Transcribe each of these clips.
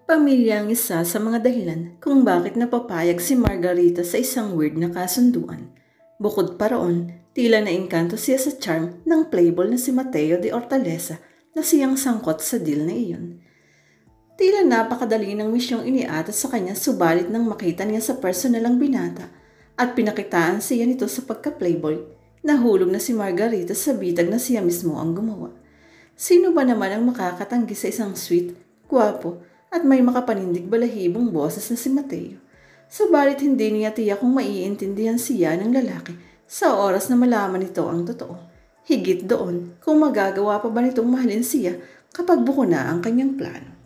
Pamilya ang isa sa mga dahilan kung bakit napapayag si Margarita sa isang weird na kasunduan. Bukod pa roon, tila naengkanto siya sa charm ng playboy na si Mateo de Hortaleza na siyang sangkot sa deal na iyon. Tila napakadali ng misyong iniatas sa kanya subalit nang makita niya sa personal ang binata at pinakitaan siya nito sa pagka-playboy, nahulog na si Margarita sa bitag na siya mismo ang gumawa. Sino ba naman ang makakatanggi sa isang sweet, gwapo, at may makapanindig balahibong boses na si Mateo? Subalit hindi niya tiyak kung maiintindihan siya ng lalaki sa oras na malaman nito ang totoo. Higit doon kung magagawa pa ba nitong mahalin siya kapag buko na ang kanyang plano.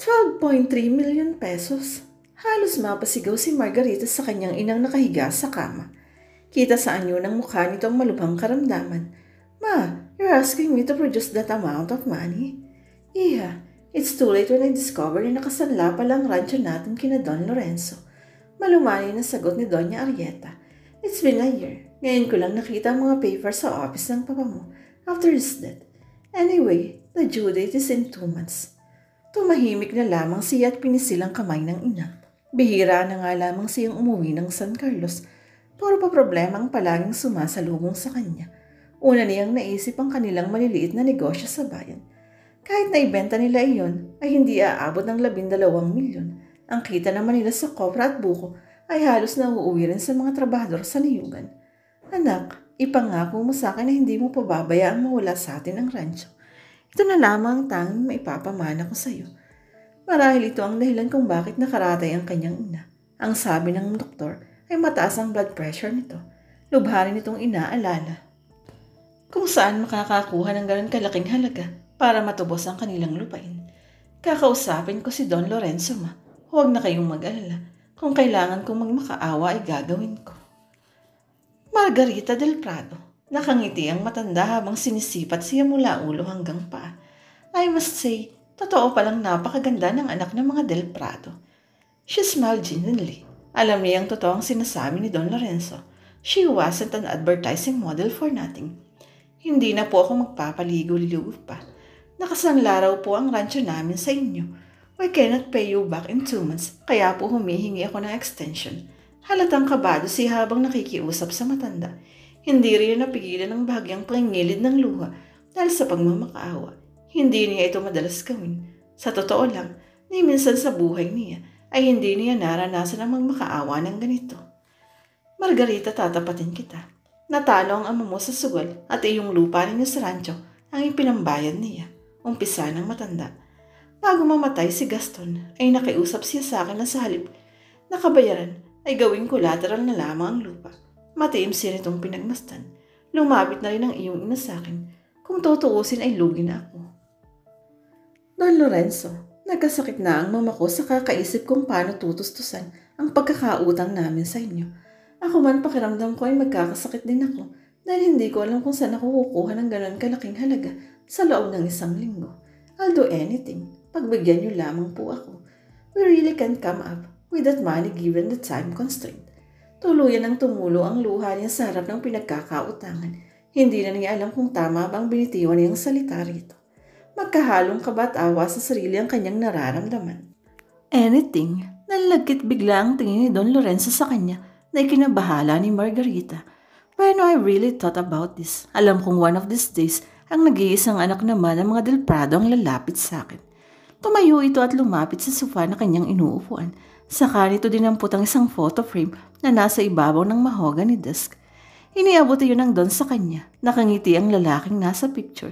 12.3 million pesos. Halos mapasigaw si Margarita sa kanyang inang nakahiga sa kama. Kita sa anyo ng mukha nito ang malubhang karamdaman. Ma, you're asking me to produce that amount of money? Iha, it's too late when I discovered na nakasanla pa lang rancho natin kina Don Lorenzo. Malumani na sagot ni Doña Arieta. It's been a year. Ngayon ko lang nakita ang mga papers sa office ng papa mo after his death. Anyway, the due date is in 2 months. Tumahimik na lamang siya at pinisilang kamay ng ina. Bihira na nga lamang siyang umuwi ng San Carlos. Puro pa problema ang palaging sumasalubong sa kanya. Una niyang naisip ang kanilang maliliit na negosyo sa bayan. Kahit naibenta nila iyon, ay hindi aabot ng 12 milyon. Ang kita naman nila sa kopra at buko ay halos nauuwi rin sa mga trabahador sa niyugan. Anak, ipangako mo sa akin na hindi mo pababayaan mawala sa atin ang rancho. Ito na lamang ang tanging maipapamana ko sa iyo. Marahil ito ang dahilan kung bakit nakaratay ang kanyang ina. Ang sabi ng doktor ay mataas ang blood pressure nito. Lubharin itong inaalala. Kung saan makakakuha ng ganun kalaking halaga para matubos ang kanilang lupain. Kakausapin ko si Don Lorenzo, ma. Huwag na kayong mag-alala. Kung kailangan kong magmakaawa ay gagawin ko. Margarita del Prado. Nakangiti ang matanda habang sinisipat siya mula ulo hanggang paa. I must say, totoo palang napakaganda ng anak ng mga del Prado. She smiled genuinely. Alam niya ang totoong sinasabi ni Don Lorenzo. She wasn't an advertising model for nothing. Hindi na po ako magpapaligo-ligo pa. Nakasanla raw po ang rancho namin sa inyo. We cannot pay you back in 2 months, kaya po humihingi ako ng extension. Halatang kabado siya habang nakikiusap sa matanda. Hindi rin napigilan ng bahagyang pangingilid ng luha dahil sa pagmamakaawa. Hindi niya ito madalas gawin. Sa totoo lang, ni minsan sa buhay niya ay hindi niya naranasan ang magmakaawa ng ganito. Margarita, tatapatin kita. Natalo ang ama mo sa sugal at iyong lupa ninyo sa rancho ang ipinambayad niya. Umpisa ng matanda. Bago mamatay si Gaston ay nakiusap siya sa akin na sa halip na kabayaran ay gawing collateral na lamang ang lupa. Matiim siya nitong pinagmastan. Lumapit na rin ang iyong ina sa akin. Kung tutuusin ay lugi na ako. Don Lorenzo, nagkasakit na ang mama ko sa kakaisip kung paano tutustusan ang pagkakautang namin sa inyo. Ako man pakiramdam ko ay magkakasakit din ako dahil hindi ko alam kung saan ako kukuha ng ganon kalaking halaga sa loob ng 1 linggo. I'll do anything. Pagbigyan niyo lamang po ako. We really can't come up with that money given the time constraint. Tuluyan ang tumulo ang luha niya sa harap ng pinagkakautangan. Hindi na niya alam kung tama bang binitiwan niyang salita rito. Magkahalong kaba at awa sa sarili ang kanyang nararamdaman. Anything. Nalagkit bigla ang tingin ni Don Lorenzo sa kanya na ikinabahala ni Margarita. When I really thought about this, alam kong one of these days, ang nag-iisang anak naman ng mga Del Prado ang lalapit sa akin. Tumayo ito at lumapit sa sofa na kanyang inuupuan. Saka nito dinampot ang isang photo frame na nasa ibabaw ng mahogany desk. Iniabot iyon ng Don sa kanya. Nakangiti ang lalaking nasa picture.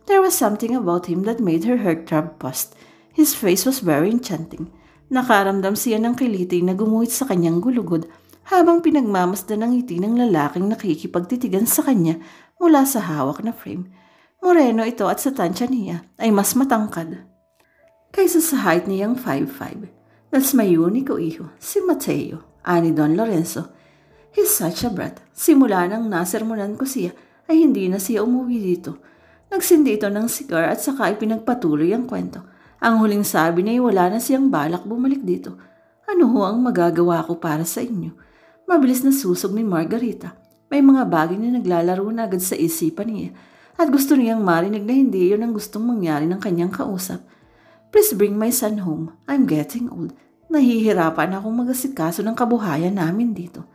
There was something about him that made her heart throb fast. His face was very enchanting. Nakaramdam siya ng kiliti na gumuhit sa kanyang gulugod habang pinagmamasdan ang ngiti ng lalaking nakikipagtitigan sa kanya mula sa hawak na frame. Moreno ito at sa tansya niya ay mas matangkad kaysa sa height niyang 5'5". That's my unico iho, si Mateo, ani Don Lorenzo. He's such a brat. Simula nang nasermonan ko siya ay hindi na siya umuwi dito. Nagsindi ito ng sigar at saka ipinagpatuloy ang kwento. Ang huling sabi niya ay wala na siyang balak bumalik dito. Ano ho ang magagawa ko para sa inyo? Mabilis na susog ni Margarita. May mga bagay na naglalaro na agad sa isipan niya at gusto niyang marinig na hindi iyon ang gustong mangyari ng kanyang kausap. Please bring my son home. I'm getting old. Nahihirapan akong mag-asikaso ng kabuhayan namin dito.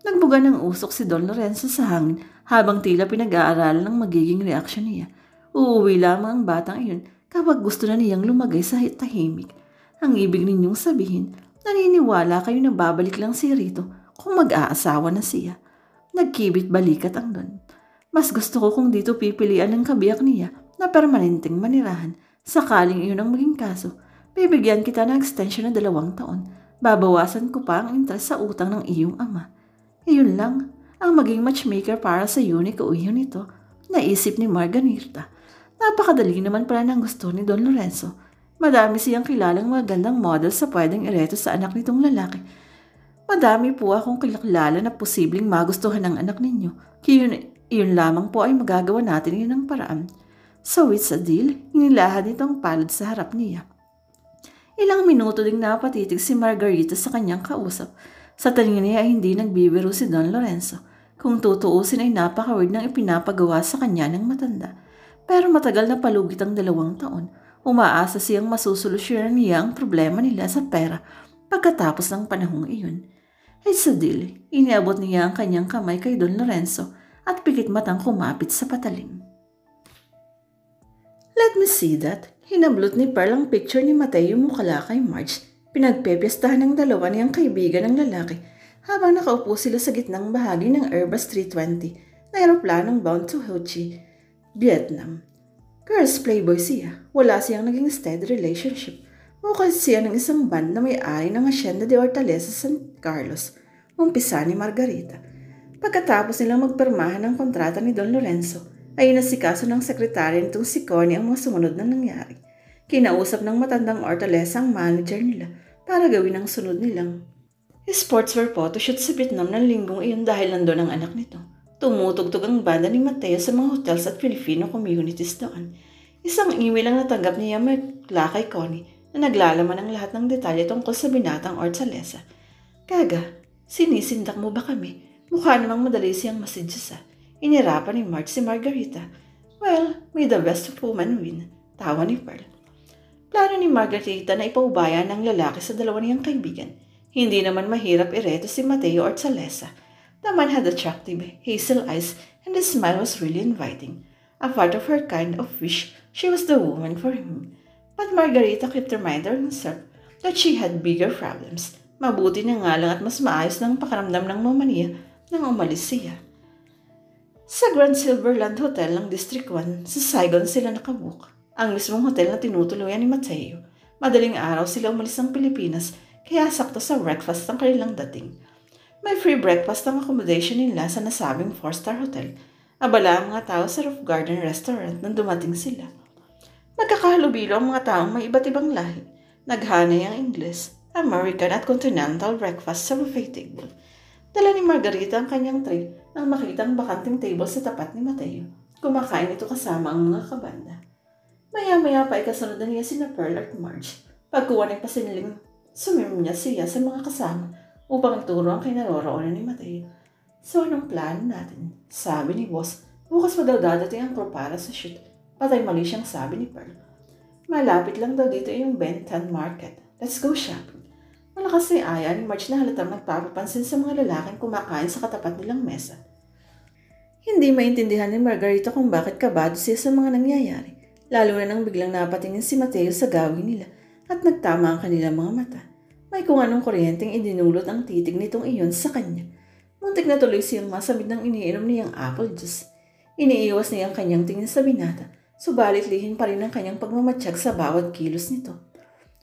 Nagbuga ng usok si Don Lorenzo sa hangin habang tila pinag-aaralan ng magiging reaksyon niya. Uuwi lamang ang batang iyon kapag gusto na niyang lumagay sa tahimik. Ang ibig ninyong sabihin, naniniwala kayo na babalik lang si Rito kung mag-aasawa na siya. Nagkibit balikat ang Don. Mas gusto ko kung dito pipilian ng kabiyak niya na permanenteng manirahan. Sakaling iyon ang maging kaso, bibigyan kita ng extension na 2 taon. Babawasan ko pa ang interest sa utang ng iyong ama. Iyon lang, ang maging matchmaker para sa unique o iyon ito, naisip ni Margarita. Napakadali naman pala ng gusto ni Don Lorenzo. Madami siyang kilalang magandang model sa pwedeng ireto sa anak nitong lalaki. Madami po akong kilala na posibleng magustuhan ng anak ninyo. Iyon lamang po ay magagawa natin yun ng paraan. So it's a deal, inilahad nitong palad sa harap niya. Ilang minuto ding napatitig si Margarita sa kanyang kausap. Sa tingin niya ay hindi nagbibiro si Don Lorenzo. Kung tutuusin ay napaka-weird ng ipinapagawa sa kanya ng matanda. Pero matagal na palugit ang 2 taon. Umaasa siyang masusolusyonan niya ang problema nila sa pera pagkatapos ng panahong iyon. It's a deal, iniabot niya ang kanyang kamay kay Don Lorenzo at pikit matang kumapit sa patalim. Let me see that. Hinablot ni Pearl ang picture ni Mateo mukala kay Marge. Pinagpepiestahan ng dalawa niyang kaibigan ng lalaki habang nakaupo sila sa gitnang bahagi ng Airbus 320 na eroplanong bound to Ho Chi, Vietnam. Girls playboy siya. Wala siyang naging steady relationship. Mukha siya ng isang band na may-ari ng Hacienda de Hortaleza San Carlos. Umpisa ni Margarita. Pagkatapos nilang magpermahan ng kontrata ni Don Lorenzo, ay nasikaso ng sekretary nitong si Connie ang mga sumunod na nangyari. Kinausap ng matandang Hortaleza ang manager nila para gawin ang sunod nilang sportswear photoshoot sa Vietnam ng linggong iyon dahil nandun ang anak nito. Tumutugtog ang banda ni Mateo sa mga hotels at Filipino communities doon. Isang email ang natanggap niya mula kay Connie na naglalaman ng lahat ng detalye tungkol sa binatang Hortaleza. Kaga, sinisindak mo ba kami? Mukha namang madali siyang masidyosa. Inirapan ni Marge si Margarita. Well, may the best of women win. Tawa ni Pearl. Plano ni Margarita na ipaubaya ng lalaki sa dalawa niyang kaibigan. Hindi naman mahirap ireto si Mateo Hortaleza. The man had attractive hazel eyes and his smile was really inviting. A part of her kind of wish she was the woman for him. But Margarita kept reminding herself that she had bigger problems. Mabuti na nga lang at mas maayos ng pakaramdam ng mamaniya nang umalis siya. Sa Grand Silverland Hotel ng District 1, sa Saigon sila nakabook. Ang mismong hotel na tinutuluyan ni Mateo. Madaling araw sila umalis ng Pilipinas, kaya sakto sa breakfast ang kanilang dating. May free breakfast ang accommodation nila sa nasabing 4-star hotel. Abala ang mga tao sa Roof Garden Restaurant nang dumating sila. Nagkakahalubilo ang mga taong may iba't ibang lahi. Naghanay ang Ingles, American at Continental breakfast sa buffet table. Dala ni Margarita ang kanyang tray nang makita ang bakanting table sa tapat ni Mateo. Kumakain ito kasama ang mga kabanda. Maya-maya pa ikasunod na niya sina Pearl at Marge. Pagkuha ng pasiniling, sumim niya siya sa mga kasama upang ituro ang kinaroroonan ni Mateo. So anong plano natin? Sabi ni Boss, bukas pa daw dadating ang crew para sa shoot. Patay mali siyang sabi ni Pearl. Malapit lang daw dito yung Benton Market. Let's go shopping. Malakas ni Aya ni Marge na halatang nagpapapansin sa mga lalaking kumakain sa katapat nilang mesa. Hindi maintindihan ni Margarita kung bakit kabado siya sa mga nangyayari, lalo na nang biglang napatingin si Mateo sa gawin nila at nagtama ang kanilang mga mata. May kung anong kuryenteng idinulot ang titig nitong iyon sa kanya. Muntik na tuloy siyang masamid ng iniinom niyang apple juice. Iniiwas niya ang kanyang tingin sa binata, subalit lihin pa rin ang kanyang pagmamatsyag sa bawat kilos nito.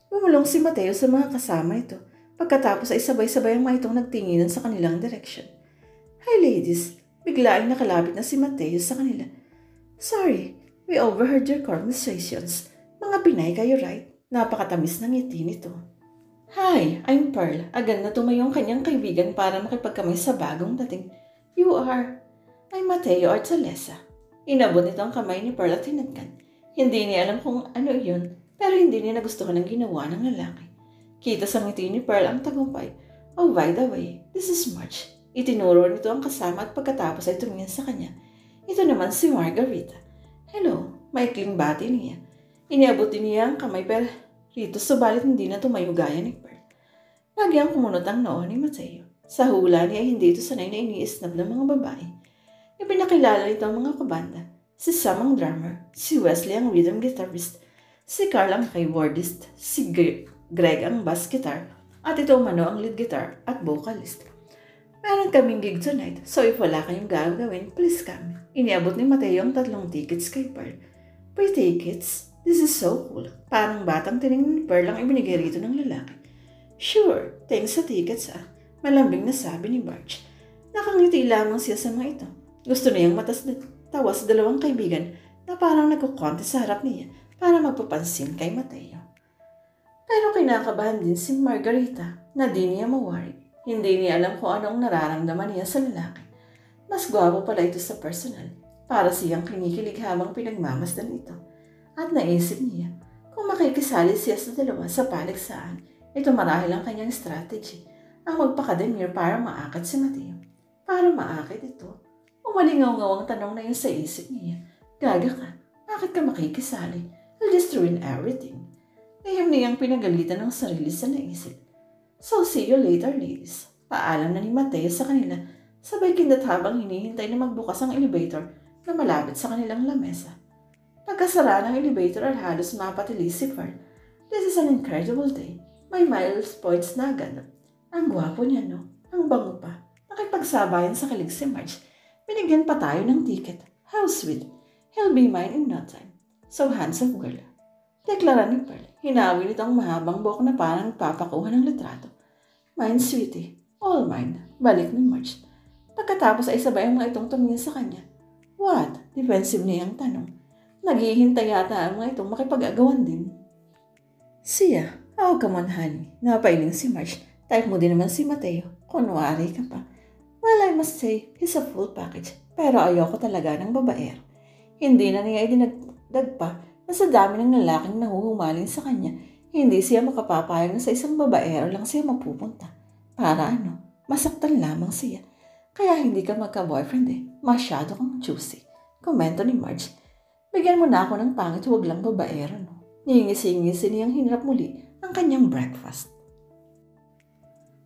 Bumulong si Mateo sa mga kasama nito. Pagkatapos ay sabay-sabay ang mga itong nagtinginan sa kanilang direksyon. Hi ladies, bigla ay nakalapit na si Mateo sa kanila. Sorry, we overheard your conversations. Mga Pinay kayo, right? Napakatamis ng ngiti nito. Hi, I'm Pearl. Agad na tumayo ang kanyang kaibigan para makipagkamay sa bagong dating. You are? I'm Mateo Hortaleza. Inabot nito ang kamay ni Pearl at hinagkan. Hindi niya alam kung ano iyon, pero hindi niya nagustuhan ang ginawa ng lalaki. Kita sa ngiti ni Pearl ang tagumpay. Oh, by the way, this is Marge. Itinuro nito ang kasama at pagkatapos ay tumingin sa kanya. Ito naman si Margarita. Hello, maikling bati niya. Iniabot din niya ang kamay pero Rito subalit hindi na tumayo gaya ni Pearl. Lagi ang kumunot ang noo ni Mateo. Sa hula niya ay hindi ito sanay na iniisnab ng mga babae. Ipinakilala nito ang mga kabanda. Si Sam ang drummer, si Wesley ang rhythm guitarist, si Carl ang keyboardist, si Greg ang bass guitar, at ito Mano ang lead guitar at vocalist. Meron kaming gig tonight, so if wala kayong gagawin, please come. Iniabot ni Mateo ang 3 tickets kay Pearl. Free tickets? This is so cool. Parang batang tinignan ni Pearl ang ibinigay rito ng lalaki. Sure, thanks sa tickets ah. Malambing na sabi ni Marge. Nakangiti lamang siya sa mga ito. Gusto niyang tawa sa 2 kaibigan na parang nagkukonte sa harap niya para magpapansin kay Mateo. Pero kinakabahan din si Margarita na di niya mawari. Hindi niya alam kung anong nararamdaman niya sa lalaki. Mas gwapo pala ito sa personal. Para siyang kinikilig habang pinagmamasdan ito. At naisip niya, kung makikisali siya sa 2 sa paligsahan, ito marahil ang kanyang strategy, ang magpakademir para maakit si Mateo. Para maakit ito, umalingaw-ngaw ang tanong na yun sa isip niya. Gaga ka, bakit ka makikisali? I'll just ruin everything. Ngayon niyang pinagalitan ng sarili sa naisip. So see you later, ladies. Paalam na ni Mateo sa kanila, sabay kindat habang hinihintay na magbukas ang elevator na malapit sa kanilang lamesa. Pagkasara ng elevator ay halos mapatili si Pearl. This is an incredible day. May miles points na agad. Ang gwapo niya, no? Ang bango pa. Nakipagsabayan sa kilig si Marge. Binigyan pa tayo ng ticket. How sweet. He'll be mine in no time. So handsome girl. Deklara ni Pearl. Hinawi nito ang mahabang buhok na parang nagpapakuha ng litrato. Mine, sweetie. All mine. Balik ni Marge. Pagkatapos ay sabay ang mga itong tumingin sa kanya. What? Defensive niyang tanong. Naghihintay yata ang mga itong makipag-agawan din. Siya. Oh, come on, honey. Napailing si Marge. Type mo din naman si Mateo. Kunwari ka pa. Well, I must say, he's a full package. Pero ayoko talaga ng babaero. Hindi na niya idinagdag pa na sa dami ng lalaking nahuhumaling sa kanya, hindi siya makapapayag na sa isang babaero lang siya mapupunta. Para ano? Masaktan lamang siya. Kaya hindi ka magka-boyfriend eh. Masyado kang juicy. Komento ni Marge. Bigyan mo na ako ng pangit, huwag lang babaero, no? Ngingisi-ngisi niyang hinarap muli ang kanyang breakfast.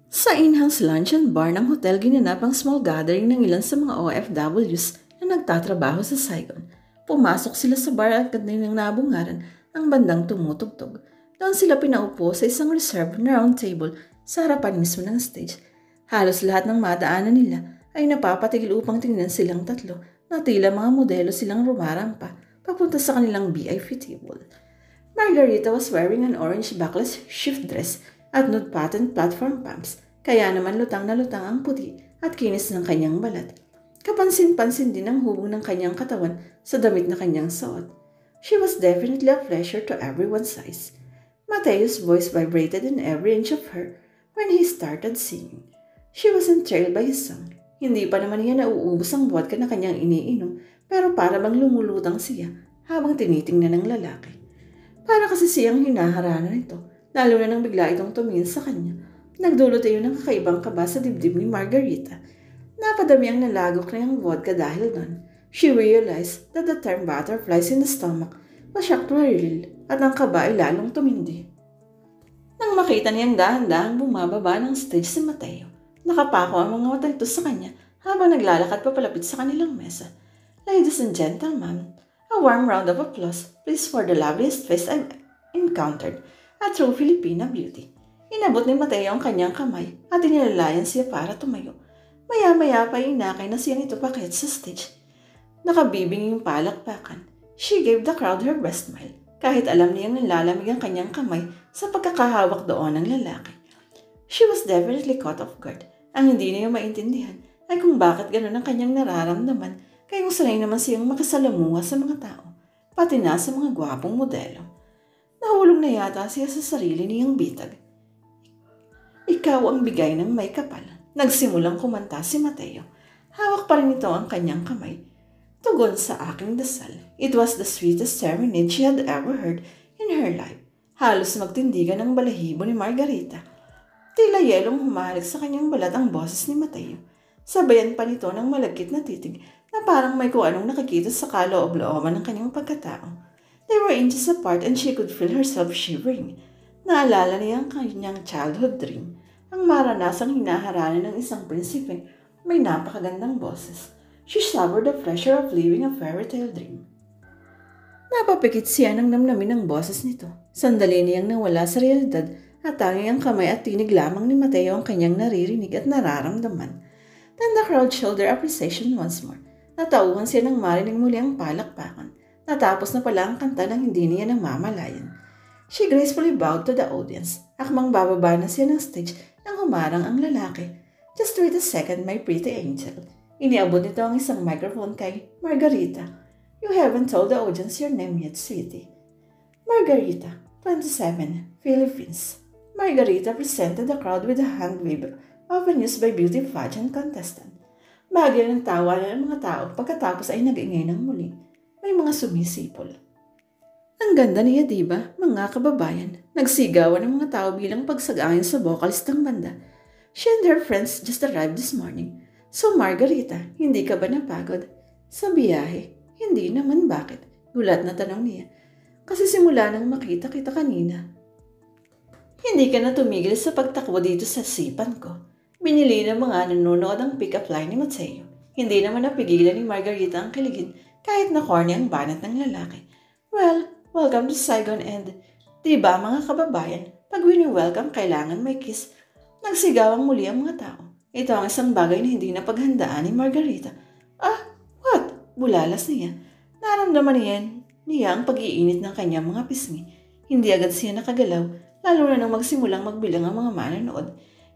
Sa in-house lunch and bar ng hotel, ginanap ang small gathering ng ilan sa mga OFWs na nagtatrabaho sa Saigon. Pumasok sila sa bar at kanilang nabungaran ang bandang tumutugtog. Doon sila pinaupo sa isang reserved na round table sa harapan mismo ng stage. Halos lahat ng madaanan nila ay napapatigil upang tingnan silang 3 na tila mga modelo silang rumarampa papunta sa kanilang VIP table. Margarita was wearing an orange backless shift dress at nude patent platform pumps, kaya naman lutang na lutang ang puti at kinis ng kanyang balat. Kapansin-pansin din ang hubog ng kanyang katawan sa damit na kanyang suot. She was definitely a pleasure to everyone's eyes. Mateo's voice vibrated in every inch of her when he started singing. She was enthralled by his song. Hindi pa naman niya nauubos ang vodka na kanyang iniinom, pero para bang lumulutang siya habang tinitingnan ng lalaki. Para kasi siyang hinaharana nito, lalo na nang bigla itong tumingin sa kanya. Nagdulot iyon ng kakaibang kaba sa dibdib ni Margarita. Napadami ang nalagok na yung vodka dahil doon. She realized that the term butterflies in the stomach was actually real at ang kaba ay lalong tumindi. Nang makita niyang dahan-dahang bumababa ng stage si Mateo, nakapako ang mga mata nito sa kanya habang naglalakad papalapit sa kanilang mesa. Ladies and gentlemen, a warm round of applause, please, for the loveliest face I've encountered, a true Filipina beauty. Inabot ni Mateo ang kanyang kamay at inilalayan siya para tumayo. Maya-maya pa inakay na siya nito pakyat sa stage. Nakabibing yung palakpakan. She gave the crowd her best smile, kahit alam niyang nalalamig ang kanyang kamay sa pagkakahawak doon ng lalaki. She was definitely caught off guard. Ang hindi niya maintindihan ay kung bakit gano'n ang kanyang nararamdaman, kayong sanay naman siyang makasalamuha sa mga tao, pati na sa mga gwapong modelo. Nahulog na yata siya sa sarili niyang bitag. Ikaw ang bigay ng may kapal. Nagsimulang kumanta si Mateo. Hawak pa rin ito ang kanyang kamay. Tugon sa aking dasal. It was the sweetest serenade she had ever heard in her life. Halos magtindigan ng balahibo ni Margarita. Tila yelong humalik sa kanyang balat ang boses ni Mateo. Sabayan pa nito ng malagkit na titig na parang may kung anong nakikita sa kaloob-looban ng kanyang pagkatao. They were inches apart and she could feel herself shivering. Naalala niya ang kanyang childhood dream, ang maranasang hinaharana ng isang prinsipeng may napakagandang boses. She savored the pleasure of living a fairy tale dream. Napapikit siya ng namnamin ng boses nito. Sandali niyang nawala sa realidad at tanging ang kamay at tinig lamang ni Mateo ang kanyang naririnig at nararamdaman. Then the crowd showed their appreciation once more. Natauhan siya ng marinig muli ang palakpakan. Natapos na pala ang kanta ng hindi niya namamalayan. She gracefully bowed to the audience. Akmang bababa na siya ng stage nang humarang ang lalaki. Just wait a second, my pretty angel. Iniabot nito ang isang microphone kay Margarita. You haven't told the audience your name yet, sweetie. Margarita, 27, Philippines. Margarita presented the crowd with a hand wave often used by beauty pageant contestant. Bahagi ng tawa ng mga tao pagkatapos ay nag-ingay ng muli. May mga sumisipol. Ang ganda niya, diba, mga kababayan? Nagsigawan ng mga tao bilang pagsag-ayon sa vocalist ng banda. She and her friends just arrived this morning. So Margarita, hindi ka ba napagod? Sa biyahe? Hindi naman, bakit? Gulat na tanong niya. Kasi simula nang makita kita kanina. Hindi ka na tumigil sa pagtakbo dito sa sipan ko. Binili ng mga nanonood ang pick-up line ni Mateo. Hindi naman napigilan ni Margarita ang kiligin kahit na corny ang banat ng lalaki. Well, welcome to Saigon and, diba mga kababayan, pag wini-welcome kailangan may kiss. Nagsigawang muli ang mga tao. Ito ang isang bagay na hindi napaghandaan ni Margarita. Ah, what? Bulalas niya. Naramdaman niya ang pag-iinit ng kanyang mga pisngi. Hindi agad siya nakagalaw, lalo na nang magsimulang magbilang ang mga manonood.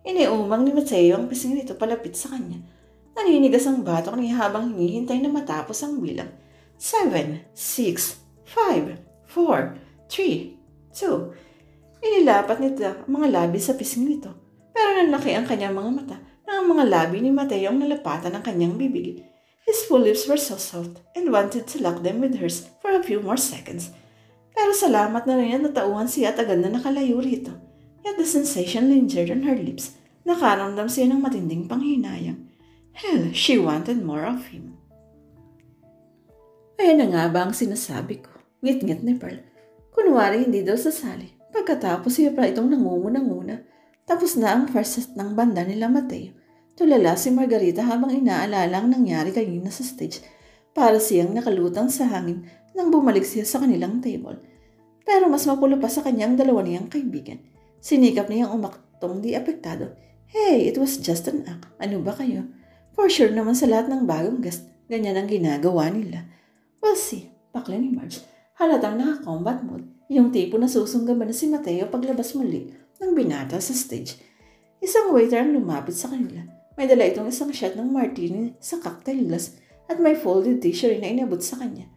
Iniumang ni Mateo ang pisngi nito palapit sa kanya. Naninigas ang batok niya habang hinihintay na matapos ang bilang. 7, 6, 5, 4, 3, 2. Inilapat nito ang mga labi sa pisngi nito. Pero nanlaki ang kanyang mga mata na ang mga labi ni Mateo ang nalapatan ng kanyang bibig. His full lips were so soft and wanted to lock them with hers for a few more seconds. Pero salamat na rin at natauhan siya at agad na nakalayo rito. Yet the sensation lingered on her lips. Nakaramdam siya ng matinding panghinayang. Hell, she wanted more of him. Ayan na nga ba ang sinasabi ko? Ngit-ngit ni Pearl. Kunwari hindi daw sasali. Pagkatapos siya pa itong nangunguna-nguna. Tapos na ang first set ng banda nila Mateo. Tulala si Margarita habang inaalala ang nangyari kanina sa stage. Para siyang nakalutang sa hangin nang bumalik siya sa kanilang table. Pero mas mapulo pa sa kanyang dalawa niyang kaibigan. Sinikap niyang umaktong di apektado. Hey, it was just an act. Ano ba kayo? For sure naman sa lahat ng bagong guest, ganyan ang ginagawa nila. We'll see, pakla ni Marge. Halatang naka-combat mode, yung tipo na susunggaban na si Mateo paglabas muli ng binata sa stage. Isang waiter ang lumapit sa kanila. May dala itong isang shot ng martini sa cocktail glass at may folded tissue rin na inabot sa kanya.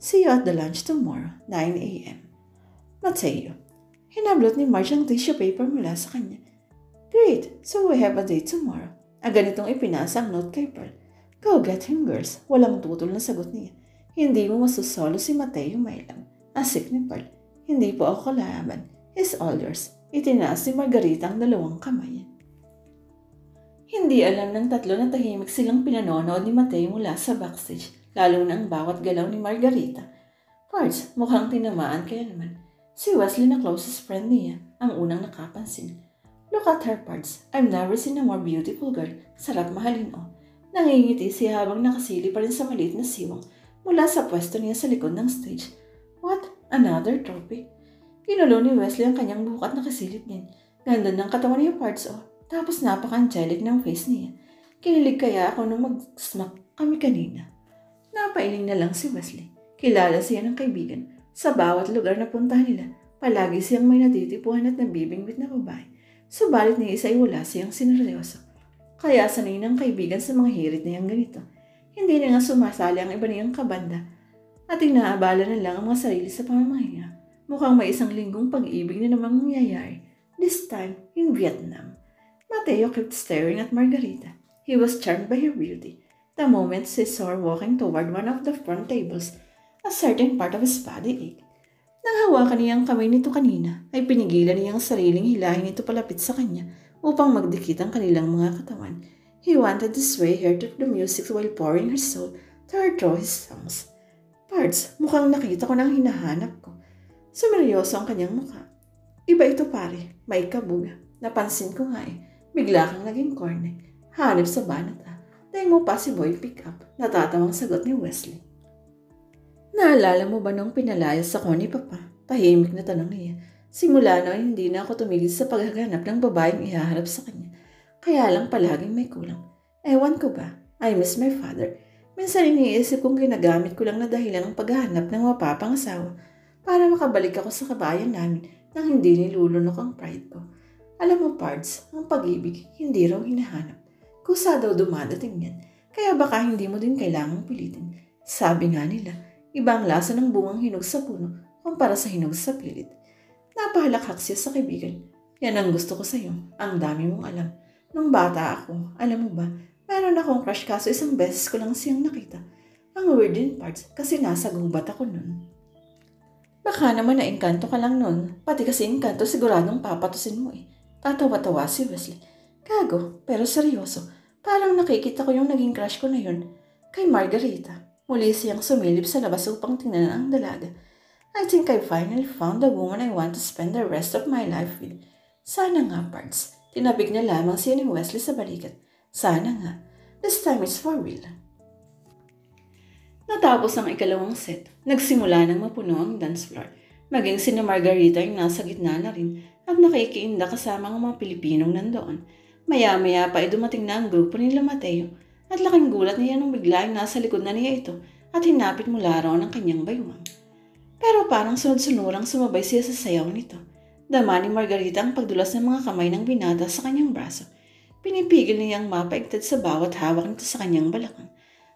See you at the lunch tomorrow, 9 a.m. Mateo. Hinablot ni Marge ang tissue paper mula sa kanya. Great, so we have a date tomorrow. Agad itong ipinasa ang note kay Pearl. Go get him, girls. Walang tutol na sagot niya. Hindi mo masusolo si Mateo Mailang. Asik ni Pearl. Hindi po ako kalaban. It's all yours. Itinaas ni Margarita ang dalawang kamay. Hindi alam ng tatlo na tahimik silang pinanonood ni Mateo mula sa backstage, lalo na ang bawat galaw ni Margarita. Parts, mukhang tinamaan kaya naman. Si Wesley na closest friend niya, ang unang nakapansin. Look at her parts. I've never seen a more beautiful girl. Sarap mahalin o. Nangingiti siya habang nakasili pa rin sa maliit na siwang mula sa pwesto niya sa likod ng stage. What? Another trophy? Kinulo ni Wesley ang kanyang buhok at nakasilip din. Ganda ng katawan niya parts o. Tapos napaka-angelic ng face niya. Kinilig kaya ako nung mag-smack kami kanina. Napailing na lang si Wesley. Kilala siya ng kaibigan. Sa bawat lugar na puntahan nila, palagi siyang may natitipuhan at nabibingbit na babae. Subalit ni isa ay wala siyang sineryoso. Kaya sanay ng kaibigan sa mga hirit niyang ganito. Hindi na nga sumasali ang iba niyang kabanda at inaabala na lang ang mga sarili sa pamamahinga. Mukhang may isang linggong pag-ibig na namang nangyayari. This time in Vietnam. Mateo kept staring at Margarita. He was charmed by her beauty. The moment she saw her walking toward one of the front tables, a certain part of his body ached. Nang hawakan niya ang kamay nito kanina, ay pinigilan niya ang sariling hilahin nito palapit sa kanya upang magdikit ang kanilang mga katawan. He wanted to sway her to the music while pouring her soul to her through his songs. Parts, mukhang nakita ko ng hinahanap ko. Sumeryoso ang kanyang mukha. Iba ito pare, may kabog. Napansin ko nga eh, bigla kang naging corny. Hanip sa banat ah. Dahil mo pa si Boy pick up. Natatawang sagot ni Wesley. Naalala mo ba nung pinalayas ako ni Papa? Tahimik na tanong niya. Simula noon hindi na ako tumigil sa paghahanap ng babaeng ihaharap sa kanya. Kaya lang palaging may kulang. Ewan ko ba? I miss my father. Minsan iniisip kong ginagamit ko lang na dahilan ng paghahanap ng mapapangasawa para makabalik ako sa kabayan namin nang hindi nilulunok ang pride ko. Alam mo, Pards, ang pag-ibig hindi raw hinahanap. Kusa daw dumadating yan. Kaya baka hindi mo din kailangang pilitin. Sabi nga nila, iba ang lasa ng bungang hinog sa puno kumpara sa hinog sa pilit. Napahalakhak siya sa kaibigan. Yan ang gusto ko sa'yo. Ang dami mong alam. Nung bata ako, alam mo ba, meron akong crush kaso isang beses ko lang siyang nakita. Ang weird din, Pards, kasi nasa gubat ako nun. Baka naman naengkanto ka lang nun. Pati kasi engkanto siguradong papatusin mo eh. Tatawa-tawa si Wesley. Gago, pero seryoso. Parang nakikita ko yung naging crush ko na yun. Kay Margarita. Muli siyang sumilip sa labas upang tingnan ang dalaga. I think I finally found the woman I want to spend the rest of my life with. Sana nga, Pards. Tinabig na lamang siya ni Wesley sa balikat. Sana nga. This time is for real. Natapos ang ikalawang set. Nagsimula ng mapuno ang dance floor. Maging sina Margarita ay nasa gitna na rin at nakikiinda kasama ang mga Pilipinong nandoon. Maya-maya pa ay dumating na ang grupo nila Mateo at laking gulat niya nung bigla ay nasa likod na niya ito at hinapit mula raw ng kanyang baywang. Pero parang sunod-sunurang sumabay siya sa sayaw nito. Dama ni Margarita ang pagdulas ng mga kamay ng binata sa kanyang braso. Pinipigil niyang mapaigtad sa bawat hawak nito sa kanyang balakang.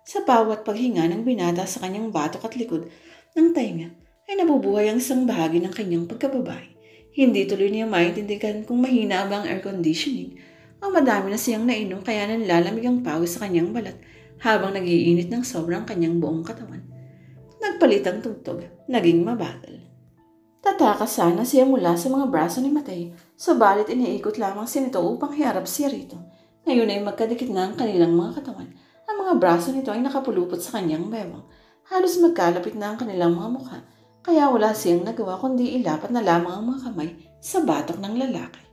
Sa bawat paghinga ng binata sa kanyang batok at likod ng tainga ay nabubuhay ang isang bahagi ng kanyang pagkababae. Hindi tuloy niya maintindihan kung mahina ba ang air conditioning o madami na siyang nainom kaya nanlalamig ang pawis sa kanyang balat habang nagiinit ng sobrang kanyang buong katawan. Nagpalit ang tugtog, naging mabagal. Tatakas sana siya mula sa mga braso ni Mateo, subalit iniikot lamang siya nito upang hiarap siya rito. Ngayon ay magkadikit na ang kanilang mga katawan. Ang mga braso nito ay nakapulupot sa kanyang bewang. Halos magkalapit na ang kanilang mga mukha. Kaya wala siyang nagawa kundi ilapat na lamang ang mga kamay sa batok ng lalaki.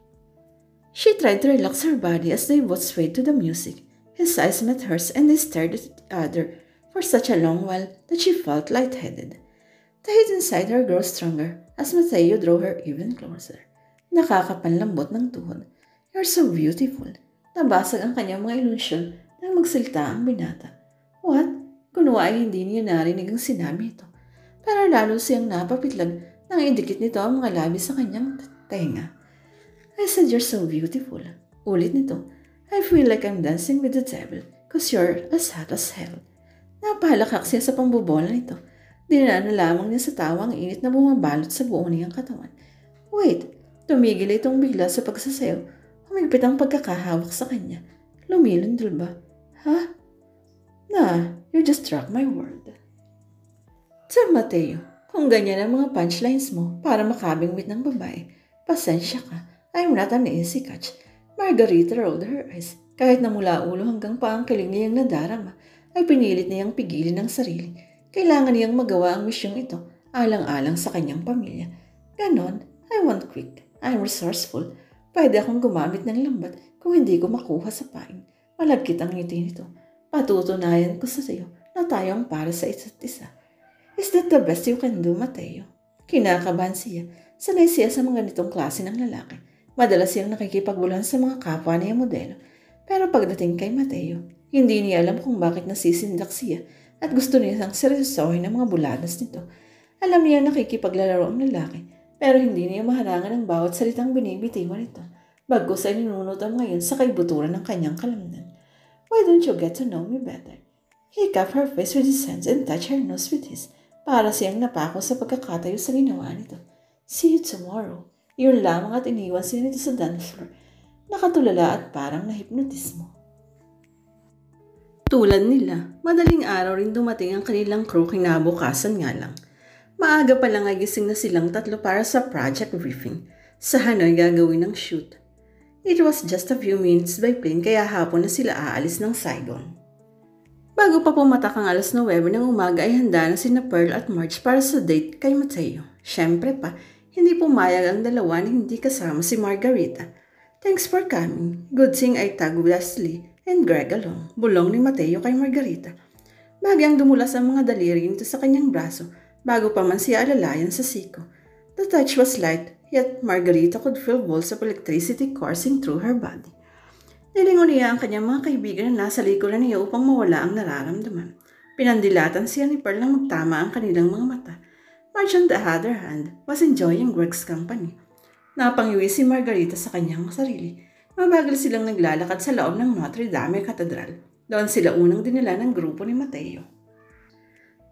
She tried to relax her body as they both swayed to the music. His eyes met hers and they stared at each other for such a long while that she felt lightheaded. The heat inside her grew stronger as Mateo drew her even closer. Nakakapanlambot ng tuhod. You're so beautiful. Nabasag ang kanyang mga ilusyon nang magsalita ang binata. What? Kunwa ay hindi niya narinig ang sinabi ito. Pero lalo siyang napapitlag nang idikit nito ang mga labi sa kanyang tenga. I said you're so beautiful. Ulit nito. I feel like I'm dancing with the devil cause you're as hot as hell. Napahalakak siya sa pambobola nito. Dinaan na lamang niya sa tawa ang init na bumabalot sa buong niyang katawan. Wait, tumigil itong bigla sa pagsasayaw. Humigpit ang pagkakahawak sa kanya. Lumilindol ba? Ha? You just struck my world. Sir Mateo, kung ganyan ang mga punchlines mo para makabingwit ng babae, pasensya ka. I'm not an easy catch. Margarita rolled her eyes. Kahit na mula ulo hanggang pa ang kilig niyang nadarama, ay pinilit niyang pigilin ang sarili. Kailangan niyang magawa ang misyong ito, alang-alang sa kanyang pamilya. Ganon, I want quick. I'm resourceful. Pwede akong gumamit ng lambat kung hindi ko makuha sa pain. Malagkit ang ngiti nito. Patutunayan ko sa iyo na tayo ang para sa isa't isa. Is that the best you can do, Mateo? Kinakabahan siya. Sanay siya sa mga ganitong klase ng lalaki. Madalas siyang nakikipagbulahan sa mga kapwa niya modelo. Pero pagdating kay Mateo, hindi niya alam kung bakit nasisindak siya at gusto niya sang seryosohin ang mga buladas nito. Alam niya nakikipaglalaro ang lalaki, pero hindi niya maharangan ang bawat salitang binibitiwan nito. Bagkus ay ninunutam ngayon sa kaibuturan ng kanyang kalamnan. Why don't you get to know me better? He cupped her face with his hands and touched her nose with his. Para siyang napako sa pagkakatayo sa ginawa nito. See you tomorrow. Yun lamang at iniwan siya nito sa dance floor. Nakatulala at parang nahipnotismo. Tulad nila, madaling araw rin dumating ang kanilang crew kinabukasan nga lang. Maaga pa lang ay gising na silang tatlo para sa project briefing. Sa Hanoi gagawin ng shoot. It was just a few minutes by plane kaya hapon na sila aalis ng Saigon. Bago pa pumatak ang alas 9 ng umaga ay handa na sina Pearl at Marge para sa date kay Mateo. Siyempre pa, Hindi pumayag ang dalawa na hindi kasama si Margarita. Thanks for coming. Good thing I tagged Wesley and Greg along. Bulong ni Mateo kay Margarita. Bagyang dumulas ang mga daliri nito sa kanyang braso bago pa man siya alalayan sa siko. The touch was light, yet Margarita could feel bolts of electricity coursing through her body. Nilingon niya ang kanyang mga kaibigan na nasa likuran niya upang mawala ang nararamdaman. Pinandilatan siya ni Pearl nang magtama ang kanilang mga mata. Marge on the other hand was enjoying Greg's company. Napangiwi si Margarita sa kanyang sarili. Mabagal silang naglalakad sa loob ng Notre Dame Cathedral. Doon sila unang dinala ng grupo ni Mateo.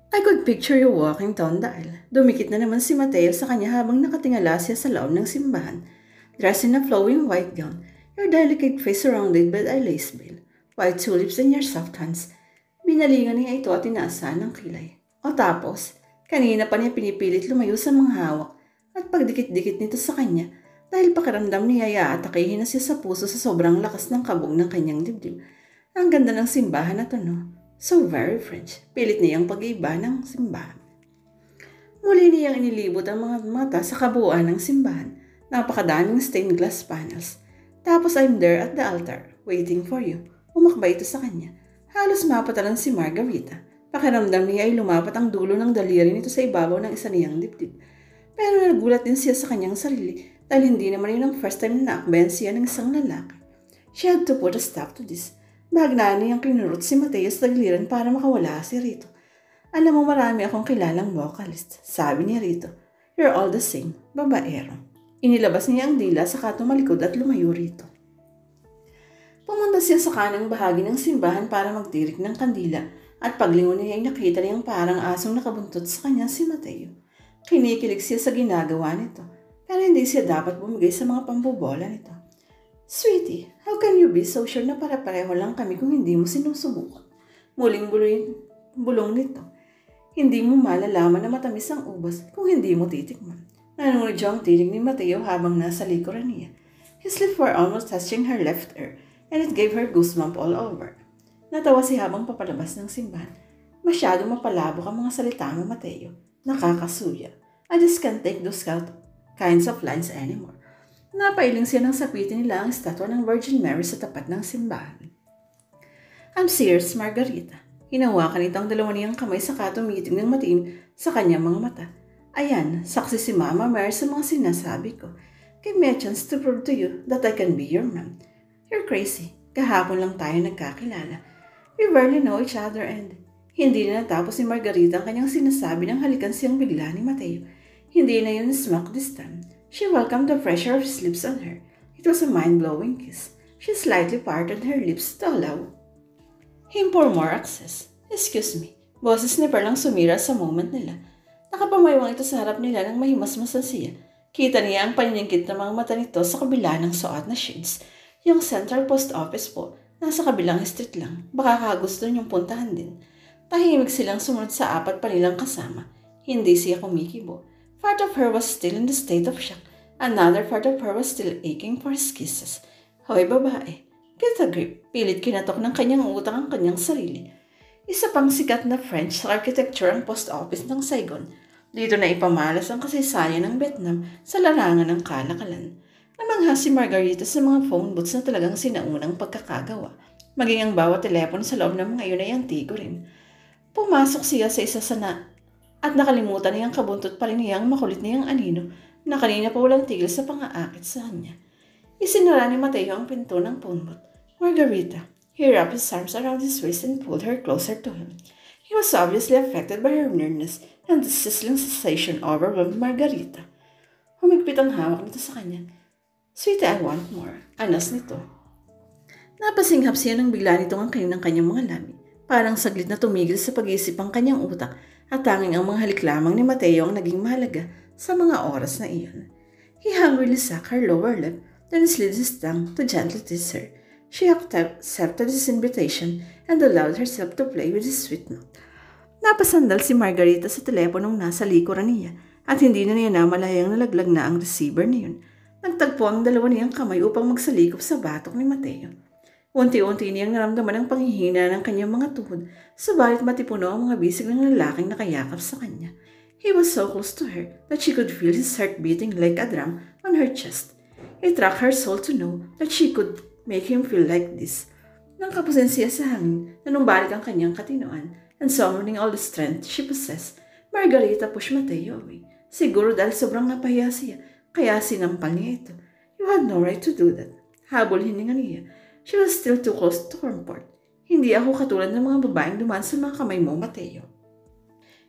I could picture you walking down the aisle. Dumikit na naman si Mateo sa kanya habang nakatingala siya sa loob ng simbahan. Dressed in a flowing white gown, your delicate face surrounded by a lace veil, white tulips in your soft hands. Binalingan niya ito at inaasahan ng kilay. O tapos, kanina pa niya pinipilit lumayo sa mga hawak at pagdikit-dikit nito sa kanya dahil pakiramdam niya iaatakihin na siya sa puso sa sobrang lakas ng kabog ng kanyang dibdib. Ang ganda ng simbahan na to, no? So very French. Pilit niyang pag-iba ng simbahan. Muli niyang inilibot ang mga mata sa kabuuan ng simbahan. Napakadaming stained glass panels. Tapos I'm there at the altar, waiting for you. Umakba ito sa kanya. Halos mapatalan si Margarita. Pakiramdam niya ay lumapat ang dulo ng daliri nito sa ibabaw ng isa niyang dibdib. Pero nagulat din siya sa kanyang sarili dahil hindi naman yun ang first time na naakbayan siya ng isang lalaki. She had to put a stop to this. Magnaan niyang kinurot si Mateo sa tagliran para makawala si Rito. Alam mo, marami akong kilalang vocalist, sabi ni Rito. You're all the same, babaero. Inilabas niya ang dila saka tumalikod at lumayo rito. Pumunta siya sa kanang bahagi ng simbahan para magtirik ng kandila at paglingon niya ay nakita niyang parang asong nakabuntot sa kanya si Mateo. Kinikilig siya sa ginagawa nito, pero hindi siya dapat bumigay sa mga pambobola nito. Sweetie, how can you be so sure na para-pareho lang kami kung hindi mo sinusubukan? Muling bulong nito. Hindi mo malalaman na matamis ang ubas kung hindi mo titikman. Nanunod siya ang tinig ni Mateo habang nasa likuran niya. His lips were almost touching her left ear and it gave her goosebumps all over. Natawa si habang papalabas ng simbahan. Masyado mapalabok ang mga salita mo, Mateo. Nakakasuya. I just can't take those kinds of lines anymore. Napailing siya nang sapitin nila ang estatwa ng Virgin Mary sa tapat ng simbahan. I'm serious, Margarita. Hinawakan ito ang dalawa niyang kamay saka tumitig ng matiim sa kanyang mga mata. Ayan, saksi si Mama Mary sa mga sinasabi ko. Give me a chance to prove to you that I can be your mom. You're crazy. Kahapon lang tayo nagkakilala. We barely know each other and hindi na natapos ni Margarita ang kanyang sinasabi ng halikan siyang bigla ni Mateo. Hindi na yun smack this time. She welcomed the pressure of his lips on her. It was a mind-blowing kiss. She slightly parted her lips to allow him for more access. Excuse me. Boses ni Pearl ang sumira sa moment nila. Nakapamaywang ito sa harap nila nang mahimasmasan siya. Kita niya ang paniningkit ng mga mata nito sa kabila ng suot na shades. Yung Central Post Office po, nasa kabilang street lang. Baka kagusto niyong puntahan din. Tahimik silang sumunod sa apat pa nilang kasama. Hindi siya kumikibo. Part of her was still in the state of shock. Another part of her was still aching for his kisses. Hoy babae, get a grip. Pilit kinatok ng kanyang utang ang kanyang sarili. Isa pang sikat na French architecture ang post office ng Saigon. Dito na ipamalas ang kasaysayan ng Vietnam sa larangan ng kalakalan. Namangha si Margarita sa mga phone booths na talagang sinaunang pagkakagawa. Maging ang bawat telepono sa loob ng mga iyon ay antigo rin. Pumasok siya sa isa at nakalimutan niyang kabuntot pa rin niyang makulit niyang anino na kanina pa walang tigil sa pang-aakit sa kanya. Isinara ni Mateo ang pinto ng phone booth. Margarita. He wrapped his arms around his waist and pulled her closer to him. He was obviously affected by her nearness and the sizzling sensation overwhelmed Margarita. Humigpit ang hawak nito sa kanya. Sweetie, I want more. Anas nito. Napasinghap siya nang bigla nitong ang kaninang kanyang mga labi. Parang saglit na tumigil sa pag-iisip ang kanyang utak at tanging ang mga halik lamang ni Mateo ang naging mahalaga sa mga oras na iyon. He hungrily sucked her lower lip, then slid his tongue to gently tease her. She accepted his invitation and allowed herself to play with his sweet note. Napasandal si Margarita sa teleponong nasa likuran niya at hindi na niya namalayang nalaglag na ang receiver niyon. Nagtagpo ang dalawa niyang kamay upang magsalikop sa batok ni Mateo. Unti-unti niyang naramdaman ang panghihina ng kanyang mga tuhod, subalit matipuno ang mga bisig ng lalaking nakayakap sa kanya. He was so close to her that she could feel his heart beating like a drum on her chest. It racked her soul to know that she could make him feel like this. Nang kapusin siya sa hangin, nanumbalik ang kanyang katinoan, and summoning all the strength she possessed, Margarita pushed Mateo away. Siguro dahil sobrang napahiya siya, kaya sinampal niya ito. You had no right to do that. Habol hininga niya. She was still too close to comfort. Hindi ako katulad ng mga babaeng dumaan sa mga kamay mo, Mateo.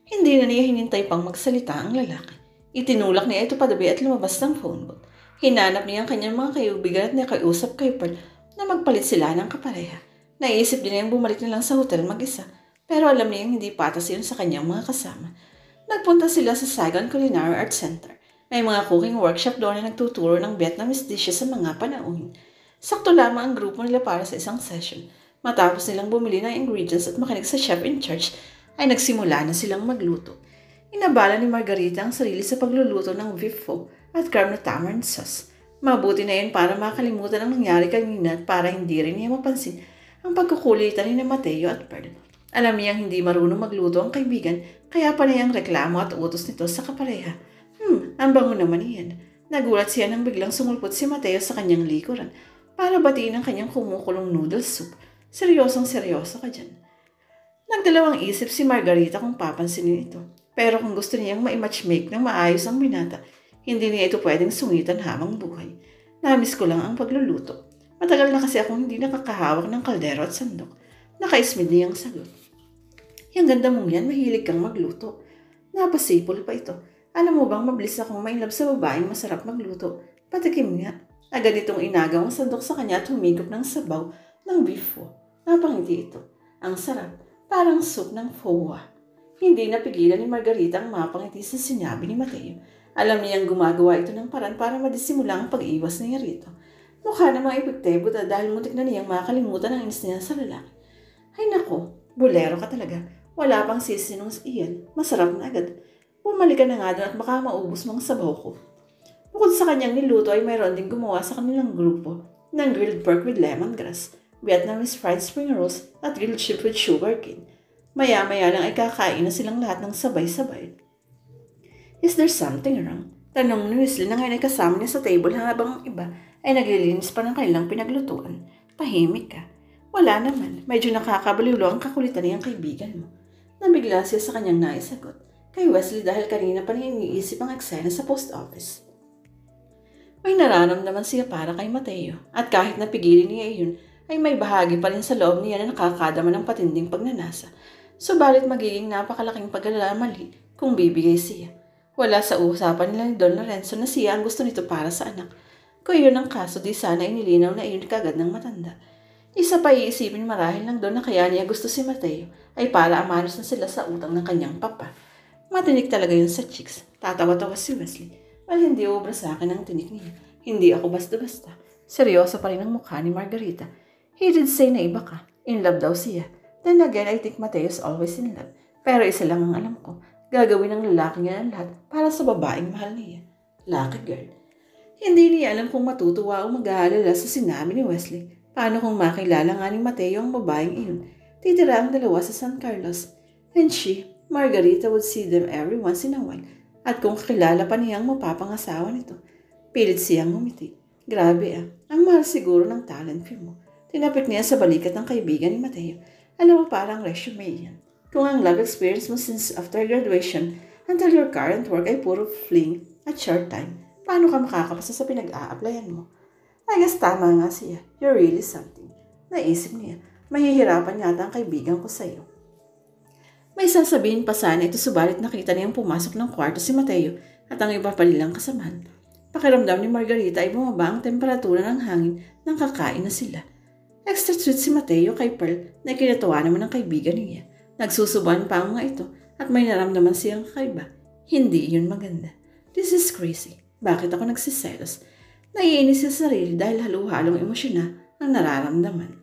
Hindi na niya hinintay pang magsalita ang lalaki. Itinulak niya ito padabi at lumabas ng phone booth. Hinanap niya ang kanyang mga kaibigan at nakiusap kay Pearl na magpalit sila ng kapareha. Naisip din niyang bumalik na lang sa hotel mag-isa, pero alam niyang hindi patas yun sa kanyang mga kasama. Nagpunta sila sa Saigon Culinary Arts Center. May mga cooking workshop doon na nagtuturo ng Vietnamese dishes sa mga panauhin. Sakto lamang ang grupo nila para sa isang session. Matapos nilang bumili ng ingredients at makinig sa chef in charge, ay nagsimula na silang magluto. Inabala ni Margarita ang sarili sa pagluluto ng beef pho at crab na tamarind sauce. Mabuti na yun para makalimutan ang nangyari kanina at para hindi rin niya mapansin ang pagkukulitan ni Mateo at Pearl. Alam niyang hindi marunong magluto ang kaibigan, kaya pa niyang reklamo at utos nito sa kapareha. Ang bango naman iyan. Nagulat siya nang biglang sumulpot si Mateo sa kanyang likuran para batiin ang kanyang kumukulong noodle soup. Seryosong-seryoso ka dyan. Nagdalawang isip si Margarita kung papansinin ito. Pero kung gusto niyang ma-matchmake ng maayos ang binata, hindi niya ito pwedeng sungitan habang buhay. Namiss ko lang ang pagluluto. Matagal na kasi akong hindi nakakahawak ng kaldero at sandok. Nakaismid niyang sagot. Yung ganda mong yan, mahilig kang magluto. Napasipol pa ito. Alam mo bang mabilis akong mainlove sa babaeng masarap magluto? Patikim nga. Agad itong inagaw ang sandok sa kanya at humigop ng sabaw ng beef pho. Napangiti ito. Ang sarap. Parang soup ng pho. Hindi napigilan ni Margarita ang mapangiti sa sinabi ni Mateo. Alam niyang gumagawa ito ng paraan para madisimula ang pag-iwas niya rito. Mukha namang epektibo dahil muntik na niyang makalimutan ang inis niya sa lalaki. Ay nako, bulero ka talaga. Wala pang sisinong iyan. Masarap na agad. Bumalik ka na nga doon at baka maubos mong sabaw ko. Bukod sa kanyang niluto ay mayroon din gumawa sa kanilang grupo ng grilled pork with lemongrass, Vietnamese fried spring rolls at grilled shrimp with sugarcane. Maya-maya lang ay kakain na silang lahat ng sabay-sabay. Is there something wrong? Tanong ni Wesley na ngayon ay kasama niya sa table habang ang iba ay naglilinis pa ng kanilang pinaglutuan. Tahimik ka. Wala naman. Medyo nakakabaliwlo ang kakulitan niyang kaibigan mo. Nabigla siya sa kanyang naisagot. Kay Wesley dahil kanina pa niya iniisip ang eksena sa post office. May nararamdaman siya para kay Mateo at kahit napigilin niya iyon, ay may bahagi pa rin sa loob niya na nakakadama ng patinding pagnanasa. Subalit magiging napakalaking pagkalamali kung bibigay siya. Wala sa usapan nila ni Don Lorenzo na siya ang gusto nito para sa anak. Kung iyon ang kaso, di sana inilinaw na iyon kagad ng matanda. Isa pa iisipin marahil ng Don na kaya niya gusto si Mateo ay para amanos na sila sa utang ng kanyang papa. Matinik talaga yun sa chicks. Tatawa-tawa si Wesley. Well, hindi obra sa akin ang tinik niya. Hindi ako basta-basta. Seryoso pa rin ang mukha ni Margarita. He did say na iba ka. In love daw siya. Then again, I think Mateo's always in love. Pero isa lang ang alam ko. Gagawin ng lalaki niya ang lahat para sa babaeng mahal niya. Lucky girl. Hindi niya alam kung matutuwa o mag-aalala sa sinabi ni Wesley. Paano kung makilala nga ni Mateo ang babaeng iyon? Titira ang dalawa sa San Carlos. And she, Margarita, would see them every once in a while. At kung kakilala pa niyang mapapangasawa nito, pilit siyang ngumiti. Grabe ang mahal siguro ng talent film mo. Tinapit niya sa balikat ng kaibigan ni Mateo. Alam mo parang resume yan. Kung ang love experience mo since after graduation until your current work ay puro fling at short time, paano ka makakapasa sa pinag-a-applyan mo? I guess tama nga siya. You're really something. Naisip niya, mahihirapan yata ang kaibigan ko sa'yo. May sasabihin pa sana ito subalit nakita niyang pumasok ng kwarto si Mateo at ang iba pa nilang kasamahan. Pakiramdam ni Margarita ay bumaba ang temperatura ng hangin nang kakain na sila. Extra sweet si Mateo kay Pearl na kinatuwa naman ng kaibigan niya. Nagsusubuan pa ang mga ito at may naramdaman siyang kakaiba. Hindi yun maganda. This is crazy. Bakit ako nagsiselos? Naiinis sa sarili dahil halo-halong emosyon na ang nararamdaman.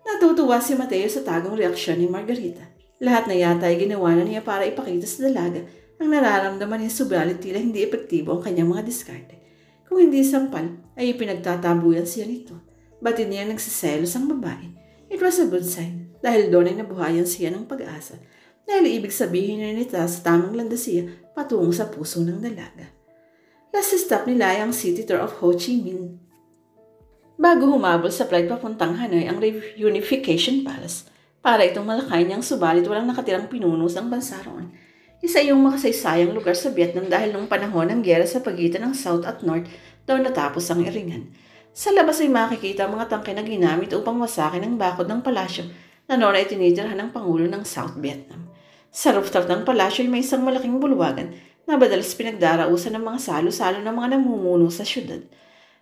Natutuwa si Mateo sa tagong reaksyon ni Margarita. Lahat na yata ay ginawa na niya para ipakita sa dalaga ang nararamdaman niya subalit tila hindi epektibo ang kanyang mga diskarte. Kung hindi sampal, ay ipinagtatabuyan siya nito. Batin niya nagsiselos ang babae. It was a good sign dahil doon ay nabuhayan siya ng pag-asa. dahil ibig sabihin na nito sa tamang landasiya patungo sa puso ng dalaga. Last stop nila ay ang city tour of Ho Chi Minh. Bago humabol sa flight papuntang Hanoi ang Reunification Palace, para itong malakay niyang subalit walang nakatirang pinuno sa bansa roon. Isa yung makasaysayang lugar sa Vietnam dahil nung panahon ng giyera sa pagitan ng South at North daw natapos ang iringan. Sa labas ay makikita ang mga tangke na ginamit upang wasakin ang bakod ng palasyo na noon ay tinitirhan ng Pangulo ng South Vietnam. Sa rooftop ng palasyo ay may isang malaking bulwagan na madalas pinagdarausan ng mga salo-salo ng mga namumuno sa syudad.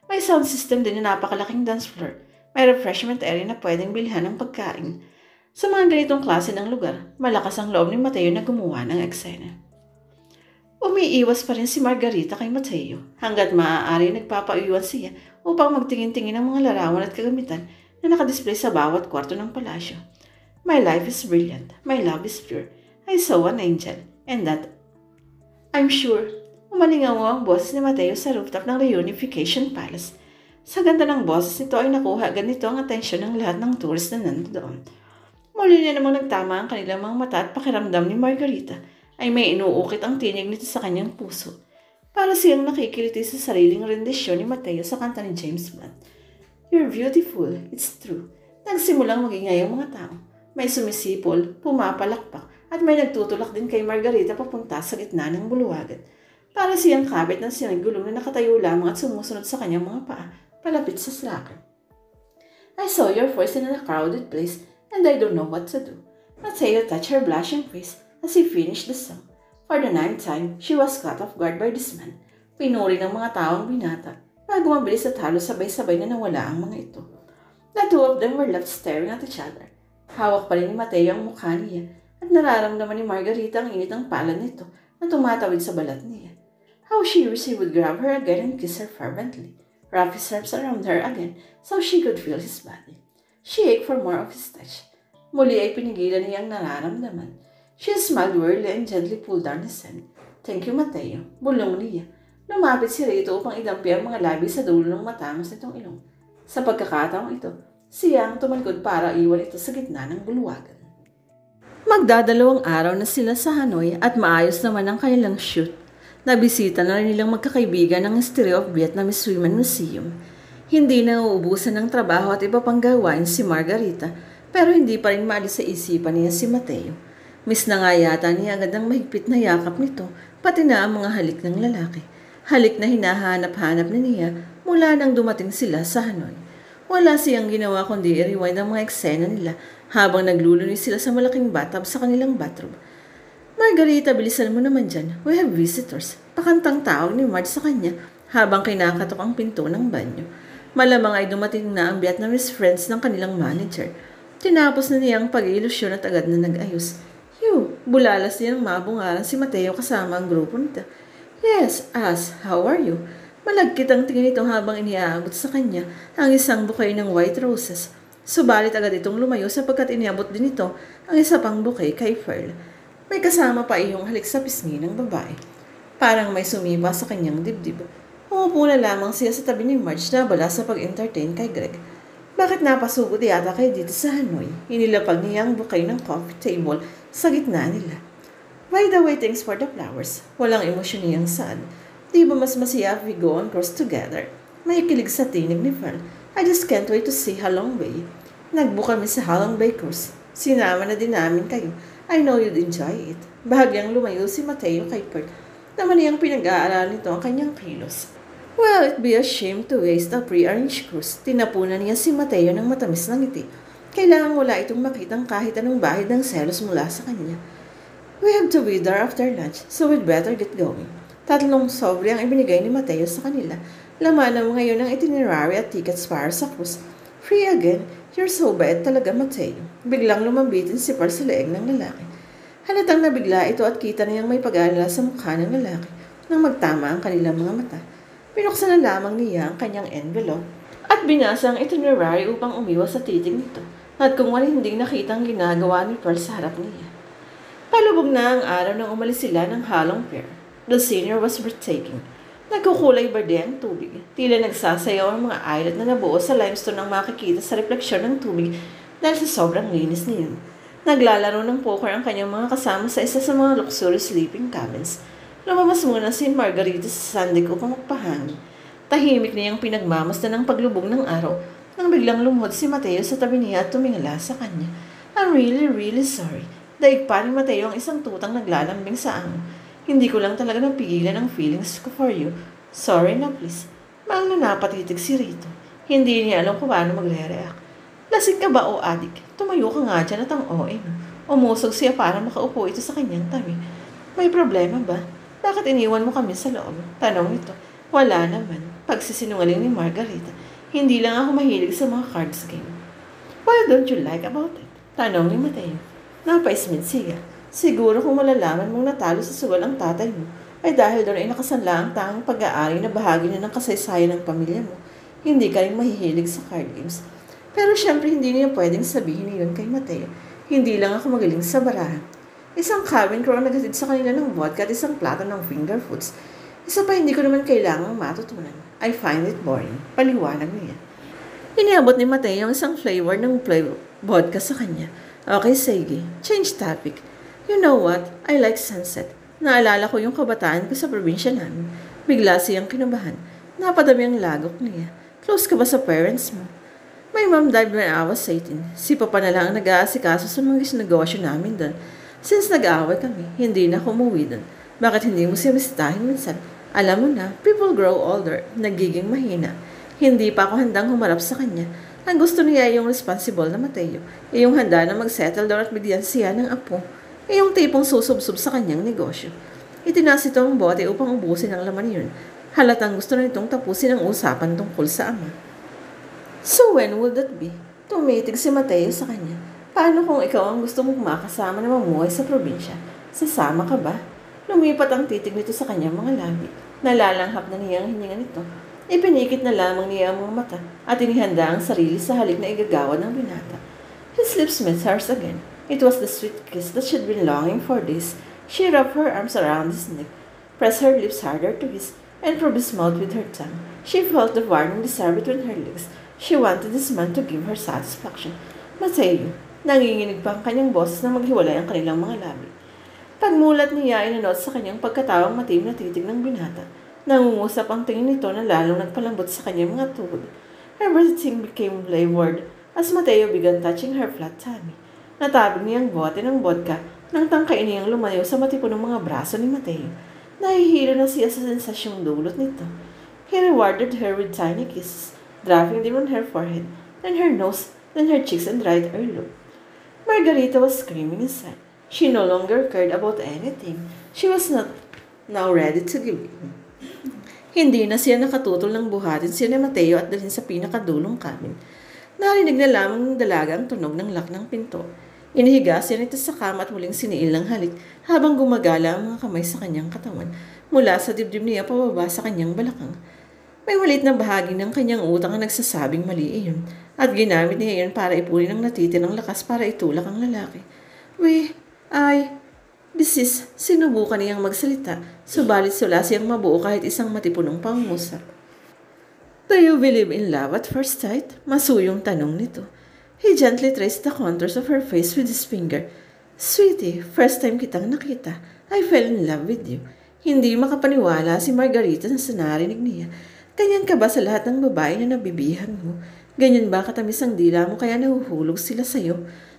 May sound system din na napakalaking dance floor. May refreshment area na pwedeng bilhan ng pagkain. Sa mga ganitong klase ng lugar, malakas ang loob ni Mateo na gumawa ng eksena. Umiiwas pa rin si Margarita kay Mateo hanggat maaari nagpapaiwan siya upang magtingin-tingin ng mga larawan at kagamitan na nakadisplay sa bawat kwarto ng palasyo. My life is brilliant. My love is pure. I saw an angel. And that I'm sure, umalingaw ang boses ni Mateo sa rooftop ng Reunification Palace. Sa ganda ng boses nito ay nakuha ganito ang atensyon ng lahat ng tourist na nandoon. Muli na namang nagtama ang kanilang mga mata at pakiramdam ni Margarita ay may inuukit ang tinig nito sa kanyang puso. Para siyang nakikiliti sa sariling rendisyon ni Mateo sa kanta ni James Blunt. You're beautiful, it's true. Nagsimulang magingay ang mga tao. May sumisipol, pumapalakpak, at may nagtutulak din kay Margarita papunta sa gitna ng bulwagan. Para siyang kabit ng sinagulong na nakatayo lamang at sumusunod sa kanyang mga paa, palapit sa slacker. I saw your voice in a crowded place and I don't know what to do. Mateo touched her blushing face as he finished the song. For the ninth time, she was caught off guard by this man. Pinuri ng mga taong binata bago mabilis at halos sabay-sabay na nawala ang mga ito. The two of them were left staring at each other. Hawak pa rin ni Mateo ang mukha niya at nararamdaman ni Margarita ang init ng palad nito na tumatawid sa balat niya. How she wished he would grab her again and kiss her fervently, wrap his arms around her again so she could feel his body. She ached for more of his touch. Muli ay pinigilan niya ang nararamdaman. She smiled wearily and gently pulled down his hand. Thank you, Mateo. Bulong niya. Lumapit si Rito upang idampi ang mga labi sa dulo ng matangos nitong ilong. Sa pagkakataong ito, siya ang tumalikod para iwan ito sa gitna ng bulwagan. Magdadalawang araw na sila sa Hanoi at maayos naman ang kanilang shoot. Nabisita na rin nilang magkakaibigan ng History of Vietnamese Women Museum. Hindi na uubusan ng trabaho at iba pang gawain si Margarita, pero hindi pa rin maalis sa isipan niya si Mateo. Miss na nga yata niya agad ang mahigpit na yakap nito, pati na ang mga halik ng lalaki. Halik na hinahanap-hanap na niya mula nang dumating sila sa Hanoi. Wala siyang ginawa kundi i-rewind ang mga eksena nila habang naglulunis sila sa malaking bathtub sa kanilang bathroom. Margarita, bilisan mo naman dyan. We have visitors. Pakantang tawag ni Marge sa kanya habang kinakatok ang pinto ng banyo. Malamang ay dumating na ang Vietnamese friends ng kanilang manager. Tinapos na niya ang pag-iilusyon at agad na nag-ayos. Bulalas niya ng mabungaran si Mateo kasama ang grupo nito. Yes, how are you? Malagkit ang tingin nito habang iniaabot sa kanya ang isang bouquet ng white roses. Subalit agad itong lumayo sapagkat iniabot din ito ang isa pang bouquet kay Pearl. May kasama pa iyong halik sa pisngi ng babae. Parang may sumiba sa kanyang dibdib. Umupo na lamang siya sa tabi ni Marge na abala sa pag-entertain kay Greg. Bakit napasugod yata kayo dito sa Hanoi? Inilapag niya ang bouquet ng coffee table sa gitna nila. By the way, thanks for the flowers. Walang emosyon niyang sad. Di ba mas masaya if we go on cruise together? May kilig sa tinig ni Pearl. I just can't wait to see Halong Bay. Nagbook kami sa Halong Bay cruise. Sinama na din namin kayo. I know you'd enjoy it. Bahagyang lumayo si Mateo kay Pearl. Naman niyang pinag-aaralan nito ang kanyang kilos. Well, it'd be a shame to waste a pre-arranged cruise. Tinapunan niya si Mateo ng matamis na ngiti. Kailangan wala itong makitang kahit anong bahid ng selos mula sa kanya. We have to be there after lunch, so we'd better get going. 3 sobre ang ibinigay ni Mateo sa kanila. Laman na mo ngayon ang itinerary at tickets para sa cruise. Free again. You're so bad talaga, Mateo. Biglang lumambitin si Pearl sa leeg ng lalaki. Halatang nabigla ito at kita niyang may pag-aalala sa mukha ng lalaki nang magtama ang kanilang mga mata. Pinuksan na lamang niya ang kanyang envelope at binasa ang itinerary upang umiwas sa titig nito at kung walang hindi nakitang ginagawa ni Pearl sa harap niya. Palubog na ang araw nang umalis sila ng Halong Pier. The scenery was breathtaking. Nagkukulay berde ang tubig. Tila nagsasayaw ang mga islet na nabuo sa limestone ang makikita sa refleksyon ng tubig dahil sa sobrang linis niyon. Naglalaro ng poker ang kanyang mga kasama sa isa sa mga luxurious sleeping cabins. Lumabas muna si Margarita sa sandik upang magpahangin. Tahimik niyang pinagmamasdan ng paglubog ng araw nang biglang lumuhod si Mateo sa tabi niya at tumingala sa kanya. I'm really, really sorry. Daig pa ni Mateo ang isang tutang naglalambing sa amo. Hindi ko lang talaga napigilan ang feelings ko for you. Sorry na please. Maang napatitig si Rito. Hindi niya alam kung paano magre-react. Lasing ka ba o adik? Tumayo ka nga dyan at ang OA mo. Umusog siya para makaupo ito sa kanyang tabi. May problema ba? Bakit iniwan mo kami sa loob? Tanong ito. Wala naman. Pagsisinungaling ni Margarita. Hindi lang ako mahilig sa mga cards game. What don't you like about it? Tanong ni Mateo. Napaismid siya. Siguro kung malalaman mong natalo sa sugal ang tatay mo, ay dahil doon ay nakasanla ang tanging pag-aari na bahagi na ng kasaysayan ng pamilya mo. Hindi ka rin mahihilig sa card games. Pero syempre hindi niya pwedeng sabihin yun kay Mateo. Hindi lang ako magaling sa barahan. Isang cabin crew ang naghatid sa kanila ng vodka at isang plato ng finger foods. Isa pa hindi ko naman kailangang matutunan. I find it boring. Paliwanag niya. Iniabot ni Mateo ang isang flavor ng vodka sa kanya. Okay, sige. Change topic. You know what? I like sunset. Naalala ko yung kabataan ko sa probinsya namin. Bigla siyang kinabahan. Napadami ang lagok niya. Close ka ba sa parents mo? My mom died when I was 18. Si Papa na lang ang nag-aasikaso sa mga negosyo namin doon. Since nag-aaway kami, hindi na ako umuwi doon. Bakit hindi mo siya bisitahin minsan? Alam mo na, people grow older, nagiging mahina. Hindi pa ako handang humarap sa kanya. Ang gusto niya ay yung responsible na Mateo. Yung handa na mag-settle down at bigyan siya ng apo. Yung tipong susubsob sa kanyang negosyo. Itinaas ito ang bote upang ubusin ang laman yun. Halatang gusto na nitong tapusin ang usapan tungkol sa ama. So when would that be? Tumitig si Mateo sa kanya. Paano kung ikaw ang gusto mong makasama na mamuhay sa probinsya? Sasama ka ba? Lumipat ang titig nito sa kanyang mga labi. Nalalanghap na niya ang hininga nito. Ipinikit na lamang niya ang mga mata at inihanda ang sarili sa halik na igagawa ng binata. His lips met hers again. It was the sweet kiss that she'd been longing for days. She wrapped her arms around his neck, pressed her lips harder to his, and probed his mouth with her tongue. She felt the warming desire between her legs. She wanted this man to give her satisfaction. Mateo, nanginginig pa ang kanyang boses na maghiwalay ang kanilang mga labi. Pagmulat niya ay nanot sa kanyang pagkatawang matim na titig ng binata. Nangungusap ang tingin nito na lalong nagpalambot sa kanyang mga tuhod. Everything became wayward as Mateo began touching her flat tummy. Natabig niya ang bote ng vodka nang tangkain niyang lumayo sa matipunong mga braso ni Mateo. Nahihilo na siya sa sensasyong dulot nito. He rewarded her with tiny kisses, dropping them on her forehead, then her nose, then her cheeks and right earlobe. Margarita was screaming inside. She no longer cared about anything. She was not now ready to give in. Hindi na siya nakatutol ng buhatin siya ni Mateo at dalhin sa pinakadulong cabin. Narinig na lamang ng dalaga ang tunog ng lock ng pinto. Inihiga siya nito sa kama at muling siniil ng halik habang gumagala ang mga kamay sa kanyang katawan mula sa dibdib niya pababa sa kanyang balakang. May maliit na bahagi ng kanyang utang ang nagsasabing mali iyon at ginamit niya iyon para ipunin ang natitirang lakas para itulak ang lalaki. Sinubukan niyang magsalita, subalit sula siyang mabuo kahit isang matipunong pangusap. Do you believe in love at first sight? Masuyong tanong nito. He gently traced the contours of her face with his finger. Sweetie, first time kitang nakita. I fell in love with you. Hindi makapaniwala si Margarita sa narinig niya. Ganyan ka ba sa lahat ng babae na nabibihan mo? Ganyan ba katamis ang dila mo kaya nahuhulog sila sa'yo?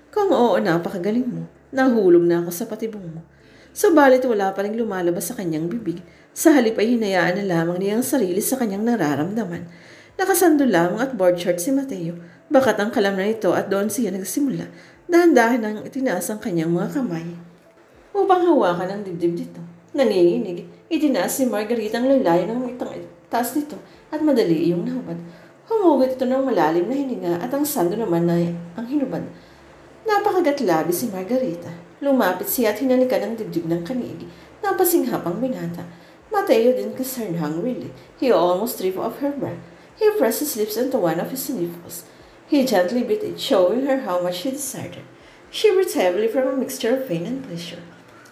Kung oo, napakagaling mo. Nahulog na ako sa patibong mo. Subalit wala pa rin lumalabas sa kanyang bibig. Sa halip ay hinayaan na lamang niya ang sarili sa kanyang nararamdaman. Nakasando lamang at board short si Mateo. Bakat ang kalam na ito at doon siya nagsimula. Dahan-dahan nang itinaas ang kanyang mga kamay upang hawakan ang dibdib dito. Nanginginig, itinaas si Margarita ang lalayo ng itang taas nito at madali iyong nahubad. Humugot ito ng malalim na hininga at ang sando naman na ang hinubad. Napakagat labi si Margarita. Lumapit siya at hinalikan ang dibdib ng kanigi. Napasinghap ang binata. Mateo didn't kiss her hungrily. He almost stripped off her breath. He pressed his lips into one of his sniffles. He gently bit it, showing her how much he desired it. She breathed heavily from a mixture of pain and pleasure.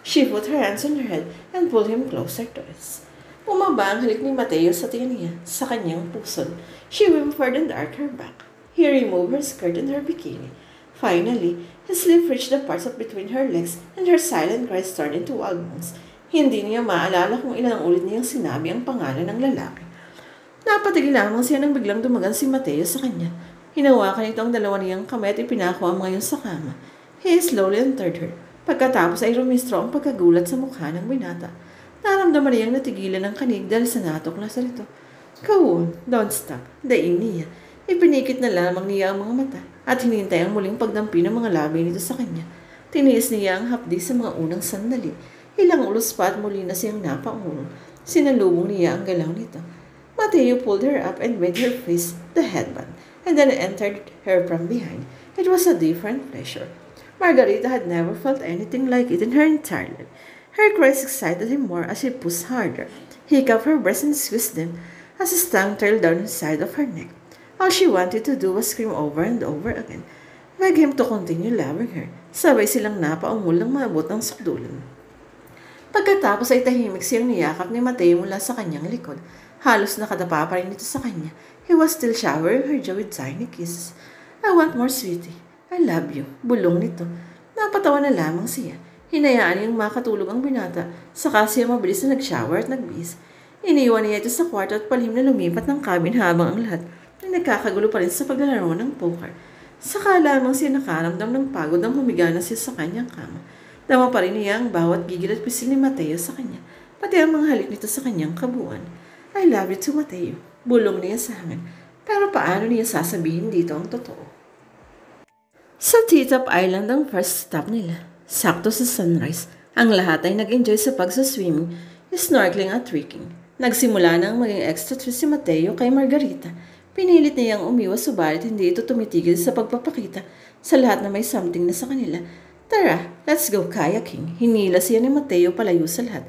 She put her hands on her head and pulled him closer to us. Bumaba ang halik ni Mateo sa tiyan niya, sa kanyang puson. She whimpered and arched her back. He removed her skirt and her bikini. Finally, his lip reached the parts of between her legs and her silent cries turned into wild moans. Hindi niya maalala kung ilang ulit niyang sinabi ang pangalan ng lalaki. Napatigil lamang siya nang biglang dumagan si Mateo sa kanya. Hinawakan ito ang dalawa niyang kamay at ipinako ang ngayon sa kama. He slowly entered her. Pagkatapos ay rumistro ang pagkagulat sa mukha ng binata. Naramdaman niyang natigilan ng kanig dahil sa natuklas nito. Go on, don't stop, daing niya. Ipinikit na lamang niya ang mga mata at hinintay ang muling pagdampi ng mga labi nito sa kanya. Tiniis niya ang hapdi sa mga unang sandali. Ilang ulos pa at muli na siyang napaulong. Sinalubong niya ang galaw nito. Mateo pulled her up and made her face the headband, and then entered her from behind. It was a different pleasure. Margarita had never felt anything like it in her entire life. Her cries excited him more as she pushed harder. He cupped her breasts and squeezed them as his tongue trailed down the side of her neck. All she wanted to do was scream over and over again, beg him to continue loving her. Sabay silang napaungol ng maabot ng sukdulan. Pagkatapos ay tahimik siyang niyakap ni Mateo mula sa kanyang likod. Halos nakadapa pa rin ito sa kanya. He was still showering her jaw with tiny kisses. I want more, sweetie. I love you. Bulong nito. Napatawa na lamang siya. Hinayaan niyang makatulog ang binata. Saka siya mabilis na nag-shower at nagbihis. Iniwan niya ito sa kwarto at palihim na lumipat ng cabin habang ang lahat ay nagkakagulo pa rin sa paglalaro ng poker. Saka lamang siya nakaramdam ng pagod nang humiga na siya sa kanyang kama. Dama pa rin niya ang bawat gigil at pisil ni Mateo sa kanya, pati ang mga halik nito sa kanyang kabuuan. I love you too, Mateo. Bulong niya sa hangin. Pero paano niya sasabihin dito ang totoo? Sa T-Top Island ang first stop nila. Sakto sa sunrise, ang lahat ay nag-enjoy sa pagsaswimming, snorkeling at trekking. Nagsimula na ang maging extra treat si Mateo kay Margarita. Pinilit niyang umiwas subalit hindi ito tumitigil sa pagpapakita sa lahat na may something na sa kanila. Tara, let's go kayaking. Hinila siya ni Mateo palayo sa lahat.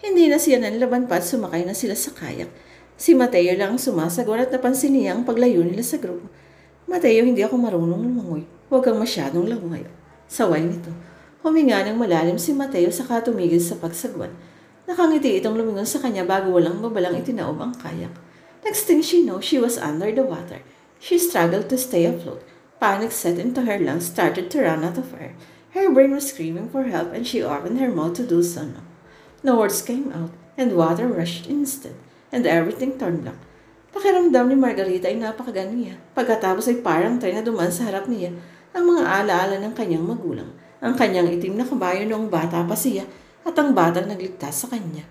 Hindi na siya nanlaban pa at sumakay na sila sa kayak. Si Mateo lang ang sumasagot at napansin niya ang paglayo nila sa grupo. Mateo, hindi ako marunong lumangoy. Huwag kang masyadong langoy. Saway nito. Huminga ng malalim si Mateo saka tumigil sa pagsagwan. Nakangiti itong lumingon sa kanya bago walang mabalang itinaob ang kayak. Next thing she knew, she was under the water. She struggled to stay afloat. Panic set into her lungs, started to run out of air. Her brain was screaming for help and she opened her mouth to do so. No words came out and water rushed instead and everything turned black. Pakiramdam ni Margarita ay napakagano niya. Pagkatapos ay parang tren na dumaan sa harap niya ang mga alaala ng kanyang magulang. Ang kanyang itim na kabayo noong bata pa siya at ang batang nagligtas sa kanya.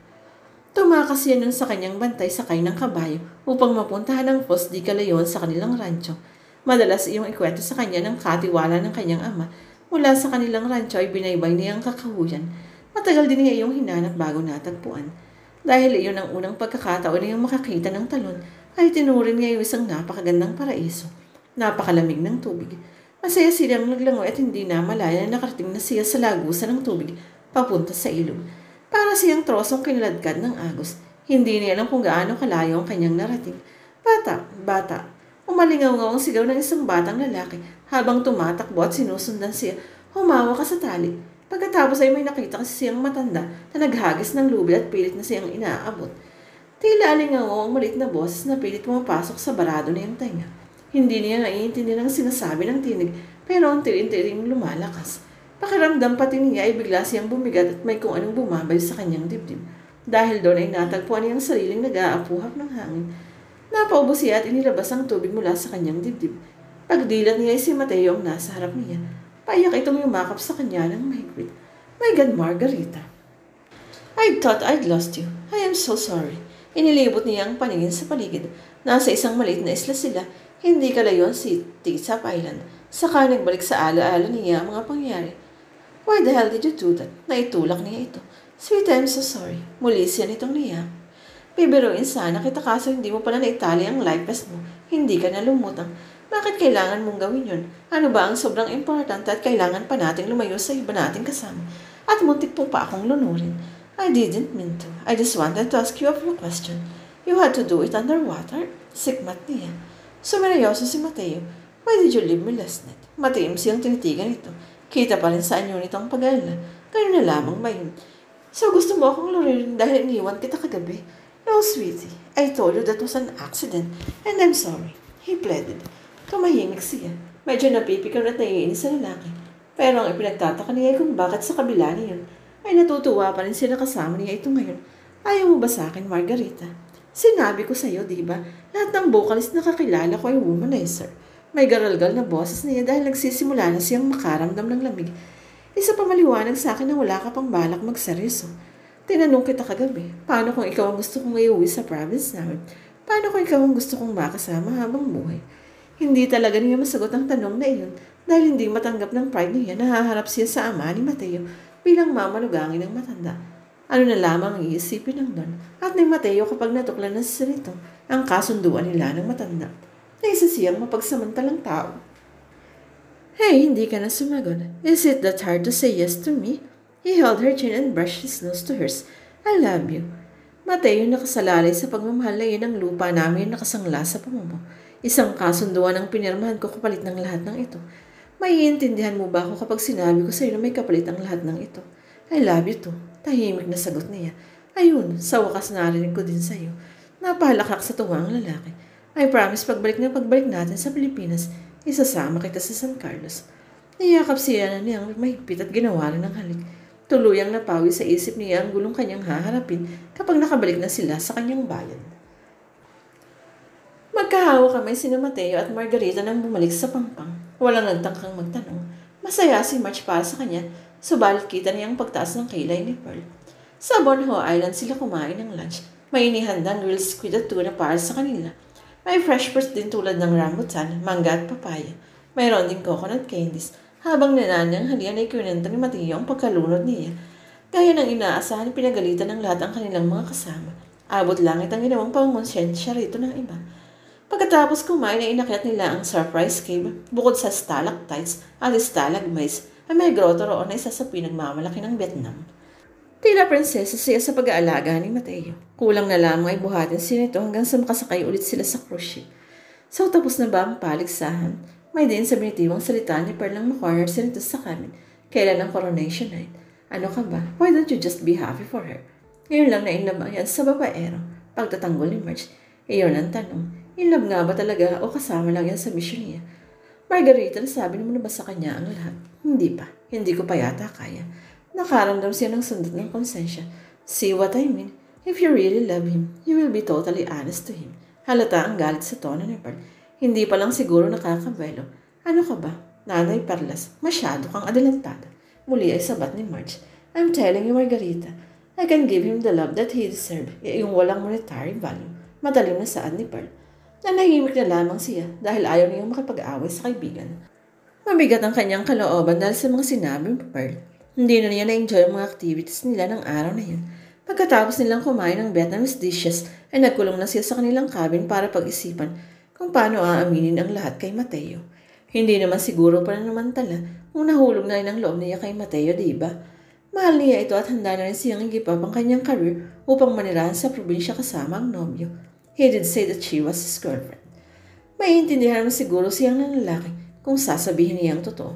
Tumakas siya nun sa kanyang bantay sakay ng kabayo upang mapuntahan ang Fos di Calayon sa kanilang rancho. Madalas iyong ikwento sa kanya ng katiwala ng kanyang ama. Mula sa kanilang rancho ay binaybay niya ang kakahuyan. Matagal din niya iyong hinanap bago natagpuan. Dahil iyon ang unang pagkakataon niyang makakita ng talon, ay tinurin niya yung isang napakagandang paraiso. Napakalamig ng tubig. Masaya silang naglangoy at hindi na malaya na nakarating na siya sa lagusan ng tubig papunta sa ilog. Para siyang trosong kiniladkad ng agos. Hindi niya alam kung gaano kalayo ang kanyang narating. Bata. Umalingaw-ngaw ang sigaw ng isang batang lalaki habang tumatakbo at sinusundan siya. Humawa ka sa tali. Pagkatapos ay may nakita kasi siyang matanda na naghagis ng lubi at pilit na siyang inaabot. Tila alingaw ang maliit na boses na pilit pumapasok sa barado niyang tenga. Hindi niya naiintindihan ang sinasabi ng tinig pero ang tiling-tiling lumalakas. Pakiramdam pati niya ay bigla siyang bumigat at may kung anong bumabay sa kanyang dibdib. Dahil doon ay natagpuan niyang sariling nag-aapuhap ng hangin. Napaubo siya at inilabas ang tubig mula sa kanyang dibdib. Pagdilat niya ay si Mateo ang nasa harap niya. Payak itong yumakap sa kanya ng mahigpit. My God, Margarita. I thought I'd lost you. I am so sorry. Inilibot niya ang paningin sa paligid. Nasa isang maliit na isla sila, hindi kalayon si T-Top Island. Saka nagbalik sa ala-ala niya ang mga pangyari. Why the hell did you do that? Naitulak niya ito. Sweet, I'm so sorry. Muli siya nitong niya. Bibiruin sana kita kaso hindi mo pala naitali ang life vest mo. Hindi ka na lumutang. Bakit kailangan mong gawin yun? Ano ba ang sobrang importante at kailangan pa nating lumayo sa iba nating kasama? At muntik po pa akong lunurin. I didn't mean to. I just wanted to ask you a few questions. You had to do it underwater? Sikmat niya. Sumeryoso si Mateo. Why did you leave me last night? Matiim siyang tinitigan ito. Kita pa rin sa anyo nito ang pag-alala. Ganun na lamang ba yun? So gusto mo akong lunurin dahil iniwan kita kagabi? No, sweetie. I told you that was an accident and I'm sorry. He pleaded. Tumahimik siya. Medyo napipikaw at naiinis sa lalaki. Pero ang ipinagtataka niya ay kung bakit sa kabila niyon ay natutuwa pa rin sila kasama niya ito ngayon. Ayaw mo ba sa akin, Margarita? Sinabi ko sa'yo, di ba? Lahat ng vocalist na kakilala ko ay womanizer. May garalgal na boses niya dahil nagsisimula na siyang makaramdam ng lamig. Isa pa maliwanag sa akin na wala ka pang balak magseryoso. Tinanong kita kagabi, paano kung ikaw ang gusto kong iuwi sa province namin? Paano kung ikaw ang gusto kong makasama habang buhay? Hindi talaga niya masagot ang tanong na iyon dahil hindi matanggap ng pride niya na haharap siya sa ama ni Mateo bilang mamalugangin ng matanda. Ano na lamang ang iisipin ng Don at ni Mateo kapag natuklan na sa nito ang kasunduan nila ng matanda na isa siyang mapagsamantalang tao. Hey, hindi ka na sumagot. Is it that hard to say yes to me? He held her chin and brushed his nose to hers. I love you. Mateo nakasalalay sa pagmamahal na iyon ang lupa namin nakasangla sa pamumuno. Isang kasunduan ang pinirmahan ko kapalit ng lahat ng ito. Maiintindihan mo ba ako kapag sinabi ko sa iyo na may kapalit ang lahat ng ito? I love you too. Tahimik na sagot niya. Ayun, sa wakas narinig ko din sa iyo. Napalakak sa tuwa ang lalaki. I promise pagbalik natin sa Pilipinas, isasama kita sa San Carlos. Niyakap siya na niyang mahigpit at ginawa rin ng halik. Tuluyang napawi sa isip niya ang gulong kanyang haharapin kapag nakabalik na sila sa kanyang bayan. Magkahawa kamay sina Mateo at Margarita nang bumalik sa Pampang. Walang nagtangkang magtanong. Masaya si March para sa kanya, subalit kita niya ang pagtaas ng kilay ni Pearl. Sa Borneo Island sila kumain ng lunch. May inihandang grilled squid at tuna para sa kanila. May fresh fruits din tulad ng rambutan, mangga at papaya. Mayroon din coconut candies. Habang nananyang halian ay kinenta ni Mateo ang pagkalunod niya. Gaya ng inaasahan, pinagalitan ng lahat ang kanilang mga kasama. Abot langit ang ginawang pangonsensya rito ng iba. Pagkatapos kumain ay inakyat nila ang surprise cave bukod sa stalactites at stalagmites ay may grotto roon na isa sa pinagmamalaki ng Vietnam. Tila prinsesa siya sa pag-aalaga ni Mateo. Kulang na lamang ay buhatin siya nito hanggang sa makasakay ulit sila sa cruise ship. So tapos na ba ang paligsahan? May din sa binitiwang salita ni Pearl ng makorner siya nito sa kamin. Kailan ang coronation night? Ano ka ba? Why don't you just be happy for her? Ngayon lang na inlab yan sa babaero. Pagtatanggol ni March. Iyon ang tanong. Inlab nga ba talaga o kasama lang yan sa mission niya? Margarita, nasabi mo na ba sa kanya ang lahat? Hindi pa. Hindi ko pa yata kaya. Nakaramdam siya ng sundot ng konsensya. See what I mean? If you really love him, you will be totally honest to him. Halata ang galit sa tono ni Pearl. Hindi pa lang siguro nakakabelo. Ano ka ba? Nanay Perlas, masyado kang adelantada. Muli ay sabat ni Marge. I'm telling you, Margarita, I can give him the love that he deserves, yung walang monetary value. Matalim na saad ni Pearl. Nanahimik na lamang siya dahil ayaw niyang makipag-away sa kaibigan. Mabigat ang kanyang kalooban dahil sa mga sinabi ni Pearl. Hindi na niya na-enjoy ang mga activities nila ng araw na yun. Pagkatapos nilang kumain ng Vietnamese dishes, ay nagkulong na siya sa kanilang cabin para pag-isipan kung paano aaminin ang lahat kay Mateo. Hindi naman siguro pa namantala kung nahulog na rin ang loob niya kay Mateo, diba? Mahal niya ito at handa na rin siyang igipap ang kanyang career upang manirahan sa probinsya kasama ang nobyo. He did say that she was his girlfriend. Maiintindihan mo siguro siyang ng lalaki kung sasabihin niya ang totoo.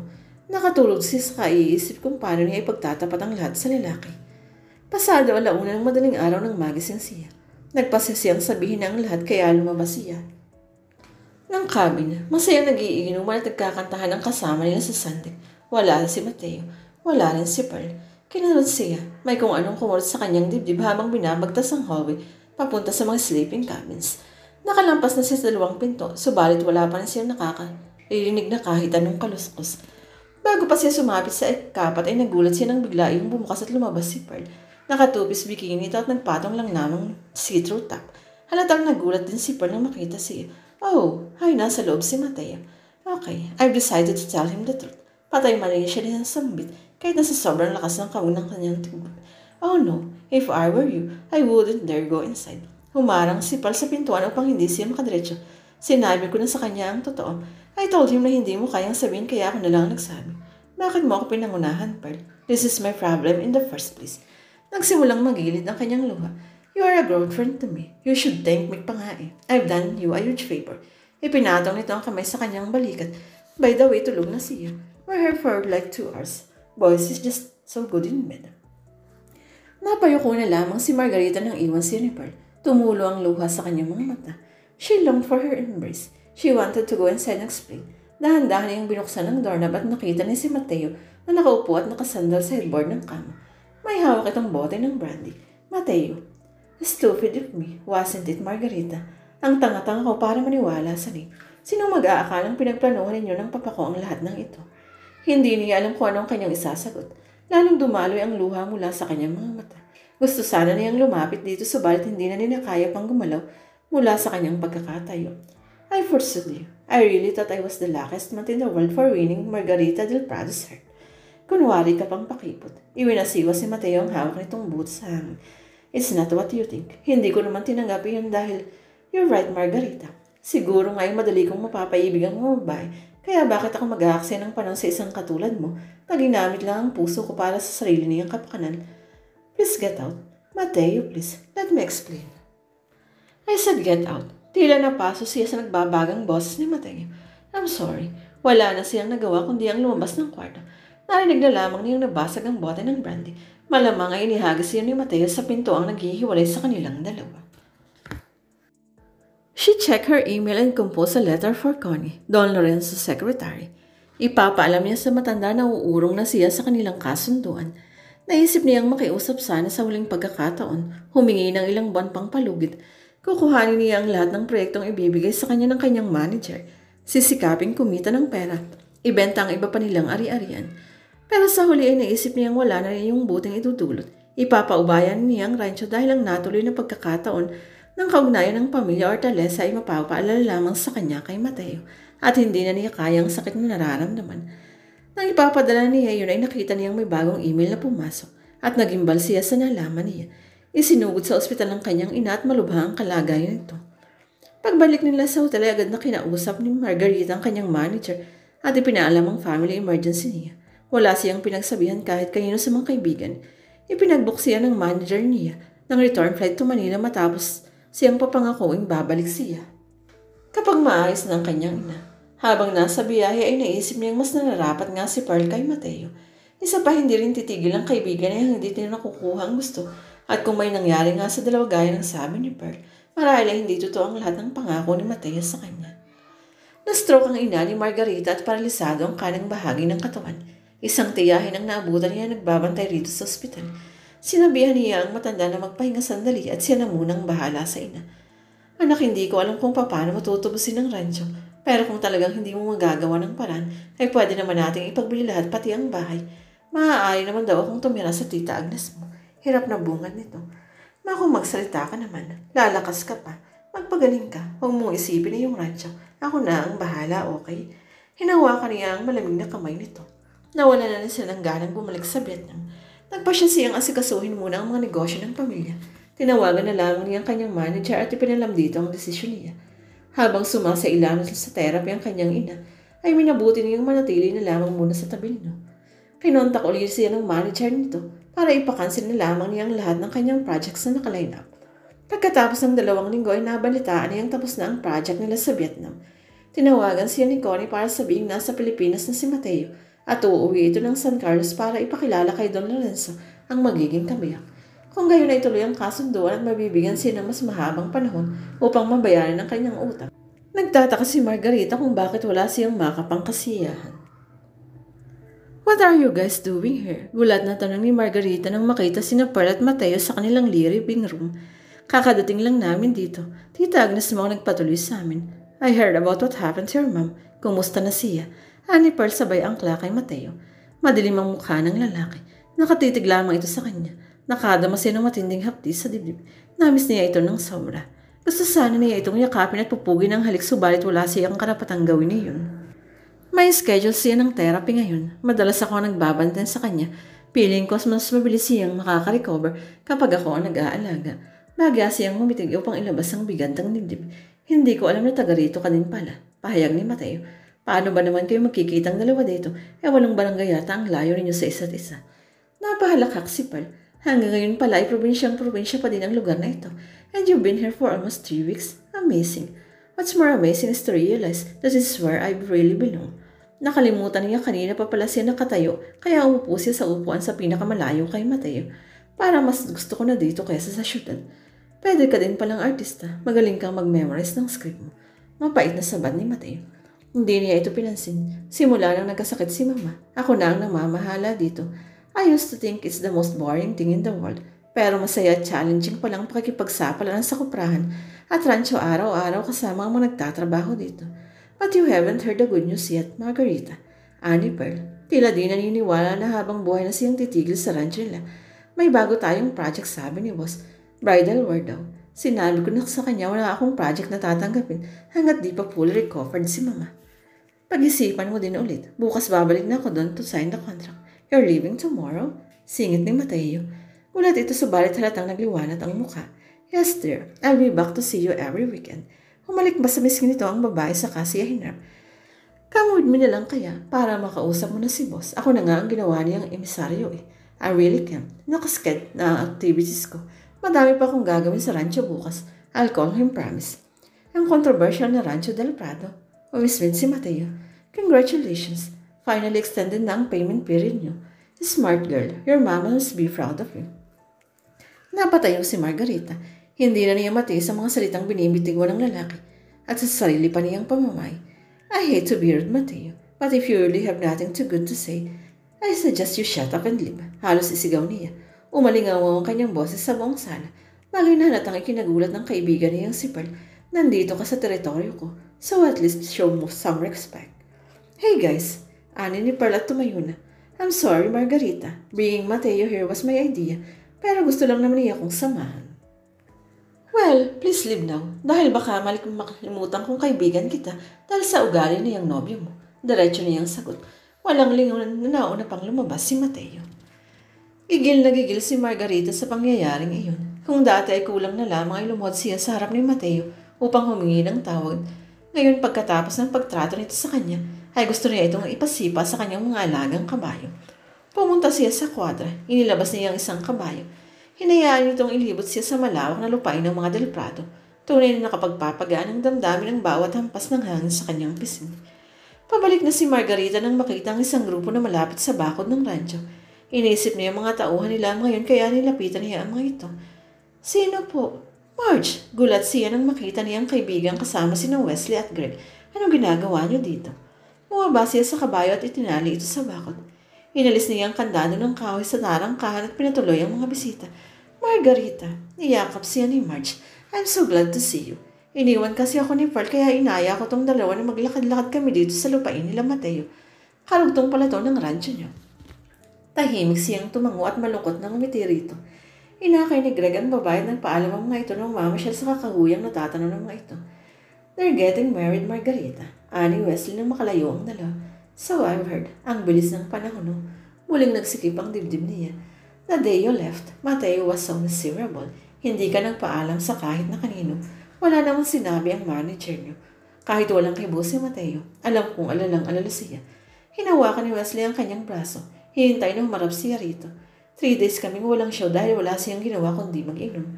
Nakatulog siya sa kaiisip kung paano niya ipagtatapat ang lahat sa lalaki. Pasado alauna ng madaling araw ng magising siya. Nagpasya siyang sabihin ang lahat kaya lumabas siya ng cabin. Masaya nag-iinuman at nagkakantahan ang kasama nila sa Sunday. Wala si Mateo. Wala rin si Pearl. Kinunod siya. May kung anong kumulot sa kanyang dibdib habang binabagtas ang hallway papunta sa mga sleeping cabins. Nakalampas na siya sa dalawang pinto, subalit wala pa rin siya nakakarinig na kahit anong kaluskos. Bago pa siya sumapit sa ikapat ay nagulat siya nang bigla yung bumukas at lumabas si Pearl. Nakatupis bikini ito at nagpatong lang namang see-through top. Halatang nagulat din si Pearl nang makita siya. Oh, ay nasa loob si Mateo. Okay, I've decided to tell him the truth. Patay mali siya din sa sambit kahit nasa sobrang lakas ng kaun ng kanyang tibok. Oh no, if I were you, I wouldn't dare go inside. Humarang si Pearl sa pintuan upang hindi siya makadiretso. Sinabi ko na sa kanya ang totoo. I told him na hindi mo kayang sabihin kaya ako na lang nagsabi. Bakit mo ako pinangunahan, Pearl? This is my problem in the first place. Nagsimulang magilid ang kanyang luha. You are a girlfriend to me. You should thank me pa nga eh. I've done you a huge favor. Ipinatong nito ang kamay sa kanyang balikat. By the way, tulog na siya. We're here for like 2 hours. Boys is just so good in bed. Napayuko na lamang si Margarita nang iwan si Pearl. Tumulo ang luha sa kanyang mga mata. She longed for her embrace. She wanted to go inside and explain. Dahan-dahan niyang binuksan ang doorknob at nakita niya si Mateo na nakaupo at nakasandal sa headboard ng kama. May hawak itong bote ng brandy. Mateo. Stupid of me, wasn't it, Margarita? Ang tanga-tanga ko para maniwala sa ni. Sino mag-aakalang pinagplanuhan ninyo ng papa ko ang lahat ng ito? Hindi niya alam kung anong kanyang isasagot. Lalong dumaloy ang luha mula sa kanyang mga mata. Gusto sana niyang lumapit dito subalit hindi na niya kaya pang gumalaw mula sa kanyang pagkakatayo. I forsook you. I really thought I was the luckiest man in the world for winning Margarita del Prado's heart. Kunwari ka pang pakipot. Iwinasiwa si Mateo ang hawak nitong boot sa hangin. It's not what you think. Hindi ko naman tinanggap yun dahil you're right, Margarita. Siguro ngayong madali kong mapapaibig ang mga babae. Kaya bakit ako mag-aaksaya ng panahon sa isang katulad mo na ginamit lang ang puso ko para sa sarili niyang kapakanan? Please get out. Mateo, please. Let me explain. I said get out. Tila napaso siya sa nagbabagang boses ni Mateo. I'm sorry. Wala na siyang nagawa kundi ang lumabas ng kwarto. Narinig na lamang niyang nabasag ang bote ng brandy. Malamang ay inihagis siya ni Mateo sa pinto ang naghihiwalay sa kanilang dalawa. She checked her email and composed a letter for Connie, Don Lorenzo's secretary. Ipapaalam niya sa matanda na uurong na siya sa kanilang kasunduan. Naisip niyang makiusap sana sa huling pagkakataon, humingi ng ilang buwan pang palugit. Kukuhanin niya ang lahat ng proyektong ibibigay sa kanya ng kanyang manager. Sisikaping kumita ng pera. Ibenta ang iba pa nilang ari-arian. Pero sa huli ay naisip niyang wala na yung buting itutulot. Ipapaubayan niya ang rancho dahil ang natuloy na pagkakataon ng kaugnayan ng pamilya Hortaleza ay mapapaalala lamang sa kanya kay Mateo at hindi na niya kaya ang sakit na nararamdaman. Nang ipapadala niya yun ay nakita niyang may bagong email na pumasok at nagimbal siya sa nalaman niya. Isinugod sa ospital ng kanyang ina at malubha ang kalagayan nito. Pagbalik nila sa hotel ay agad na kinausap ni Margarita ang kanyang manager at ipinaalam ang family emergency niya. Wala siyang pinagsabihan kahit kanino sa mga kaibigan. Ipinagbook siya ng manager niya ng return flight to Manila matapos siyang papangakoing babalik siya. Kapag maayos na ang kanyang ina, habang nasa biyahe ay naisip niyang mas nararapat nga si Pearl kay Mateo. Isa pa hindi rin titigil ang kaibigan ay hindi niya nakukuha ang gusto. At kung may nangyari nga sa dalawa gaya ng sabi ni Pearl, marahil ay hindi totoo ang lahat ng pangako ni Mateo sa kanya. Na-stroke ang ina ni Margarita at paralisado ang kanang bahagi ng katawan. Isang tiyahin ang naabutan niya nagbabantay rito sa ospital. Sinabihan niya ang matanda na magpahinga sandali at siya na munang bahala sa ina. Anak, hindi ko alam kung paano matutubusin ang rancho. Pero kung talagang hindi mo magagawa ng paraan, ay pwede naman nating ipagbili lahat pati ang bahay. Maaari naman daw akong tumira sa tita Agnes mo. Hirap na bungad nito. Kung magsalita ka naman, lalakas ka pa. Magpagaling ka. Huwag mong isipin na yung rancho. Ako na ang bahala, okay? Hinawakan niya ang malamig na kamay nito. Nawala na siya ng ganang bumalik sa Vietnam. Nagpa siya siyang asikasuhin muna ang mga negosyo ng pamilya. Tinawagan na lamang niya ang kanyang manager at ipinalam dito ang desisyon niya. Habang sumasailalim sa therapy ang kanyang ina, ay minabuti niyang manatili na lamang muna sa tabi nito. Kinontak ulit siya ng manager nito para ipakansin na lamang niya ang lahat ng kanyang projects na nakaline up. Pagkatapos ng 2 linggo ay nabalitaan niyang tapos na ang project nila sa Vietnam. Tinawagan siya ni Connie para sabihin nasa Pilipinas na si Mateo at uuwi ito ng San Carlos para ipakilala kay Don Lorenzo ang magiging kabiyak. Kung gayon ay tuloy ang kasunduan at mabibigyan siya ng mas mahabang panahon upang mabayaran ang kanyang utang. Nagtataka si Margarita kung bakit wala siyang makapang kasiyahan. What are you guys doing here? Gulat na tanong ni Margarita nang makita sina Pearl at Mateo sa kanilang living room. Kakadating lang namin dito. Tita Agnes mo ang nagpatuloy sa amin. I heard about what happened to your mom. Kumusta na siya? Ani Pearl sabay angkla kay Mateo. Madilim ang mukha ng lalaki. Nakatitig lamang ito sa kanya. Nakadama siya ng matinding hapdi sa dibdib. Namiss niya ito ng sobra. Gusto sana niya itong yakapin at pupugin ng halik subalit wala siyang karapatang gawin niyon. May schedule siya ng therapy ngayon. Madalas ako nagbabantan sa kanya. Piling ko mas mabilis siyang makaka-recover kapag ako ang nag-aalaga. Bagya siyang humitig upang ilabas ang bigat ng dibdib. Hindi ko alam na taga rito ka din pala. Pahayag ni Mateo. Paano ba naman kayo magkikitang dalawa dito? Walang barangay yata ang layo ninyo sa isa't isa. Napahalakak si Pearl. Hanggang ngayon pala ay probinsya pa din ang lugar na ito. And you've been here for almost 3 weeks. Amazing. What's more amazing is to realize that this is where I really belong. Nakalimutan niya kanina pa pala siya nakatayo kaya umupo siya sa upuan sa pinakamalayo kay Mateo. Para mas gusto ko na dito kaysa sa syudad. Pwede ka din palang artista. Magaling kang mag-memorize ng script mo. Mapait na sabat ni Mateo. Hindi niya ito pinansin. Simula nang nagkasakit si Mama, ako na ang namamahala dito. I used to think it's the most boring thing in the world. Pero masaya at challenging palang pakipagsapalaran sa kuprahan at rancho araw-araw kasama ang mga nagtatrabaho dito. But you haven't heard the good news yet, Margarita. Ani Pearl, tila di naniniwala na habang buhay na siyang titigil sa rancho nila. May bago tayong project, sabi ni Boss. Bridal wear daw. Sinabi ko na sa kanya wala akong project na tatanggapin hanggat di pa fully recovered si Mama. Pag-isipan mo din ulit. Bukas babalik na ako doon to sign the contract. You're leaving tomorrow? Singit ni Mateo. Gulat ito subalit halatang nagliwanat ang mukha. Yes, dear. I'll be back to see you every weekend. Humalik ba sa miskin nito ang babae sa kasiyahinap? Come with me na lang kaya para makausap mo na si Boss. Ako na nga ang ginawa niyang emisaryo eh. I really can't. Nakasked na ang activities ko. Madami pa akong gagawin sa rancho bukas. I'll call him promise. Ang controversial na Rancho del Prado. Umismid si Mateo. Congratulations. Finally extended na ang payment period niyo. Smart girl. Your mama must be proud of you. Napatayo si Margarita. Hindi na niya matiis ang mga salitang binibitig mo ng lalaki at sa sarili pa niyang pamamay. I hate to be rude, Mateo, but if you really have nothing too good to say, I suggest you shut up and leave. Halos isigaw niya. Umalingaw ang kanyang boses sa buong sala. Bagay na halatang ikinagulat ng kaibigan niyang si Pearl. Nandito ka sa teritoryo ko, so at least show mo some respect. Hey guys, ani ni Pearl at tumayo na. I'm sorry, Margarita. Bringing Mateo here was my idea, pero gusto lang naman niya akong samahan. Well, please leave now. Dahil baka makalimutan kong kaibigan kita dahil sa ugali niyang nobyo mo. Diretso niyang sagot. Walang lingon na nauna pang lumabas si Mateo. Gigil na gigil si Margarita sa pangyayaring iyon. Kung dati ay kulang na lamang ay lumuhod siya sa harap ni Mateo upang humingi ng tawad. Ngayon pagkatapos ng pagtrato nito sa kanya, ay gusto niya itong ipasipa sa kanyang mga alagang kabayo. Pumunta siya sa kwadra. Inilabas niya ang isang kabayo. Hinayaan nitong ilibot siya sa malawak na lupain ng mga Del Prado. Tunay na nakapagpapagaan ng damdamin ng bawat hampas ng hangin sa kanyang pisngi. Pabalik na si Margarita nang makita ang isang grupo na malapit sa bakod ng rancho. Inisip niya ang mga tauhan nila ngayon kaya nilapitan niya ang mga ito. Sino po? Marge! Gulat siya nang makita niya ang kaibigan kasama sina Wesley at Greg. Anong ginagawa niyo dito? Bumaba siya sa kabayo at itinali ito sa bakod. Inalis niya ang kandado ng kahoy sa narangkahan at pinatuloy ang mga bisita. Margarita, niyakap siya ni Marge. I'm so glad to see you. Iniwan kasi ako ni Pearl kaya inaya ko tong dalawa na maglakad-lakad kami dito sa lupain nila Mateo. Karugtong pala to ng rancho niyo. Tahimik siyang tumango at malungkot nang umiti rito. Inakay ni Greg ang babae at nagpaalam ang mga ito nang mamasyal sa kakahuyang natatanong ng mga ito. They're getting married, Margarita. Ani Wesley nang makalayo ang dalawa. So I've heard. Ang bilis ng panahon, no? Muling nagsikip ang dibdib niya. The day you left, Mateo was so miserable. Hindi ka nagpaalam sa kahit na kanino. Wala namang sinabi ang manager niyo. Kahit walang kibo si Mateo, alam kong alalang-alala siya. Hinawakan ni Wesley ang kanyang braso. Hihintay na humarap siya rito. 3 days kaming walang show dahil wala siyang ginawa kundi mag-inom.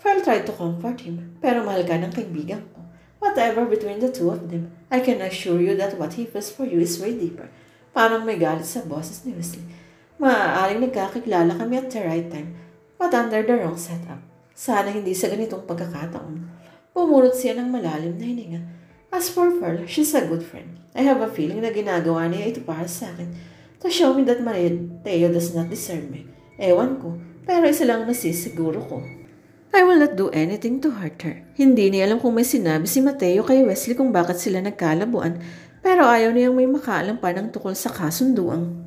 Pearl tried to comfort him, pero mahal ka ng kaibigan ko. Whatever between the two of them, I can assure you that what he feels for you is way deeper. Parang may galit sa boses ni Wesley. Maaaring nagkakilala kami at the right time, but under the wrong setup. Sana hindi sa ganitong pagkakataon. Pumunot siya ng malalim na hininga. As for Pearl, she's a good friend. I have a feeling na ginagawa niya ito para sa akin. To show me that Mateo does not deserve me. Ewan ko, pero isa lang nasisiguro ko. I will not do anything to hurt her. Hindi niya alam kung may sinabi si Mateo kay Wesley kung bakit sila nagkalabuan, pero ayaw niyang may makaalam pa ng tukol sa kasunduang.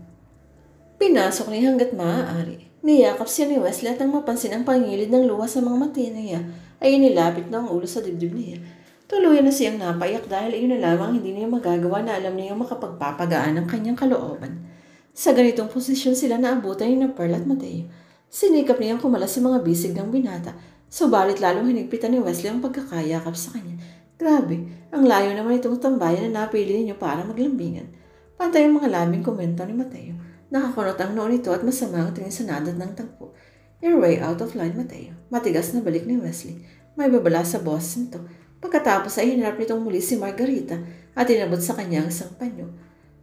Pinasok niya hanggat maaari. Niyakap siya ni Wesley at nang mapansin ang pangilid ng luha sa mga mata niya, ay inilapit na ang ulo sa dibdib niya. Tuluyan na siyang napaiyak dahil iyon na lamang hindi niya magagawa na alam niyang makapagpapagaan ng kanyang kalooban. Sa ganitong posisyon sila naabutan ni Pearl at Mateo. Sinikap niyang kumalas sa mga bisig ng binata, subalit lalong hinigpitan ni Wesley ang pagkakayakap sa kanya. Grabe, ang layo naman itong tambayan na napili niyo para maglambingan. Pantay ang mga labing komento ni Mateo. Nakakunot ang noon ito at masama ang tingin sa nadat ng tagpo. You're way out of line, Mateo. Matigas na balik ni Wesley. May babala sa boses nito. Pagkatapos ay hinarap nitong muli si Margarita at inabot sa kanya ang isang panyo.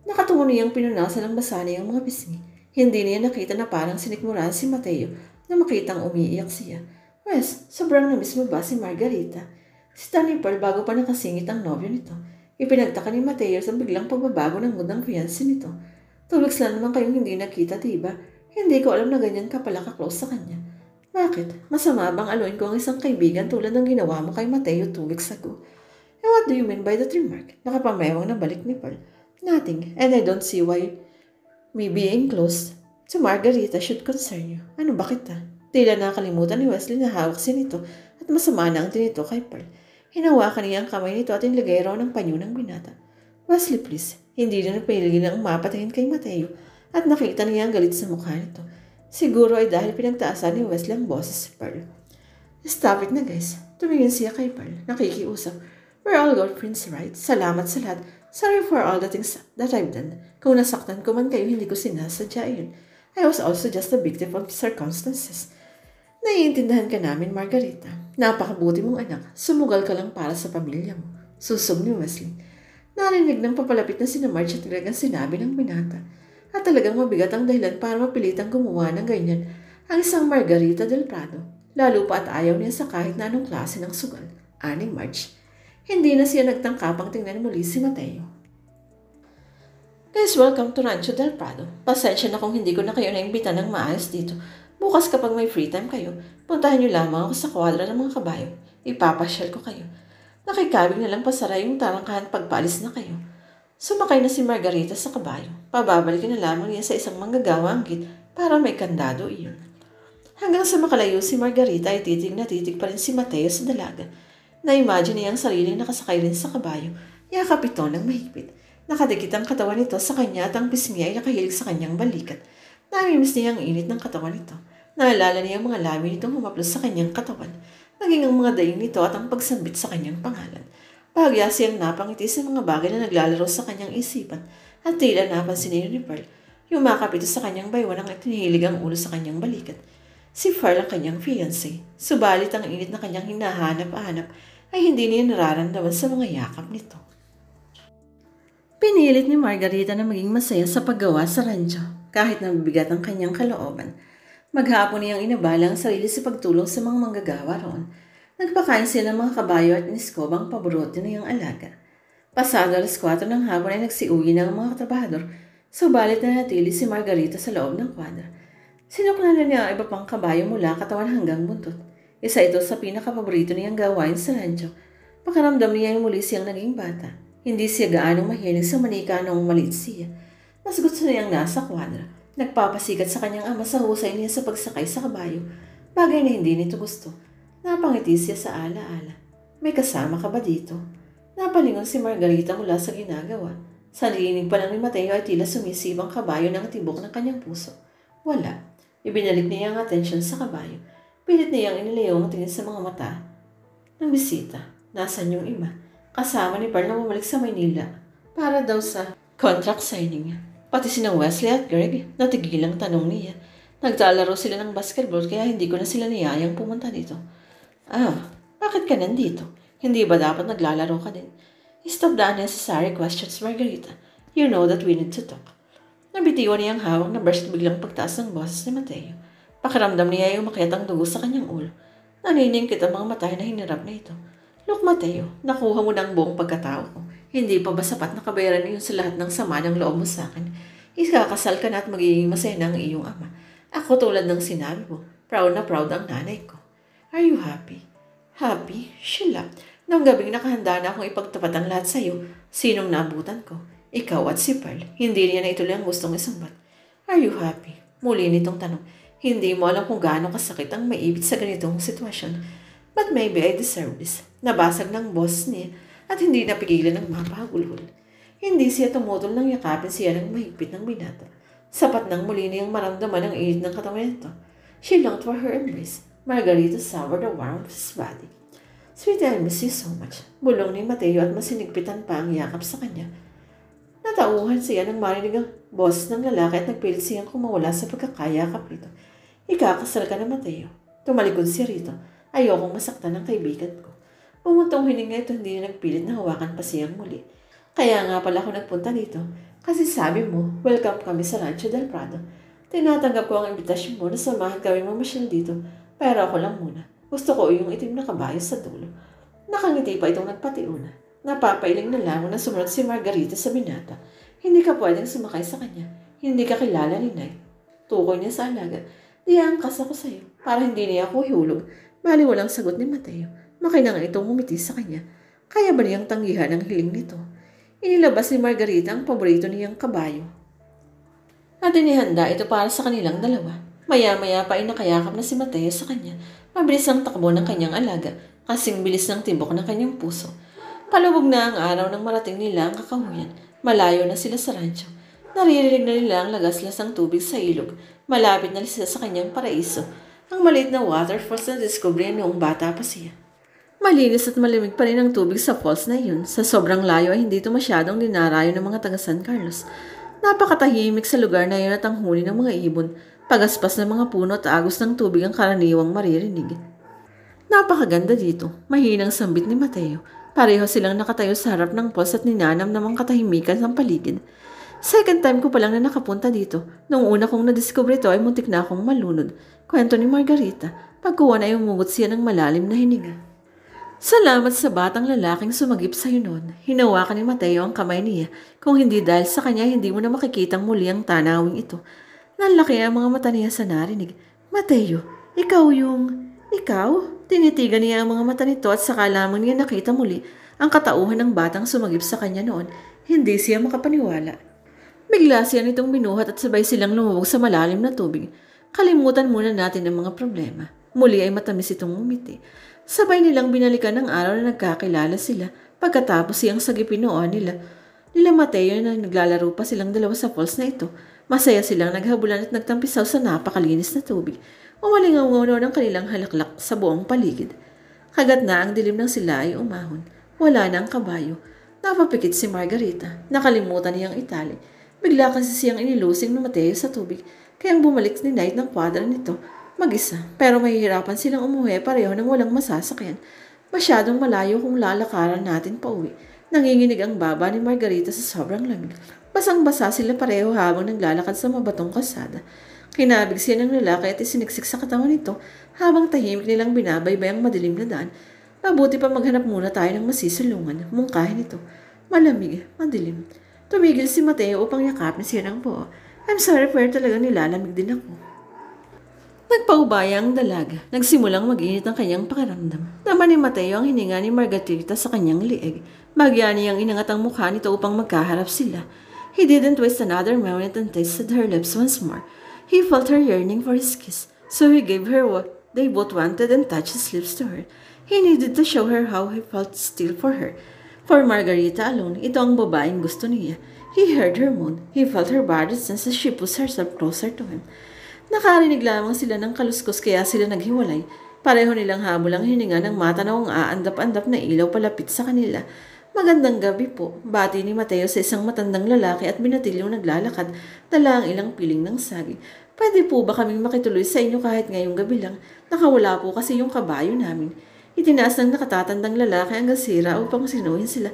Nakatungo niyang pinunasan ng basa niyang mga pisngi. Hindi niya nakita na parang sinikmurahan si Mateo na makitang umiiyak siya. Wes, sobrang namiss mo ba si Margarita? Si Pearl bago pa nakasingit ang nobyo nito. Ipinagtaka ni Mateo sa biglang pagbabago ng mood ng fiancé nito. 2 weeks lang naman kayong hindi nakita, diba? Hindi ko alam na ganyan ka pala ka-close sa kanya. Bakit? Masama bang aluin ko ang isang kaibigan tulad ng ginawa mo kay Mateo 2 weeks ago? And what do you mean by that remark? Nakapamewang na balik ni Pearl. Nothing, and I don't see why me being close to Margarita should concern you. Ano bakit ha? Tila nakalimutan ni Wesley na hawak si nito at masama na ang tinito kay Pearl. Hinawakan niya ang kamay nito at inilagay raw ng panyo ng binata. Wesley, please. Hindi na napili ng mapatayin kay Mateo at nakita niya ang galit sa mukha nito. Siguro ay dahil pinagtaasan ni Wesley ang boses si Pearl. Stop it na guys. Tumingin siya kay Pearl. Nakikiusap. We're all girlfriends, right? Salamat sa lahat. Sorry for all the things that I've done. Kung nasaktan ko man kayo, hindi ko sinasadya yun. I was also just a victim of circumstances. Naiintindihan ka namin, Margarita. Napakabuti mong anak. Sumugal ka lang para sa pamilya mo. Susog ni Wesley. Narinig ng papalapit na sina Marge at talagang sinabi ng binata. At talagang mabigat ang dahilan para mapilitang gumawa ng ganyan ang isang Margarita del Prado. Lalo pa at ayaw niya sa kahit na anong klase ng sugal. Aning Marge. Hindi na siya nagtangkapang tingnan muli si Mateo. Guys, welcome to Rancho del Prado. Pasensya na kung hindi ko na kayo naimbita ng maayos dito. Bukas kapag may free time kayo, puntahan niyo lamang ako sa kwadra ng mga kabayo. Ipapasyal ko kayo. Nakikabing na lang pasara yung tarangkahan pagpaalis na kayo. Sumakay na si Margarita sa kabayo. Pababalikin na lamang niya sa isang manggagawa ang gate para may kandado iyon. Hanggang sa makalayo si Margarita ay titig na titig pa rin si Mateo sa dalaga. Na-imagine niya ang sariling nakasakay rin sa kabayo, yakap ito ng mahigpit. Nakadikit ang katawan nito sa kanya at ang pisngi ay nakahilig sa kanyang balikat. Namimiss niya ang init ng katawan nito. Naalala niya ang mga labi nitong humaplos sa kanyang katawan, naging ang mga daing nito at ang pagsambit sa kanyang pangalan. Bahagya siyang napangiti sa mga bagay na naglalaro sa kanyang isipan at tila napansin niya ni Pearl. Yumakap ito sa kanyang baywan ang tinihilig ang ulo sa kanyang balikat. Si Pearl ang kanyang fiancé, subalit ang init na kanyang hinahanap-hanap ay hindi niya nararamdaman sa mga yakap nito. Pinilit ni Margarita na maging masaya sa paggawa sa rancho, kahit nabibigat ang kanyang kalooban. Maghapon niyang inabala ang sarili sa pagtulong sa mga manggagawa roon. Nagpakain sila ng mga kabayo at iniskobang paborito na yung alaga. Pasado alas 4 ng hapon ay nagsiuwi ng mga trabahador, subalit na natili si Margarita sa loob ng kwadra. Sinuklan na niya ang iba pang kabayo mula katawan hanggang buntot. Isa ito sa pinakapaborito niyang gawain sa rancho. Pakaramdam niya yung muli siyang naging bata. Hindi siya gaanong mahilig sa manika noong maliit siya. Mas gusto niyang nasa kwadra. Nagpapasikat sa kanyang ama sa husay niya sa pagsakay sa kabayo. Bagay na hindi nito gusto. Napangiti siya sa ala-ala. May kasama ka ba dito? Napalingon si Margarita mula sa ginagawa. Sa rinig pa lang ni Mateo ay tila sumisibang kabayo ng tibok ng kanyang puso. Wala. Ibinalik niya ang atensyon sa kabayo. Pilit niyang inilayo ang tingin sa mga mata ng bisita. Nasaan yung ima? Kasama ni Pearl na bumalik sa Maynila para daw sa contract signing. Pati sina Wesley at Greg, natigilang tanong niya. Naglalaro sila ng basketball kaya hindi ko na sila niyayang pumunta dito. Bakit ka nandito? Hindi ba dapat naglalaro ka din? Stop the unnecessary questions, Margarita. You know that we need to talk. Nabitiwan niya ang hawak na brush biglang pagtaas ng boses ni Mateo. Pakiramdam niya yung makiat ang dugo sa kanyang ulo. Naniningkit ang mga matay na hinirap na ito. Look, Mateo, nakuha mo na ang buong pagkatao ko. Hindi pa ba sapat na kabayaran niyo sa lahat ng sama ng loob mo sa akin? Ikakasal ka na at magiging masaya na ang iyong ama. Ako tulad ng sinabi mo, proud na proud ang nanay ko. Are you happy? Happy? Sheila. Noong gabing nakahanda na akong ipagtapat ang lahat sa iyo, sinong naabutan ko? Ikaw at si Pearl. Hindi niya na ituloy ang gustong isumbat. Are you happy? Muli nitong tanong. Hindi mo alam kung gaano kasakit ang maibit sa ganitong sitwasyon. But maybe I deserve this. Nabasag ng boss niya at hindi napigilan ng mapahagulhol. Hindi siya tumutol nang yakapin siya ng mahigpit ng binata. Sapat nang muli niyang maramdaman ang init ng katawan nito. She longed for her embrace. Margarita soured the warmth of his body. Sweetie, I miss you so much. Bulong ni Mateo at masinigpitan pa ang yakap sa kanya. Natauhan siya nang marinig ang boss ng lalaki at nagpilit siyang kumawala sa pagkakayakap nito. Ikakasal ka na, Mateo. Tumalikod siya rito. Ayokong masaktan ang kaibigan ko. Pumuntong hininga ito, hindi na nagpilit na hawakan pa siyang muli. Kaya nga pala ako nagpunta dito. Kasi sabi mo, welcome kami sa Rancho del Prado. Tinatanggap ko ang imbitasyon mo na samahan kami mamasyal dito. Pero ako lang muna. Gusto ko yung itim na kabayo sa dulo. Nakangiti pa itong nagpatiuna. Napapailing na lamang na sumunod si Margarita sa binata. Hindi ka pwedeng sumakay sa kanya. Hindi ka kilala ni Knight. Tukoy niya sa alaga. Diangkas ako sa'yo para hindi niya ako ihulog. Bali walang sagot ni Mateo. Makinang itong umiti sa kanya. Kaya ba niyang tanggihan ang hiling nito? Inilabas ni Margarita ang paborito niyang kabayo. At inihanda ito para sa kanilang dalawa. Maya-maya pa ay nakayakap na si Mateo sa kanya. Mabilis ang takbo ng kanyang alaga, kasing bilis ng tibok ng kanyang puso. Palubog na ang araw nang marating nila ang kakahuyan. Malayo na sila sa rancho. Naririnig na nila ang lagaslas ng tubig sa ilog. Malapit na sila sa kanyang paraiso. Ang maliit na waterfalls na discovery noong bata pa siya. Malinis at malimig pa rin ang tubig sa falls na iyon. Sa sobrang layo ay hindi ito masyadong dinarayo ng mga taga San Carlos. Napakatahimik sa lugar na iyon at ang huni ng mga ibon. Pagaspas ng mga puno at agos ng tubig ang karaniwang maririnig. Napakaganda dito. Mahinang sambit ni Mateo. Pareho silang nakatayo sa harap ng falls at ninanam namang katahimikan ng paligid. Second time ko pa lang na nakapunta dito. Noong una kong nadiscover ito ay muntik na akong malunod. Kwento ni Margarita. Pagkuha na ay umugot siya ng malalim na hininga. Salamat sa batang lalaking sumagip sa iyo noon. Hinawakan ni Mateo ang kamay niya. Kung hindi dahil sa kanya, hindi mo na makikitang muli ang tanawing ito. Nalaki ang mga mata niya sa narinig. Mateo, ikaw yung... Ikaw? Tinitigan niya ang mga mata nito at saka lamang niya nakita muli ang katauhan ng batang sumagip sa kanya noon. Hindi siya makapaniwala. Bigla siya nitong binuhat at sabay silang lumubog sa malalim na tubig. Kalimutan muna natin ang mga problema. Muli ay matamis itong umiti. Sabay nilang binalikan ng araw na nagkakilala sila pagkatapos siyang sagipin noon nila. Nila Mateo na naglalaro pa silang dalawa sa falls na ito. Masaya silang naghabulan at nagtampisaw sa napakalinis na tubig. Umalingaw ng kanilang halaklak sa buong paligid. Kagat na ang dilim ng sila ay umahon. Wala na ang kabayo. Napapikit si Margarita. Nakalimutan niyang itali. Bigla kasi siyang inilusing ng Mateo sa tubig. Kaya bumalik ni Knight ng kwadra nito. Mag-isa. Pero mahihirapan silang umuwi pareho ng walang masasakyan. Masyadong malayo kung lalakaran natin pa uwi. Nanginginig ang baba ni Margarita sa sobrang lamig. Basang-basa sila pareho habang naglalakad sa mabatong kalsada. Kinabig siya ng lalaki at isiniksik sa katawan nito habang tahimik nilang binabaybay ang madilim na daan. Mabuti pa maghanap muna tayo ng masisulungan. Mungkahin ito. Malamig, madilim. Tumigil si Mateo upang yakapin siya ng buo. I'm sorry pero talaga nilalamig din ako. Nagpaubaya ang dalaga. Nagsimulang mag-init ang kanyang pakiramdam. Naman ni Mateo ang hininga ni Margarita sa kanyang lieg. Bagya niyang inangat ang mukha nito upang magkaharap sila. He didn't waste another moment and tasted her lips once more. He felt her yearning for his kiss, so he gave her what they both wanted and touched his lips to her. He needed to show her how he felt still for her. For Margarita alone, ito ang babaeng gusto niya. He heard her moan. He felt her body sense as she pushed herself closer to him. Nakarinig lamang sila ng kaluskos kaya sila naghiwalay. Pareho nilang habol ang hininga ng mata na aandap-andap na ilaw palapit sa kanila. Magandang gabi po. Bati ni Mateo sa isang matandang lalaki at binatilyong naglalakad, dala ang ilang piling ng saging. Pwede po ba kaming makituloy sa inyo kahit ngayong gabi lang? Nakawala po kasi yung kabayo namin. Itinaas ng nakatatandang lalaki ang gasira upang sinuhin sila.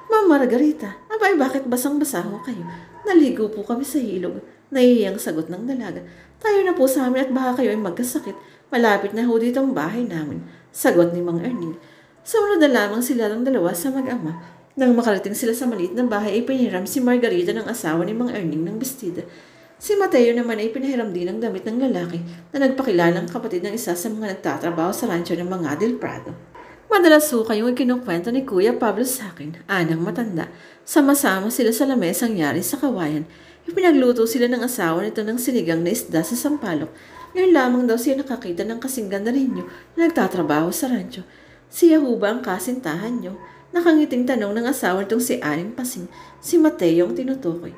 Ma'am Margarita, abay bakit basang-basa ho kayo? Naligo po kami sa ilog. Nahihiyang sagot ng dalaga. Tayo na po sa amin at baka kayo ay magkasakit. Malapit na ho dito ang bahay namin. Sagot ni Mang Erning. Sumunod na lamang sila ng dalawa sa mag-ama. Nang makarating sila sa maliit na bahay ay pinihiram si Margarita ng asawa ni Mang Erning ng bestida. Si Mateo naman ay pinahiram din ng damit ng lalaki na nagpakilalang kapatid ng isa sa mga nagtatrabaho sa rancho ng mga Del Prado. Madalas ho kayong ikinukwento ni Kuya Pablo sa akin, anang matanda. Sama-sama sila sa lamesang yari sa kawayan. Ipinagluto sila ng asawa nito ng sinigang na isda sa sampalok. Ngayon lamang daw siya nakakita ng kasing ganda ninyo na nagtatrabaho sa rancho. Siya ho ba ang kasintahan nyo? Nakangiting tanong ng asawa nitong si Aling Pasing, si Mateo ang tinutukoy.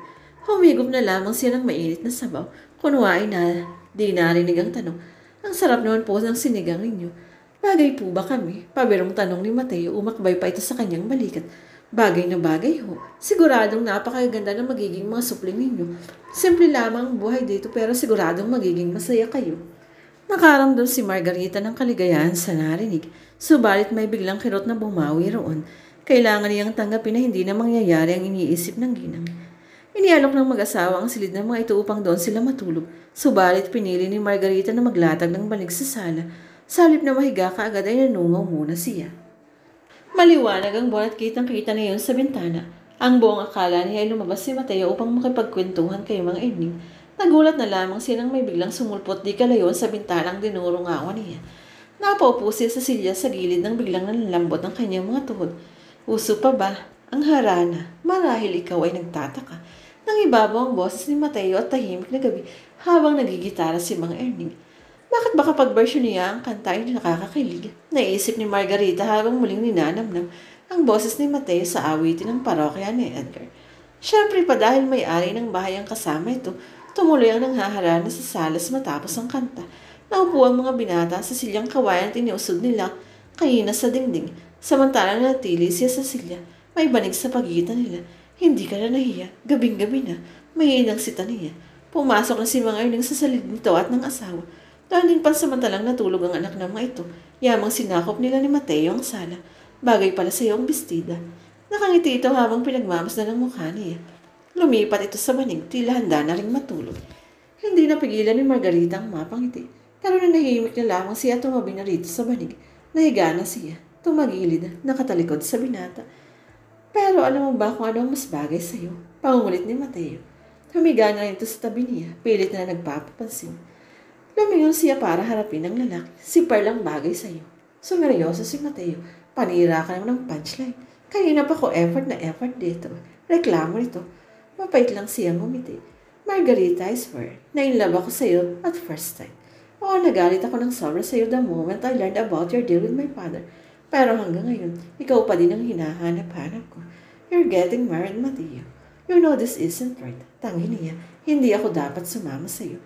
Humigop na lamang siya ng mainit na sabaw. Kunwain na di narinig ang tanong. Ang sarap naman po ng sinigang ninyo. Bagay po ba kami? Pabirong tanong ni Mateo, umakbay pa ito sa kanyang balikat. Bagay na bagay ho. Siguradong napakaganda ng magiging mga supling ninyo. Simple lamang ang buhay dito pero siguradong magiging masaya kayo. Nakaramdam si Margarita ng kaligayahan sa narinig. Subalit may biglang kirot na bumawi roon. Kailangan niyang tanggapin na hindi na mangyayari ang iniisip ng ginang. Inialok ng mag-asawa ang silid ng mga ito upang doon sila matulog. Subalit pinili ni Margarita na maglatag ng banig sa sala. Sa halip na mahiga kaagad ay nanungaw muna siya. Maliwanag ang buwan at kitang-kita na yun sa bintana. Ang buong akala niya ay lumabas si Mateo upang makipagkwentuhan kay Mang Erning. Nagulat na lamang siya nang may biglang sumulpot di kalayon sa bintanang dinurungawan niya. Napaupo siya sa silya sa gilid nang biglang nanlalambot ang kanyang mga tuhod. Uso pa ba? Ang harana. Marahil ikaw ay nagtataka. Nang ibabaw ang boses ni Mateo at tahimik na gabi habang nagigitara si Mang Erning. Bakit ba kapag version niya ang kanta ay nakakakilig? Naisip ni Margarita habang muling ninanamnam ang boses ni Mateo sa awitin ng parokya ni Edgar. Siyempre pa dahil may-ari ng bahay ang kasama ito, tumuloy ang nanghaharana sa salas matapos ang kanta. Naupo ang mga binata sa silyang kawayan at iniusod nila kaina sa dingding. Samantalang natili siya sa silya, may banig sa pagitan nila. Hindi ka na nahiya, gabing-gabi na, may inang sita niya. Pumasok na si Mang Erning sa salid nito at ng asawa. Doon din pansamantalang natulog ang anak ng mga ito. Yamang sinakop nila ni Mateo ang sala. Bagay pala sa iyo ang bestida. Nakangiti ito habang pinagmamasdan ang mukha niya. Lumipat ito sa banig, tila handa na ring matulog. Hindi napigilan ni Margarita ang mapangiti. Pero nanahimik na lamang siya tumabi na rito sa banig. Nahiga na siya, tumagilid, nakatalikod sa binata. Pero alam mo ba kung ano ang mas bagay sa iyo? Pangungulit ni Mateo. Humiga na rin ito sa tabi niya, pilit na nagpapapansin. Lumingon siya para harapin ang lalaki. Si Pearl ang bagay sa iyo. Sumeryoso si Mateo. Panira ka naman ng punchline. Kanina pa ko effort na effort dito. Reklamo nito. Mapait lang siyang umiti. Margarita, I swear, na-inlove ako sa iyo at first time. Oo, nagalit ako ng sobra sa iyo the moment I learned about your deal with my father. Pero hanggang ngayon, ikaw pa din ang hinahanap-hanap ko. You're getting married, Mateo. You know this isn't right. Tangi niya, hindi ako dapat sumama sa iyo.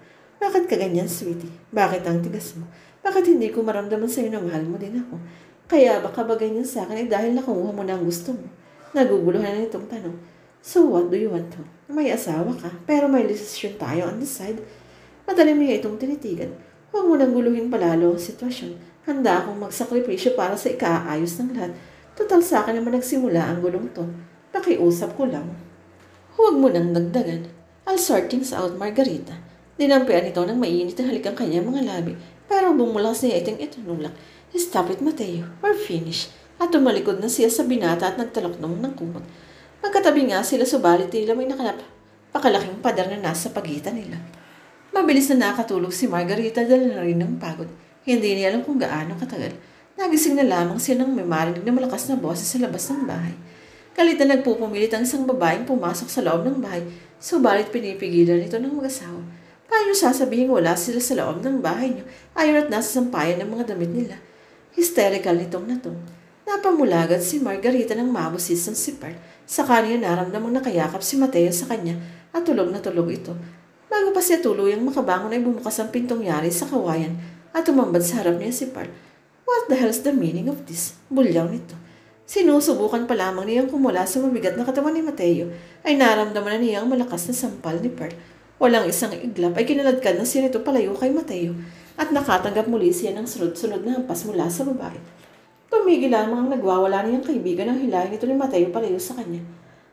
Bakit ka ganyan, sweetie? Bakit ang tigas mo? Bakit hindi ko maramdaman sa'yo na mahal mo din ako? Kaya baka ba ganyan sa akin ay dahil nakuha mo na ang gusto mo? Naguguluhan na itong tanong. So what do you want to? May asawa ka, pero may desisyon tayo on the side. Madalim niya itong tinitigan. Huwag mo nang guluhin palalo ang sitwasyon. Handa akong magsakripisyo para sa ikaayos ng lahat. Total sa akin naman nagsimula ang gulong to. Pakiusap ko lang. Huwag mo nang dagdagan. I'll sort things out, Margarita. Dinampian ito ng mainit na halik ang kanyang mga labi, pero bumulas niya itong itunulak. Stop it, Mateo. We're finished. At tumalikod na siya sa binata at nagtaloknong ng kumot. Magkatabi nga sila subalit tila may pakalaking pader na nasa pagitan nila. Mabilis na nakatulog si Margarita dahil na rin ng pagod. Hindi niya alam kung gaano katagal. Nagising na lamang siya nang may marinig na malakas na boses sa labas ng bahay. Galit na nagpupumilit ang isang babaeng pumasok sa loob ng bahay, subalit pinipigilan ito ng mag-asawa. Paano sasabihin wala sila sa loob ng bahay niyo? Ayon at nasa sampayan ng mga damit nila. Hysterical nitong natong. Napamulagad si Margarita ng mabusis ng si Pearl. Sa kanya naramdamang nakayakap si Mateo sa kanya at tulog na tulog ito. Bago pa siya tuluyang makabangon ay bumukas ang pintong yari sa kawayan at tumambad sa harap niya si Pearl. What the hell's the meaning of this? Bulyaw nito. Sinusubukan pa lamang niyang kumula sa mabigat na katawan ni Mateo ay naramdaman na niya ang malakas na sampal ni Pearl. Walang isang iglap ay kinaladkad na siya nito palayo kay Mateo at nakatanggap muli siya ng sunod-sunod na hampas mula sa babae. Tumigil lamang ang nagwawala niyang kaibigan ang hilahin nito ni Mateo palayo sa kanya.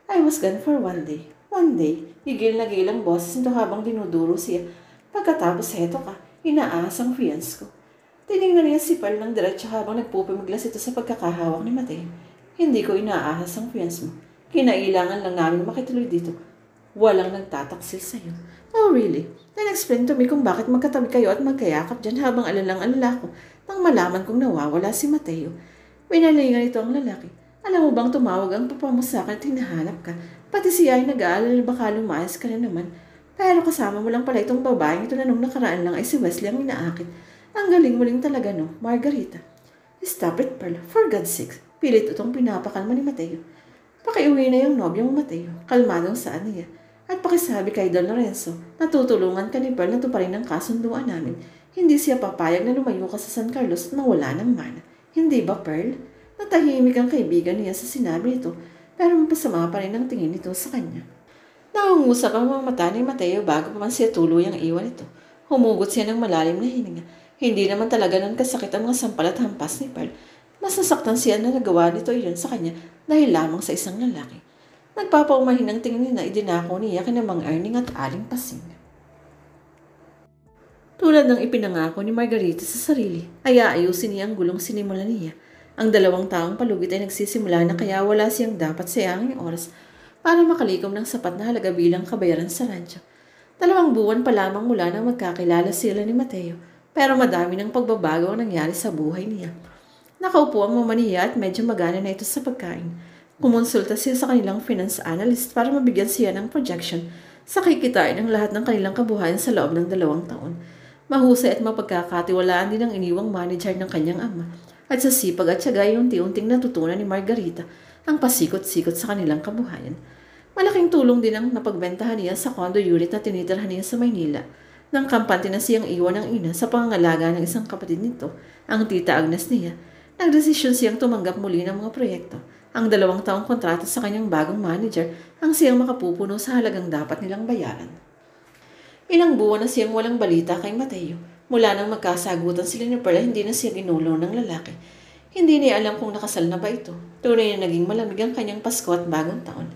I was gone for one day. One day, gigil na gigil ang boses nito habang dinuduro siya. Pagkatapos heto ka, inaahas ang fiance ko. Tinignan niya si Pearl ng diretso habang nagpupumiglas ito sa pagkakahawak ni Mateo. Hindi ko inaahas ang fiance mo. Kinailangan lang namin makituloy dito. Walang nagtataksil sa'yo. Oh, really? Then explain to me kung bakit magkatabi kayo at magkayakap dyan habang alalang-alala ko nang malaman kong nawawala si Mateo. Pinalingan ito ang lalaki. Alam mo bang tumawag ang papa mo sa akin at hinahanap ka? Pati siya ay nag-aalala baka lumayas ka na naman. Pero kasama mo lang pala itong babaeng ito na nung nakaraan lang ay si Wesley ang inaakit. Ang galing mo rin talaga, no, Margarita? Stop it, Pearl. For God's sake. Pilit itong pinapakalma ni Mateo. Pakiuwi na yung nobyo mo, Mateo. Kalmadong saan niya. At pakisabi kay Don Lorenzo, natutulungan ka ni Pearl na tuparin ang kasunduan namin. Hindi siya papayag na lumayo ka sa San Carlos na wala ng mana. Hindi ba, Pearl? Natahimik ang kaibigan niya sa sinabi nito, pero mapasama pa rin ang tingin nito sa kanya. Naungusap ang mga mata ni Mateo bago pa man siya tuluyang iwan ito. Humugot siya ng malalim na hininga. Hindi naman talaga nun kasakit ang mga sampal at hampas ni Pearl. Mas nasaktan siya na nagawa nito iyon sa kanya dahil lamang sa isang lalaki. Nagpapaumahin ang tingin na idinako niya kina Mang Erning at Aling Pasing. Tulad ng ipinangako ni Margarita sa sarili, ay aayusin niya ang gulong sinimulan niya. Ang dalawang taong palugit ay nagsisimula na kaya wala siyang dapat sayanging oras para makalikom ng sapat na halaga bilang kabayaran sa radyo. 2 buwan pa lamang mula nang magkakilala sila ni Mateo, pero madami ng pagbabago ang nangyari sa buhay niya. Nakaupo ang mama niya at medyo magana na ito sa pagkain. Kumonsulta siya sa kanilang finance analyst para mabigyan siya ng projection sa kikitain ng lahat ng kanilang kabuhayan sa loob ng 2 taon. Mahusay at mapagkakatiwalaan din ang iniwang manager ng kanyang ama. At sa sipag at tiyaga ay unti-unting natutunan ni Margarita ang pasikot-sikot sa kanilang kabuhayan. Malaking tulong din ang napagbentahan niya sa condo unit na tinitirhan niya sa Maynila. Nang kampante na siyang iwan ng ina sa pangangalaga ng isang kapatid nito, ang tita Agnes niya, nagdesisyon siyang tumanggap muli ng mga proyekto. Ang 2 taong kontrata sa kanyang bagong manager ang siyang makapupuno sa halagang dapat nilang bayaran. Ilang buwan na siyang walang balita kay Mateo. Mula nang magkasagutan sila ni Perla, hindi na siya ginulo ng lalaki. Hindi niya alam kung nakasal na ba ito. Tunay na naging malamig ang kanyang Pasko at bagong taon.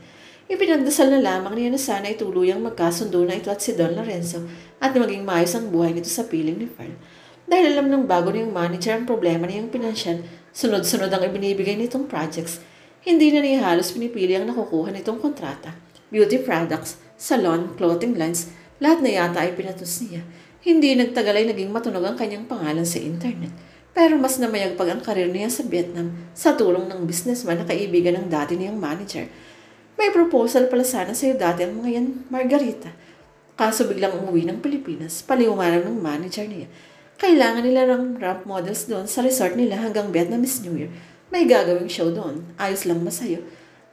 Ipinagdasal na lamang niya na sana ay tuluyang magkasundo na ito at si Don Lorenzo at maging maayos ang buhay nito sa piling ni Pearl. Dahil alam ng bago niyang manager ang problema niyang pinansyal, sunod-sunod ang ibinibigay nitong projects. Hindi na niya halos pinipili ang nakukuha nitong kontrata. Beauty products, salon, clothing lines, lahat na yata ay pinatus niya. Hindi nagtagal ay naging matunog ang kanyang pangalan sa internet. Pero mas namayagpag ang karir niya sa Vietnam sa tulong ng businessman na kaibigan ng dati niyang manager. May proposal pala sana sa iyo dati ang mga yan, Margarita. Kaso biglang umuwi ng Pilipinas, paliwanag ng manager niya. Kailangan nila ng ramp models doon sa resort nila hanggang Vietnamese New Year. May gagawing show doon. Ayos lang ba sa'yo?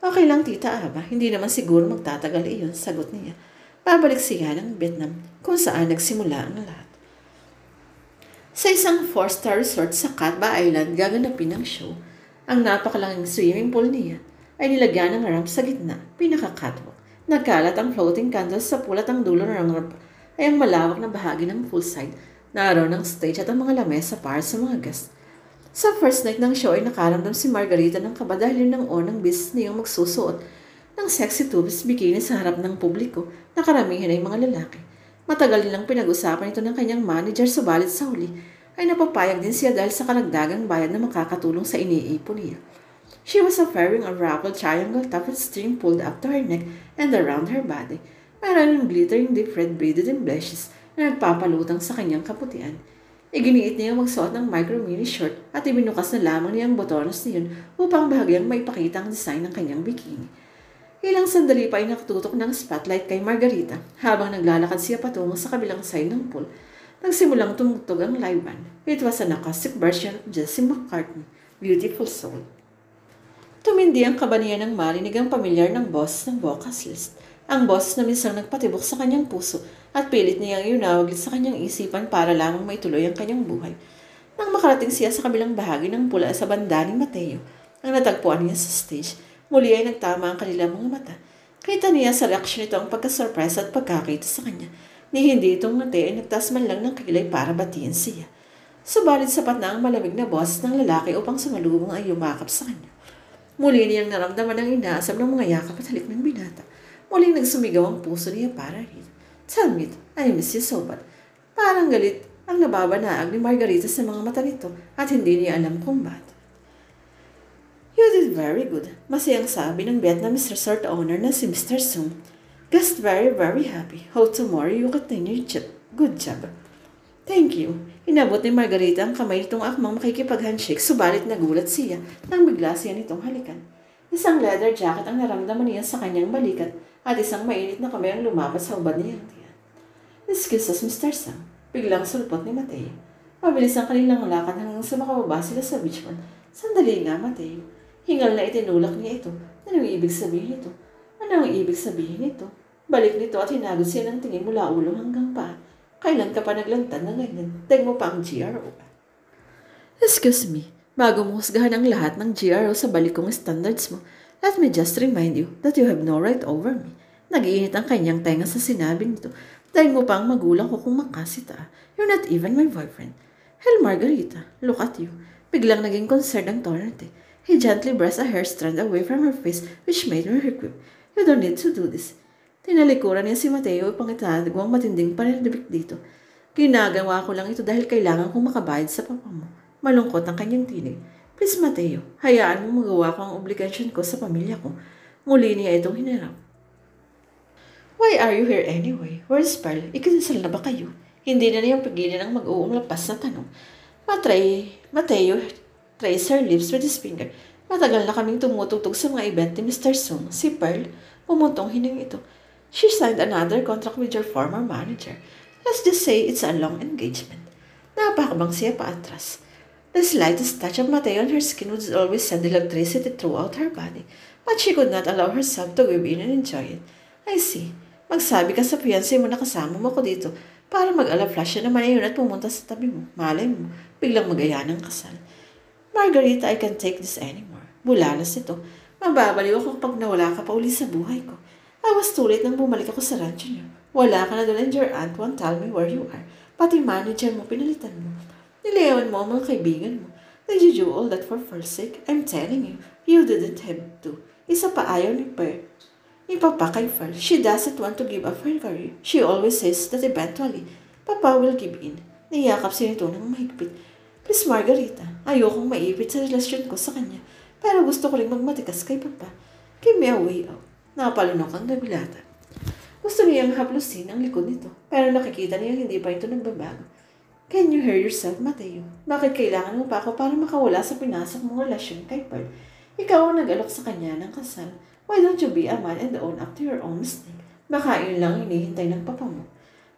Okay lang, Tita Aba. Hindi naman siguro magtatagal iyon, sagot niya. Babalik siya ng Vietnam kung saan nagsimula ang lahat. Sa isang 4-star resort sa Cat Ba Island gaganapin ang show. Ang napakalaking swimming pool niya ay nilagyan ng ramp sa gitna, pinaka-catwalk. Nagkalat ang floating candles sa pool at ang dulo ng ramp ay ang malawak na bahagi ng poolside. Naroon ang stage at ang mga lamesa para sa mga guests. Sa first night ng show ay nakaramdam si Margarita ng kaba dahil yun ng unang business niyang magsusuot ng sexy two-piece bikini sa harap ng publiko na karamihan ay mga lalaki. Matagal nilang pinag-usapan ito ng kanyang manager, subalit sa huli ay napapayag din siya dahil sa karagdagang bayad na makakatulong sa iniipon niya. She was wearing a ruffled triangle top with string pulled up to her neck and around her body. Mayroon ng glittering deep red beaded and blushes na nagpapalutang sa kanyang kaputian. Iginiit niya magsuot ng micro mini short at ibinukas na lamang niya ang botones niyon upang bahagyang maipakita ang design ng kanyang bikini. Ilang sandali pa ay nakatutok ng spotlight kay Margarita habang naglalakad siya patungo sa kabilang side ng pool. Nagsimulang tumugtog ang live band. It was an acoustic version of Jesse McCartney, Beautiful Soul. Tumindi ang kaba niya nang marinig ang pamilyar ng boss ng vocals list. Ang boss na minsang nagpatibok sa kanyang puso at pilit niyang iunawaglit sa kanyang isipan para lamang maituloy ang kanyang buhay. Nang makarating siya sa kabilang bahagi ng pula sa banda ni Mateo, ang natagpuan niya sa stage, muli ay nagtama ang kanilang mga mata. Kita niya sa reaksyon nito ang pagka-surprise at pagkakita sa kanya. Ni hindi itong ngati ay nagtaas man lang ng kilay para batiin siya. Subalit sapat na ang malamig na boses ng lalaki upang sumalubong ay yumakap sa kanya. Muli niyang naramdaman ang inaasam ng mga yakap at halik ng binata. Muling nagsumigaw ang puso niya para rin. Tell me, I miss you so bad. Parang galit ang nababanaag ni Margarita sa mga mata nito at hindi niya alam kung bakit. You did very good, masayang sabi ng Vietnamese resort owner na si Mr. Sung. Just very, very happy. Hope tomorrow you continue your job. Good job. Thank you. Inabot ni Margarita ang kamay nitong akmang makikipag-handshake, subalit nagulat siya nang bigla siya nitong halikan. Isang leather jacket ang naramdaman niya sa kanyang balikat at isang mainit na kamay ang lumapat sa ubad niyang tiyan. Excuse us, Mr. Sung. Biglang sulpot ni Mateo. Mabilis ang kanilang lakad hanggang sa makababa sila sa beachfront. Sandali nga, Mateo. Hingal na itinulak niya ito. Anong ibig sabihin nito? Anong ibig sabihin nito? Balik nito at hinagod siya ng tingin mula ulo hanggang paa. Kailan ka pa naglantad na ganyan? Tag mo pa ang GRO. Excuse me, bago mo husgahan ang lahat ng GRO sa balik kong standards mo, let me just remind you that you have no right over me. Nag-iinit ang kanyang tenga sa sinabi nito. Dahil mo pa ang magulang ko kung makasita. You're not even my boyfriend. Hell, Margarita, look at you. Biglang naging concerned ang Torrente. He gently brushed a hair strand away from her face, which made her quip. You don't need to do this. Tinalikuran niya si Mateo upang itatagwang matinding pananabik dito. Ginagawa ko lang ito dahil kailangan kong makabayad sa papa mo. Malungkot ang kanyang tinig. Please, Mateo, hayaan mo magawa ko ang obligasyon ko sa pamilya ko. Muli niya itong hinarap. Why are you here anyway? Where's Pearl? Ikinasal na ba kayo? Hindi na niyang pigilan ang mag-uumlapas na tanong. Mateo trace her lips with his finger. Matagal na kaming tumutugtog sa mga event ni Mr. Sung. Si Pearl, pumuntong hining ito. She signed another contract with your former manager. Let's just say it's a long engagement. Napakabang siya pa atras. The slightest touch of Mateo on her skin would always send electricity throughout her body, but she could not allow herself to give in and enjoy it. I see. Magsabi ka sa fiancé mo na kasama mo ko dito para mag-ala-flash siya naman yun at pumunta sa tabi mo. Malay mo, biglang mag-aya ng kasal. Margarita, I can't take this anymore. Bulalas ito. Mababaliw ako kapag nawala ka pa uli sa buhay ko. I was too late nang bumalik ako sa rancho niyo. Wala ka na doon and your aunt won't tell me where you are. Pati manager mo, pinalitan mo. Nilayawan mo ang mga kaibigan mo. Did you do all that for first sake? I'm telling you, you didn't have to. Isa pa ayaw ni Papa kay Pearl. She doesn't want to give up her career. She always says that eventually, Papa will give in. Niyakap siya nito ng mahigpit. Please, Margarita, ayokong maipit sa relasyon ko sa kanya. Pero gusto ko rin magmatikas kay Papa. Give me a way out. Napalunok ang nabilatan. Gusto niyang haplusin ang likod nito. Pero nakikita niya hindi pa ito nagbabago. Can you hear yourself, Mateo? Bakit kailangan mo pa ako para makawala sa pinasok mong relasyon kay Pearl? Ikaw ang nag-alok sa kanya ng kasal. Why don't you be a man and own up to your own mistake? Baka yun lang hinihintay ng papa mo.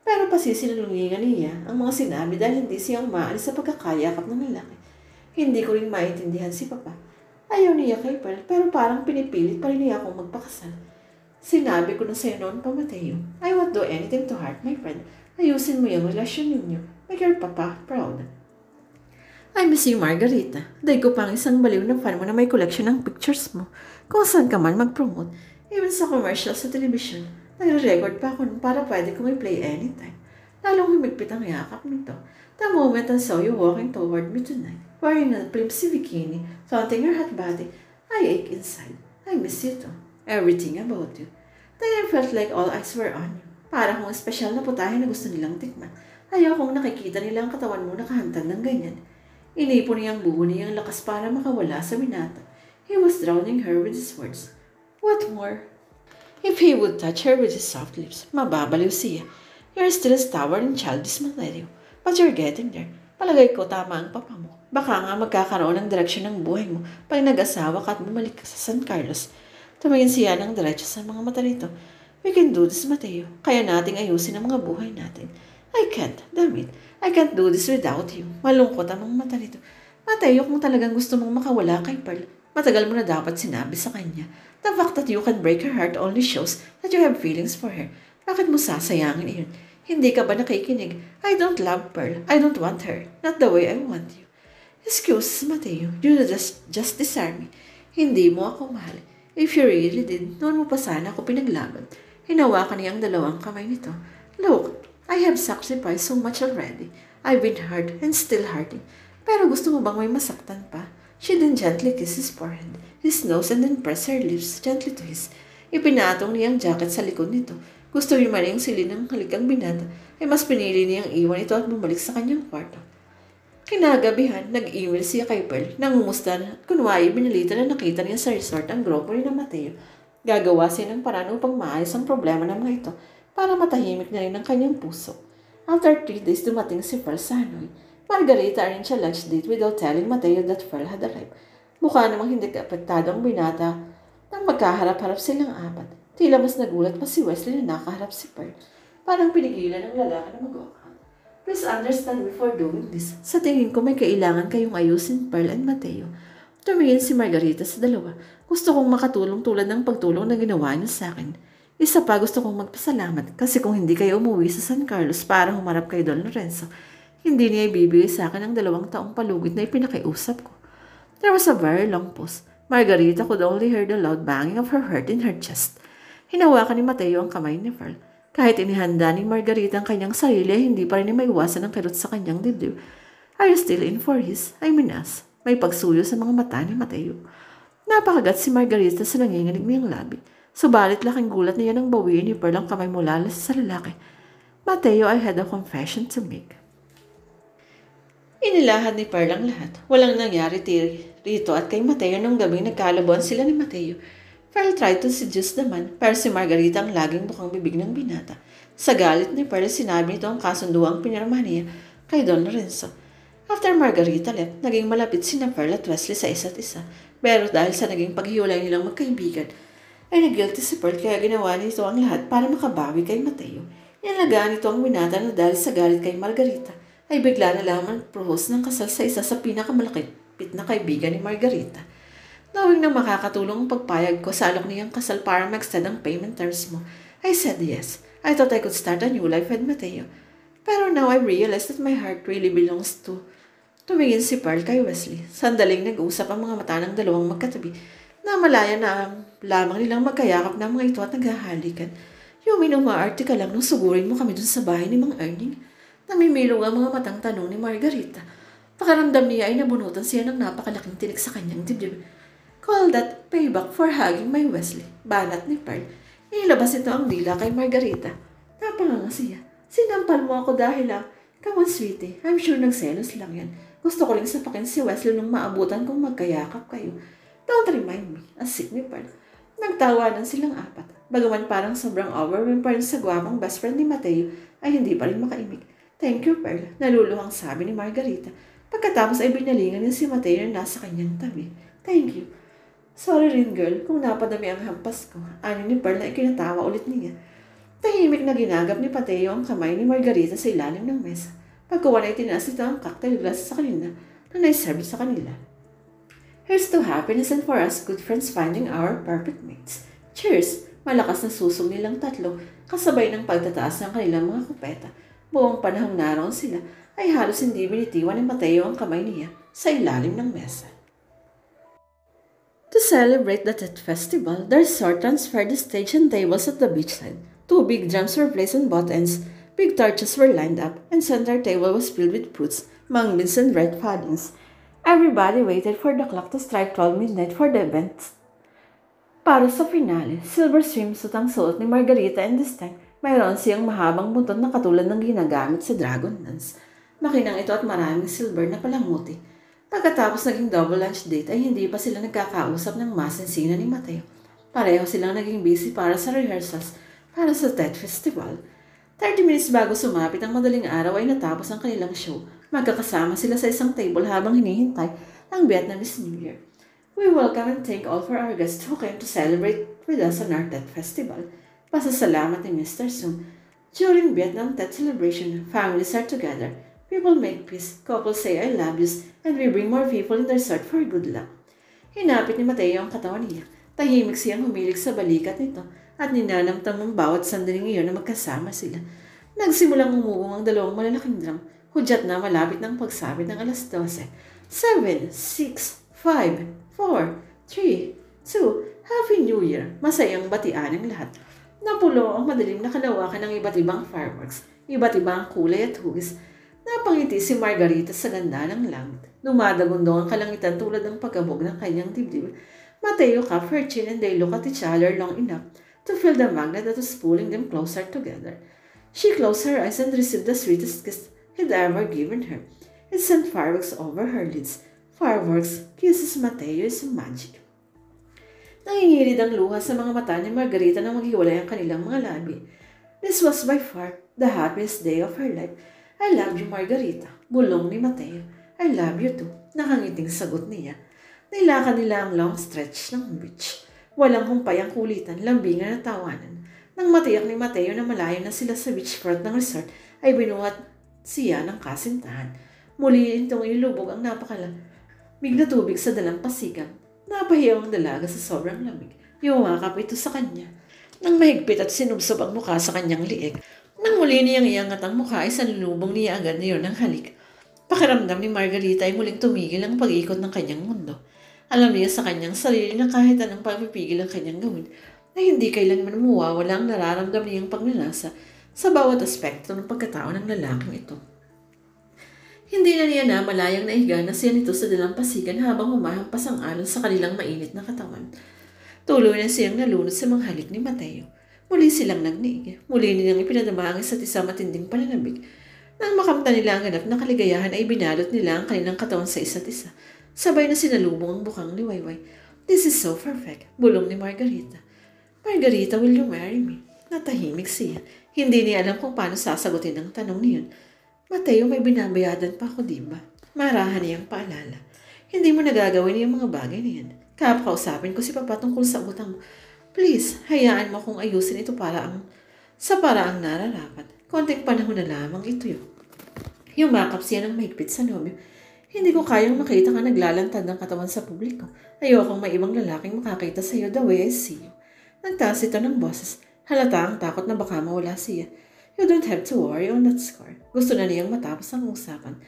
Pero pasisinungalingan niya ang mga sinabi dahil hindi siyang maalis sa pagkakayakap ng lalaki. Hindi ko rin maintindihan si papa. Ayaw niya kay Pearl pero parang pinipilit pa rin niya akong magpakasal. Sinabi ko na sa'yo noon pa, Mateo. I won't do anything to hurt my friend. Ayusin mo yung relasyon ninyo. Make your papa proud. I miss you, Margarita. Day ko pang isang baliw na fan mo na may collection ng pictures mo. Kung saan ka man mag-promote. Even sa commercial sa television. Nagre-record pa ako nun para pwede kong i-play anytime. Lalong humigpit ang yakap nito. The moment I saw you walking toward me tonight, wearing a flimsy bikini, flaunting your hot body, I ache inside. I miss you too. Everything about you. Then I felt like all eyes were on you. Para kung espesyal na putahe na gusto nilang tikman. Ayaw kong nakikita nila ang katawan mo nakahantad ng ganyan. Inipon niya ang buho niyang lakas para makawala sa binata. He was drowning her with his words. What more? If he would touch her with his soft lips, mababaliw siya. You're still stubborn and childish, Mateo. But you're getting there. Palagay ko tama ang papa mo. Baka nga magkakaroon ng direksyon ng buhay mo pag nag-asawa ka at bumalik ka sa San Carlos. Tumingin siya ng diretso sa mga mata nito. We can do this, Mateo. Kaya nating ayusin ang mga buhay natin. I can't, damn it. I can't do this without you. Malungkot ang mga mata nito. Mateo, kung talagang gusto mong makawala kay Pearl, matagal mo na dapat sinabi sa kanya. The fact that you can break her heart only shows that you have feelings for her. Bakit mo sasayangin iyon? Hindi ka ba nakikinig? I don't love Pearl. I don't want her. Not the way I want you. Excuse, Mateo. You just disarm me. Hindi mo ako mahal. If you really did, noon mo pa sana ako pinaglaban. Hinawakan niya ang dalawang kamay nito. Look, I have sacrificed so much already. I've been hurt and still hurting. Pero gusto mo bang may masaktan pa? She then gently kissed his forehead, his nose, and then pressed her lips gently to his. Ipinatong niya ang jacket sa likod nito. Gusto niya man yung silin ng haligang binata, ay mas pinili niyang iwan ito at bumalik sa kanyang kwarto. Kinagabihan, nag-email siya kay Pearl, nangumusta at kunwari binalita na nakita niya sa resort ang grupo ni Mateo. Gagawa siya ng paraan upang maayos ang problema ng mga ito para matahimik na rin ang kanyang puso. After 3 days, dumating si Pearl sa Hanoi. Margarita arranged a lunch date without telling Mateo that Pearl had arrived. Mukha namang hindi apektado ang binata nang magkaharap-harap silang apat. Tila mas nagulat pa si Wesley na nakaharap si Pearl. Parang pinigilan ng lalaki na mag-walk out. Please understand before doing this. Sa tingin ko may kailangan kayong ayusin, Pearl and Mateo. Tumingin si Margarita sa dalawa. Gusto kong makatulong tulad ng pagtulong na ginawa niyo sa akin. Isa pa gusto kong magpasalamat kasi kung hindi kayo umuwi sa San Carlos para humarap kay Don Lorenzo, hindi niya ibibigay sa akin ang 2 taong palugit na ipinakiusap ko. There was a very long pause. Margarita could only hear the loud banging of her heart in her chest. Hinawakan ni Mateo ang kamay ni Pearl. Kahit inihanda ni Margarita ang kanyang sarili, hindi pa rin niya maiwasan ang kirot sa kanyang dibdib. Are you still in for his? I mean us. May pagsuyo sa mga mata ni Mateo. Napakagat si Margarita sa nanginginig niyang labi. Subalit laking gulat niya nang bawiin ni Pearl ang kamay mula sa lalaki. Mateo, I had a confession to make. Inilahan ni Pearl ang lahat. Walang nangyari rito at kay Mateo nung gabing nagkalabuan sila ni Mateo. Pearl tried to seduce the man, pero si Margarita ang laging bukang bibig ng binata. Sa galit ni Pearl, sinabi nito ang kasunduang pinirmahan niya kay Don Lorenzo. After Margarita left, naging malapit sina Pearl at Wesley sa isa't isa. Pero dahil sa naging paghiwalay nilang magkaibigan, ay nag-guilty si Pearl kaya ginawa nito ang lahat para makabawi kay Mateo. Inalagaan nito ang binata na dahil sa galit kay Margarita, ay bigla na lamang propose ng kasal sa isa sa pinakamalapit na kaibigan ni Margarita. Knowing na makakatulong ang pagpayag ko sa alok niyang kasal para mag-extend ang payment terms mo, I said yes. I thought I could start a new life with Mateo. Pero now I realize that my heart really belongs to... Tumingin si Pearl kay Wesley. Sandaling nag-usap ang mga mata ng dalawang magkatabi na malaya na lamang nilang magkayakap ng mga ito at naghahalikan. Yung umaarte ka lang nung sugurin mo kami dun sa bahay ni Mang Erning. Namimilong ang mga matang tanong ni Margarita. Pakaramdam niya ay nabunutan siya ng napakalaking tinik sa kanyang dibdib. Call that payback for hugging my Wesley. Banat ni Pearl. Inilabas ito ang dila kay Margarita. Napanganga siya. Sinampal mo ako dahil come on, sweetie. I'm sure nagselos lang yan. Gusto ko rin sapakin si Wesley nung maabutan kung magkayakap kayo. Don't remind me. Asik ni Pearl. Nagtawanan silang apat. Bagaman parang sobrang overwhelmed pa rin sa gwapang best friend ni Mateo, ay hindi pa rin makaimik. Thank you, Pearl. Naluluhang sabi ni Margarita. Pagkatapos ay binalingan niya si Mateo na nasa kanyang tabi. Thank you. Sorry rin, girl, kung napadami ang hampas ko. Ani ni Pearl na ikinatawa ulit niya. Tahimik na ginagap ni Mateo ang kamay ni Margarita sa ilalim ng mesa. Pagkawan ay tinaas ito ang cocktail glass sa kanila na naiserve sa kanila. Here's to happiness and for us good friends finding our perfect mates. Cheers! Malakas na susong nilang tatlo kasabay ng pagtataas ng kanilang mga kupeta. Buong panahong naroon sila ay halos hindi binitiwan ni Mateo ang kamay niya sa ilalim ng mesa. To celebrate the Tet Festival, the resort transferred the stage and tables at the beachside. 2 big drums were placed on both ends, big torches were lined up, and center table was filled with fruits, mung beans, and red puddings. Everybody waited for the clock to strike 12 midnight for the event. Para sa finale, silver swimsuit ang suot ni Margarita and this time, mayroon siyang mahabang buntot na katulad ng ginagamit sa Dragon Dance. Makinang ito at maraming silver na palanguti. Pagkatapos naging double lunch date ay hindi pa sila nagkakausap ng masinsina ni Mateo. Pareho silang naging busy para sa rehearsals para sa Tet Festival. 30 minutes bago sumapit ang madaling araw ay natapos ang kanilang show. Magkakasama sila sa isang table habang hinihintay ang Vietnamese New Year. We welcome and thank all for our guests who came to celebrate with us on our Tet Festival. Pasasalamat ni Mr. Sung. During Vietnam Tet celebration, families are together. People make peace, couples say I love yous, and we bring more people in their search for good luck. Hinapit ni Mateo ang katawan niya. Tahimik siyang humilig sa balikat nito at ninanamtam ang bawat sandaling iyon na magkasama sila. Nagsimulang umugong ang dalawang malalaking drum. Hudyat na malapit ng pagsabit ng alas 12. 7, 6, 5, 4, 3, 2, Happy New Year! Masayang batian ng lahat. Napulo ang madilim na kalawakan ng iba't ibang fireworks, iba't ibang kulay at hugis. Napangiti si Margarita sa ganda ng langit. Dumadagundong ang kalangitan tulad ng pagkabog ng kanyang dibdib. Mateo cupped her chin and they looked at each other long enough to feel the magnet that was pulling them closer together. She closed her eyes and received the sweetest kiss he'd ever given her. It sent fireworks over her lids. Fireworks, kisses Mateo is magic. Nangingirid ang luha sa mga mata ni Margarita nang maghiwalay ang kanilang mga labi. This was by far the happiest day of her life. I love you, Margarita. Bulong ni Mateo. I love you too. Nakangiting sagot niya. Nilakan nila ang long stretch ng beach. Walang humpay ang kulitan, lambingan at tawanan. Nang matiyak ni Mateo na malayo na sila sa beachfront ng resort, ay binuhat siya ng kasintahan. Muli itong ilubog ang napakalamig na tubig sa dalampasigan. Napahiyaw ang dalaga sa sobrang lamig. Yumakap ito sa kanya. Nang mahigpit at sinubsob ang mukha sa kanyang liig. Nang muli niyang iangat ang mukha ay sanlubong niya agad niyon ng halik. Pakiramdam ni Margarita ay muling tumigil ang pag-ikot ng kanyang mundo. Alam niya sa kanyang sarili na kahit anong pagpipigil ang kanyang gawin, ay hindi kailanman mawawala ang nararamdam niyang pagnanasa sa bawat aspekto ng pagkatao ng lalaking ito. Hindi na niya na malayang naiga na siya nito sa dalampasigan habang humahampas ang alon sa kanilang mainit na katawan. Tuloy na siyang nalunod sa mga halik ni Mateo. Muli silang nagniig. Muli nilang ipinadama ang isa't isa matinding pananabik. Nang makamta nila ang ganap na kaligayahan ay binalot nila ang kanilang katawan sa isa't isa. Sabay na sinalubong ang bukang ni Wayway. This is so perfect, bulong ni Margarita. Margarita, will you marry me? Natahimik siya. Hindi niya alam kung paano sasagutin ang tanong niyon. Mateo, may binabayadan pa ako, diba? Marahan niyang paalala. Hindi mo nagagawin yung mga bagay na yan. Kapakausapin ko si Papa tungkol sa utang mo. Please, hayaan mo kung ayusin ito sa paraang nararapat. Konting panahon na lamang ito yun. Yumakap siya ng mahigpit sa nobyo. Hindi ko kayang makita ka naglalantad ng katawan sa publiko. Ayokong may ibang lalaking makakita sa iyo the way I see you. Nagtaas ito ng boses. Halata ang takot na baka mawala siya. You don't have to worry on that score. Gusto na niyang matapos ang usapan.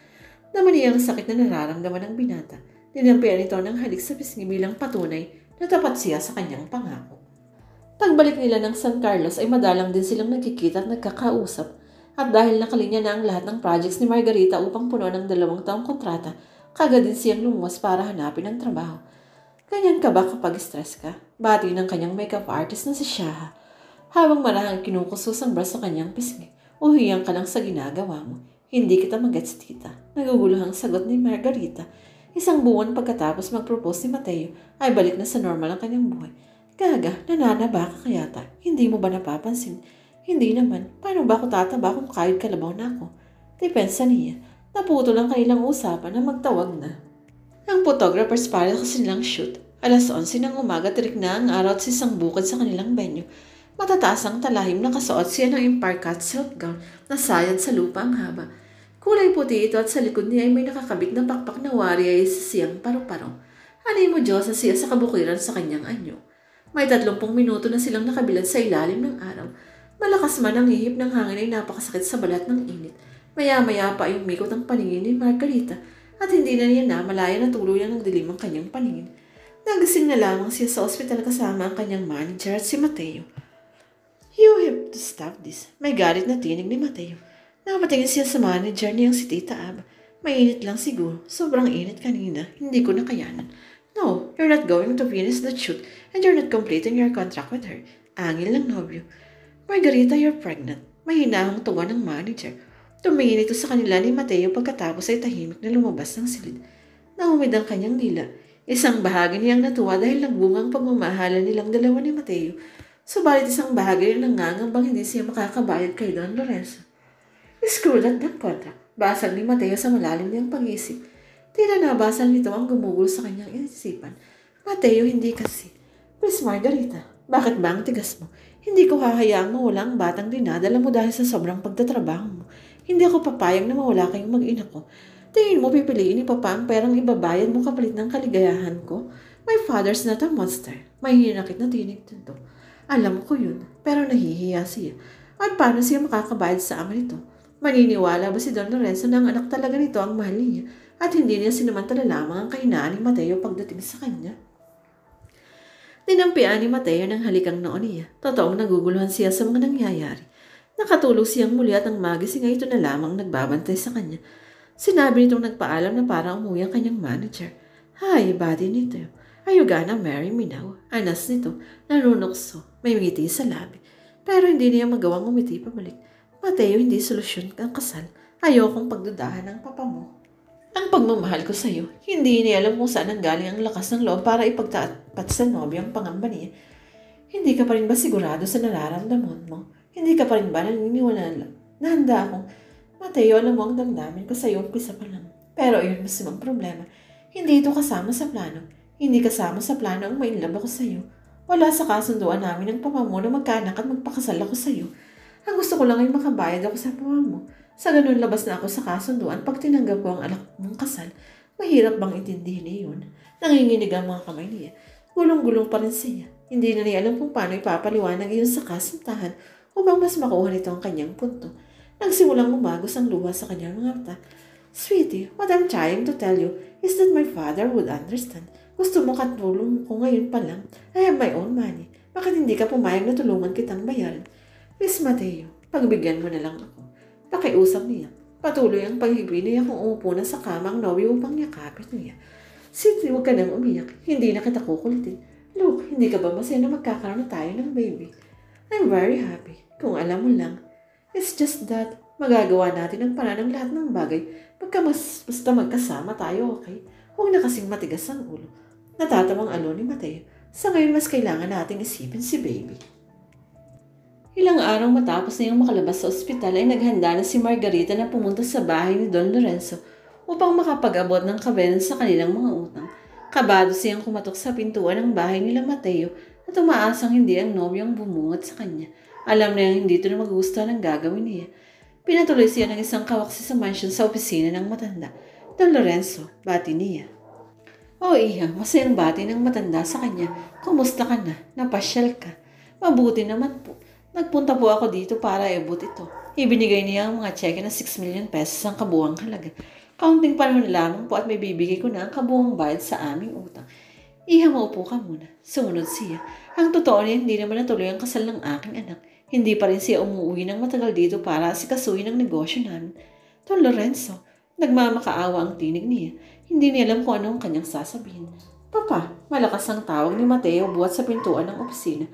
Naman niya ang sakit na nararamdaman ng binata. Dinampian ito ng halik sa pisngi bilang patunay na tapat siya sa kanyang pangako. Pagbalik nila ng San Carlos ay madalang din silang nagkikita at nagkakausap. At dahil nakalinya na ang lahat ng projects ni Margarita upang puno ng 2 taong kontrata, kagad din siyang lumuwas para hanapin ang trabaho. Ganyan ka ba kapag stress ka? Bati ng kanyang makeup artist na si Shaha. Habang marahang kinukusos ang braso sa kanyang pisngi, uhiyang ka lang sa ginagawa mo. Hindi kita magets, tita. Naguguluhang sagot ni Margarita. 1 buwan pagkatapos mag-propose si Mateo ay balik na sa normal ang kanyang buhay. Gaga, nananaba ka kayata. Hindi mo ba napapansin? Hindi naman. Paano ba ako tataba kung kahit kalabaw na ako? Depensa niya. Naputo lang kanilang usapan na magtawag na. Ang photographers para kasi nilang shoot. 11:00 ng umaga, tirik na ang araw at isang bukid sa kanilang venue. Matataas ang talahim na kasuot siya ng Empire cut silk gown na sayad sa lupa ang haba. Kulay puti ito at sa likod niya ay may nakakabit na pakpak na wari ay sa siyang paru-paro. Anay mo Diyos siya sa kabukiran sa kanyang anyo. May 30 minuto na silang nakabilad sa ilalim ng araw. Malakas man ang ihip ng hangin ay napakasakit sa balat ng init. Maya-maya pa ay umikot ang paningin ni Margarita at hindi na niya namalaya na tuluyang nagdilim ang kanyang paningin. Nagising na lamang siya sa ospital kasama ang kanyang manager at si Mateo. You have to stop this. May galit na tinig ni Mateo. Napatingin siya sa manager niyang si Tita Ab. Mainit lang siguro. Sobrang init kanina. Hindi ko nakayanan. No, you're not going to finish the shoot and you're not completing your contract with her. Angil ng nobyo. Margarita, you're pregnant. Mahinahong tuwa ng manager. Tumingin ito sa kanila ni Mateo pagkatapos ay tahimik na lumabas ng silid. Naumid ang kanyang dila. Isang bahagi niyang natuwa dahil nagbungang pagmamahalan nilang dalawa ni Mateo. Subalit isang bahagi rin nangangambang hindi siya makakabayad kay Don Lorenzo. Screw that ng contract. Basag ni Mateo sa malalim niyang pag-isip. Tila nabasag nito ang gumugol sa kanyang isipan. Mateo, hindi kasi. Please, Margarita, bakit ba ang tigas mo? Hindi ko hahayaang mawala ang batang dinadala mo dahil sa sobrang pagtatrabaho mo. Hindi ako papayag na mawala kayong mag-ina ko. Tingin mo pipiliin ni Papa ang perang ibabayad mo kapalit ng kaligayahan ko? My father's not a monster. May hinakit na tinig dito. Alam ko yun, pero nahihiya siya. At paano siya makakabayad sa ama nito? Maniniwala ba si Don Lorenzo na ang anak talaga nito ang mahal niya at hindi niya sinamantala lamang ang kahinaan ni Mateo pagdating sa kanya? Dinampian ni Mateo ng halikang noon niya. Totoong naguguluhan siya sa mga nangyayari. Nakatulog siyang muli at ang magising ay ito na lamang nagbabantay sa kanya. Sinabi nitong nagpaalam na parang umuwi ang kanyang manager. Hi, buddy nito. Are you gonna marry me now? Anas nito, narunokso, may ngiti sa labi. Pero hindi niya magawang umiti pabalik. Mateo, hindi solusyon ang kasal. Ayokong pagdudahan ng papa mo. Ang pagmamahal ko sa iyo, hindi niya alam kung saan ang galing ang lakas ng loob para ipagtapat sa nobyo ang pangamba niya. Hindi ka pa rin ba sigurado sa nararamdaman mo? Hindi ka pa rin ba naniniwala? Nahanda akong, Mateo, alam mo ang damdamin ko sa iyo umpisa pa lang. Pero ayun mas ibang problema. Hindi ito kasama sa plano. Hindi kasama sa plano ang mainlove ako sa iyo. Wala sa kasunduan namin ng papa mo na magkaanak at magpakasal ako sa iyo. Ang gusto ko lang ay makabayad ako sa papa mo. Sa ganun labas na ako sa kasunduan pag tinanggap ko ang anak mong kasal. Mahirap bang intindihin niya yun? Nanginginig ang mga kamay niya. Gulong-gulong pa rin siya. Hindi na niya alam kung paano ipapaliwanag iyon sa kasintahan upang mas makuha nito ang kanyang punto. Nagsimulang umagos ang luha sa kanyang mga mata. Sweetie, what I'm trying to tell you is that my father would understand. Gusto mo katulong ko ngayon pa lang. I have my own money. Bakit hindi ka pumayag na tulungan kitang bayaran? Miss Mateo, pagbigyan mo na lang ako. Pakiusap niya. Patuloy ang paghibi niya kung umupo na sa kama ang nobyo upang yakapit niya. Siti, huwag ka nang umiyak. Hindi na kita kukulitin. Look, hindi ka ba masaya na magkakaroon na tayo ng baby? I'm very happy. Kung alam mo lang. It's just that Magagawa natin ang paraan ng lahat ng bagay basta magkasama tayo, okay? Huwag na kasing matigas ang ulo. Natatamang alo ni Mateo. Sa ngayon mas kailangan nating isipin si baby. Ilang araw matapos na yung makalabas sa ospital ay naghanda na si Margarita na pumunta sa bahay ni Don Lorenzo upang makapag-abot ng kabelan sa kanilang mga utang. Kabado siyang kumatok sa pintuan ng bahay nila Mateo at umaasang hindi ang nobyo ang bumungat sa kanya. Alam na yung hindi ito na magustuhan ang gagawin niya. Pinatuloy siya ng isang kawaksi sa mansion sa opisina ng matanda. Don Lorenzo, bati niya. O iha, masayang bati ng matanda sa kanya. Kumusta ka na? Napasyal ka? Mabuti naman po. Nagpunta po ako dito para iabot ito. Ibinigay niya ang mga cheque na 6 million pesos ang kabuang halaga. Kaunting panahon lamang po at may bibigay ko na ang kabuang bayad sa aming utang. Iha, maupo ka muna. Sumunod siya. Ang totoo niya, hindi naman natuloy ang kasal ng aking anak. Hindi pa rin siya umuwi ng matagal dito para asikasuhin ang negosyo namin. Don Lorenzo, nagmamakaawa ang tinig niya. Hindi niya alam kung ano ang kanyang sasabihin. Papa, malakas ang tawag ni Mateo buhat sa pintuan ng opisina.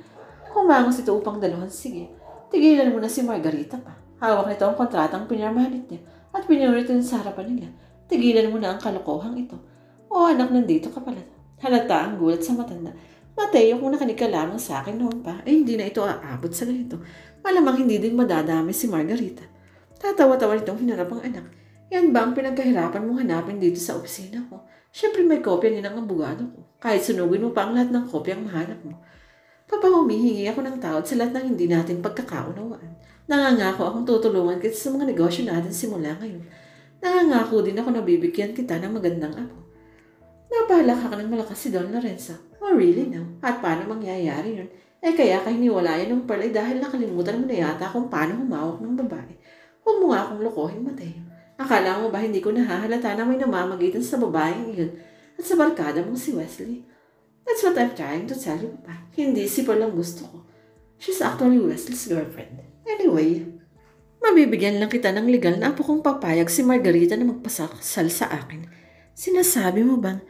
Kumangos ito upang daluhan. Sige, tigilan mo na si Margarita pa. Hawak nito ang kontratang pinarmanit niya at pinunit ito sa harapan nila. Tigilan mo na ang kalokohang ito. O anak, nandito ka pala. Halata ang gulat sa matanda. Mateo, kung nakinig ka lamang sa akin noon pa, ay hindi na ito aabot sa ganito. Malamang hindi din madadami si Margarita. Tatawa-tawa nitong hinarap ang anak. Yan ba ang pinagkahirapan mong hanapin dito sa opisina ko? Siyempre may kopya niya ng abogado ko. Kahit sunugin mo pa ang lahat ng kopya ang mahanap mo. Papa, humihingi ako ng tawad sa lahat ng hindi natin pagkakaunawaan. Nangangako akong tutulungan kita sa mga negosyo natin simula ngayon. Nangangako din ako na bibigyan kita ng magandang apo. Napahalaka ka ng malakas si Don Lorenzo. Oh, really now? At paano mangyayari yun? Kaya ka hiniwalayan ng Pearl dahil nakalimutan mo na yata kung paano humawak ng babae. Huwag mo nga akong lokohin, Mateo. Akala mo ba hindi ko nahahalata na may namamagitan sa babaeng iyon at sa barkada mong si Wesley? That's what I'm trying to tell you, Papa. Hindi si Pearl ang gusto ko. She's actually Wesley's girlfriend. Anyway, mabibigyan lang kita ng legal na apo kong papayag si Margarita na magpasakasal sa akin. Sinasabi mo bang?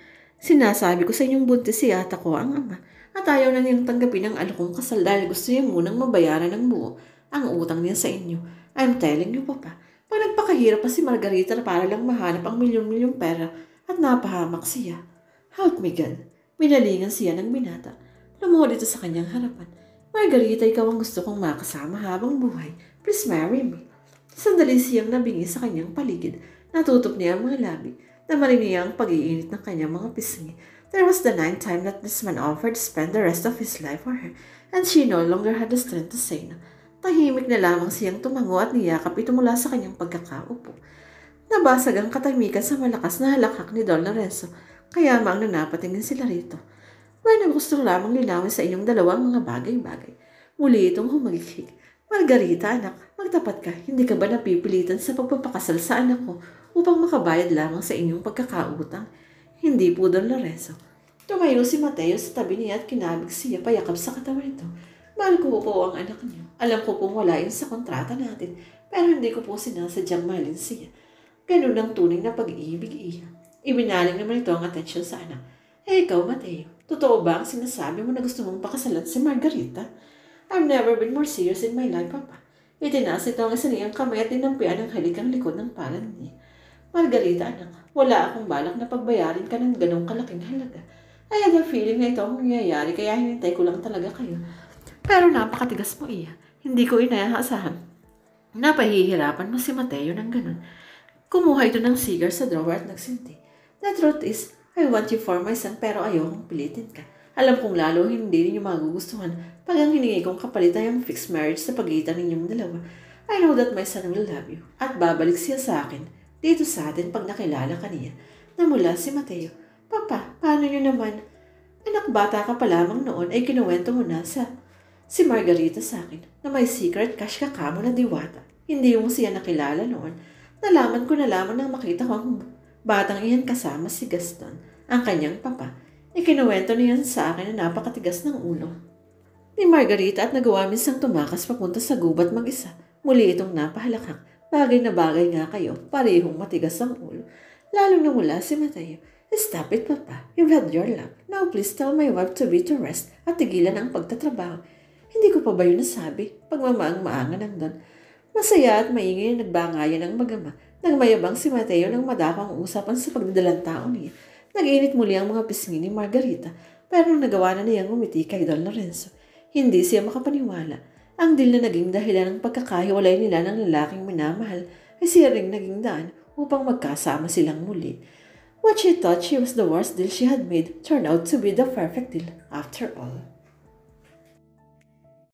Sinasabi ko sa inyong buntis si ata ko ang ama at ayaw na niyang tanggapin ang alokong kasal dahil gusto niya munang mabayaran ng buo ang utang niya sa inyo. I'm telling you, Papa, pag nagpakahirap pa si Margarita para lang mahanap ang milyon-milyong pera at napahamak siya. Help me, God. Minalingan siya ng binata. Lumuhod ito sa kanyang harapan. Margarita, ikaw ang gusto kong makasama habang buhay. Please marry me. Sandali siyang nabingi sa kanyang paligid. Natutop niya ang mga labi. Namarin niya ang pag-iinit ng kanyang mga pisngi. There was the 9th time that this man offered to spend the rest of his life for her, and she no longer had the strength to say no. Tahimik na lamang siyang tumango at niyakap ito mula sa kanyang pagkakaupo. Nabasag ang katahimikan sa malakas na halakhak ni Don Lorenzo, kaya maang nanapatingin sila rito. Bueno, gusto lamang linawin sa inyong dalawang mga bagay-bagay. Muli itong humagikik. Margarita, anak, magtapat ka. Hindi ka ba napipilitan sa pagpapakasal sa anak ko upang makabayad lamang sa inyong pagkakautang? Hindi po, Don Lorenzo. Tumayo si Mateo sa tabi niya at kinabig siya payakap sa katawan nito. Mahal ko po ang anak niyo. Alam ko pong wala yun sa kontrata natin, pero hindi ko po sinasadyang mahalin siya. Ganun ang tunay na pag-iibig iya. Ibinaling naman ito ang atensyon sa anak. Ikaw, Mateo, totoo ba ang sinasabi mo na gusto mong pakasalan si Margarita? I've never been more serious in my life, Papa. Itinaas ito ang isa niyang kamay at dinampian ang halikang likod ng palad niya. Margarita, anak, wala akong balak na pagbayarin ka ng ganong kalaking halaga. I had a feeling na ito ang nangyayari kaya hinintay ko lang talaga kayo. Pero napakatigas mo iya. Hindi ko inaasahan. Napahihirapan mo si Mateo ng ganon. Kumuha ito ng cigar sa drawer at nagsinti. The truth is, I want you for my son pero ayokong pilitin ka. Alam kong lalo hindi ninyo magugustuhan pag ang hiningi kong kapalit ay ang fixed marriage sa pagitan ninyong dalawa. I know that my son will love you at babalik siya sa akin dito sa atin pag nakilala ka niya. Namula si Mateo. Papa, paano nyo naman? Anak, bata ka pa lamang noon ay kinuwento mo na si Margarita sa akin na may secret cash kakamo na diwata. Hindi mo siya nakilala noon. Nalaman ko na lamang nang makita ko ang batang iyan kasama si Gaston, ang kanyang papa. Ikinuwento niya sa akin na napakatigas ng ulo ni Margarita at nagawa minsang tumakas papunta sa gubat mag-isa. Muli itong napahalakak. Bagay na bagay nga kayo, parehong matigas ang ulo. Lalong namula si Mateo. Stop it, Papa. You've had your luck. Now please tell my wife to be to rest at tigilan ang pagtatrabaho. Hindi ko pa ba yun nasabi? Pagmamaang-maangan ng Don. Masaya at maingay na nagbangayan ang mag-ama. Nagmayabang si Mateo nang madako ang usapan sa pagdadalang tao niya. Nag-init muli ang mga pisngi ni Margarita, pero nagawa na niyang umiti kay Don Lorenzo. Hindi siya makapaniwala. Ang deal na naging dahilan ng pagkakahiwalay nila ng lalaking minamahal ay siya ring naging daan upang magkasama silang muli. What she thought she was the worst deal she had made turned out to be the perfect deal after all.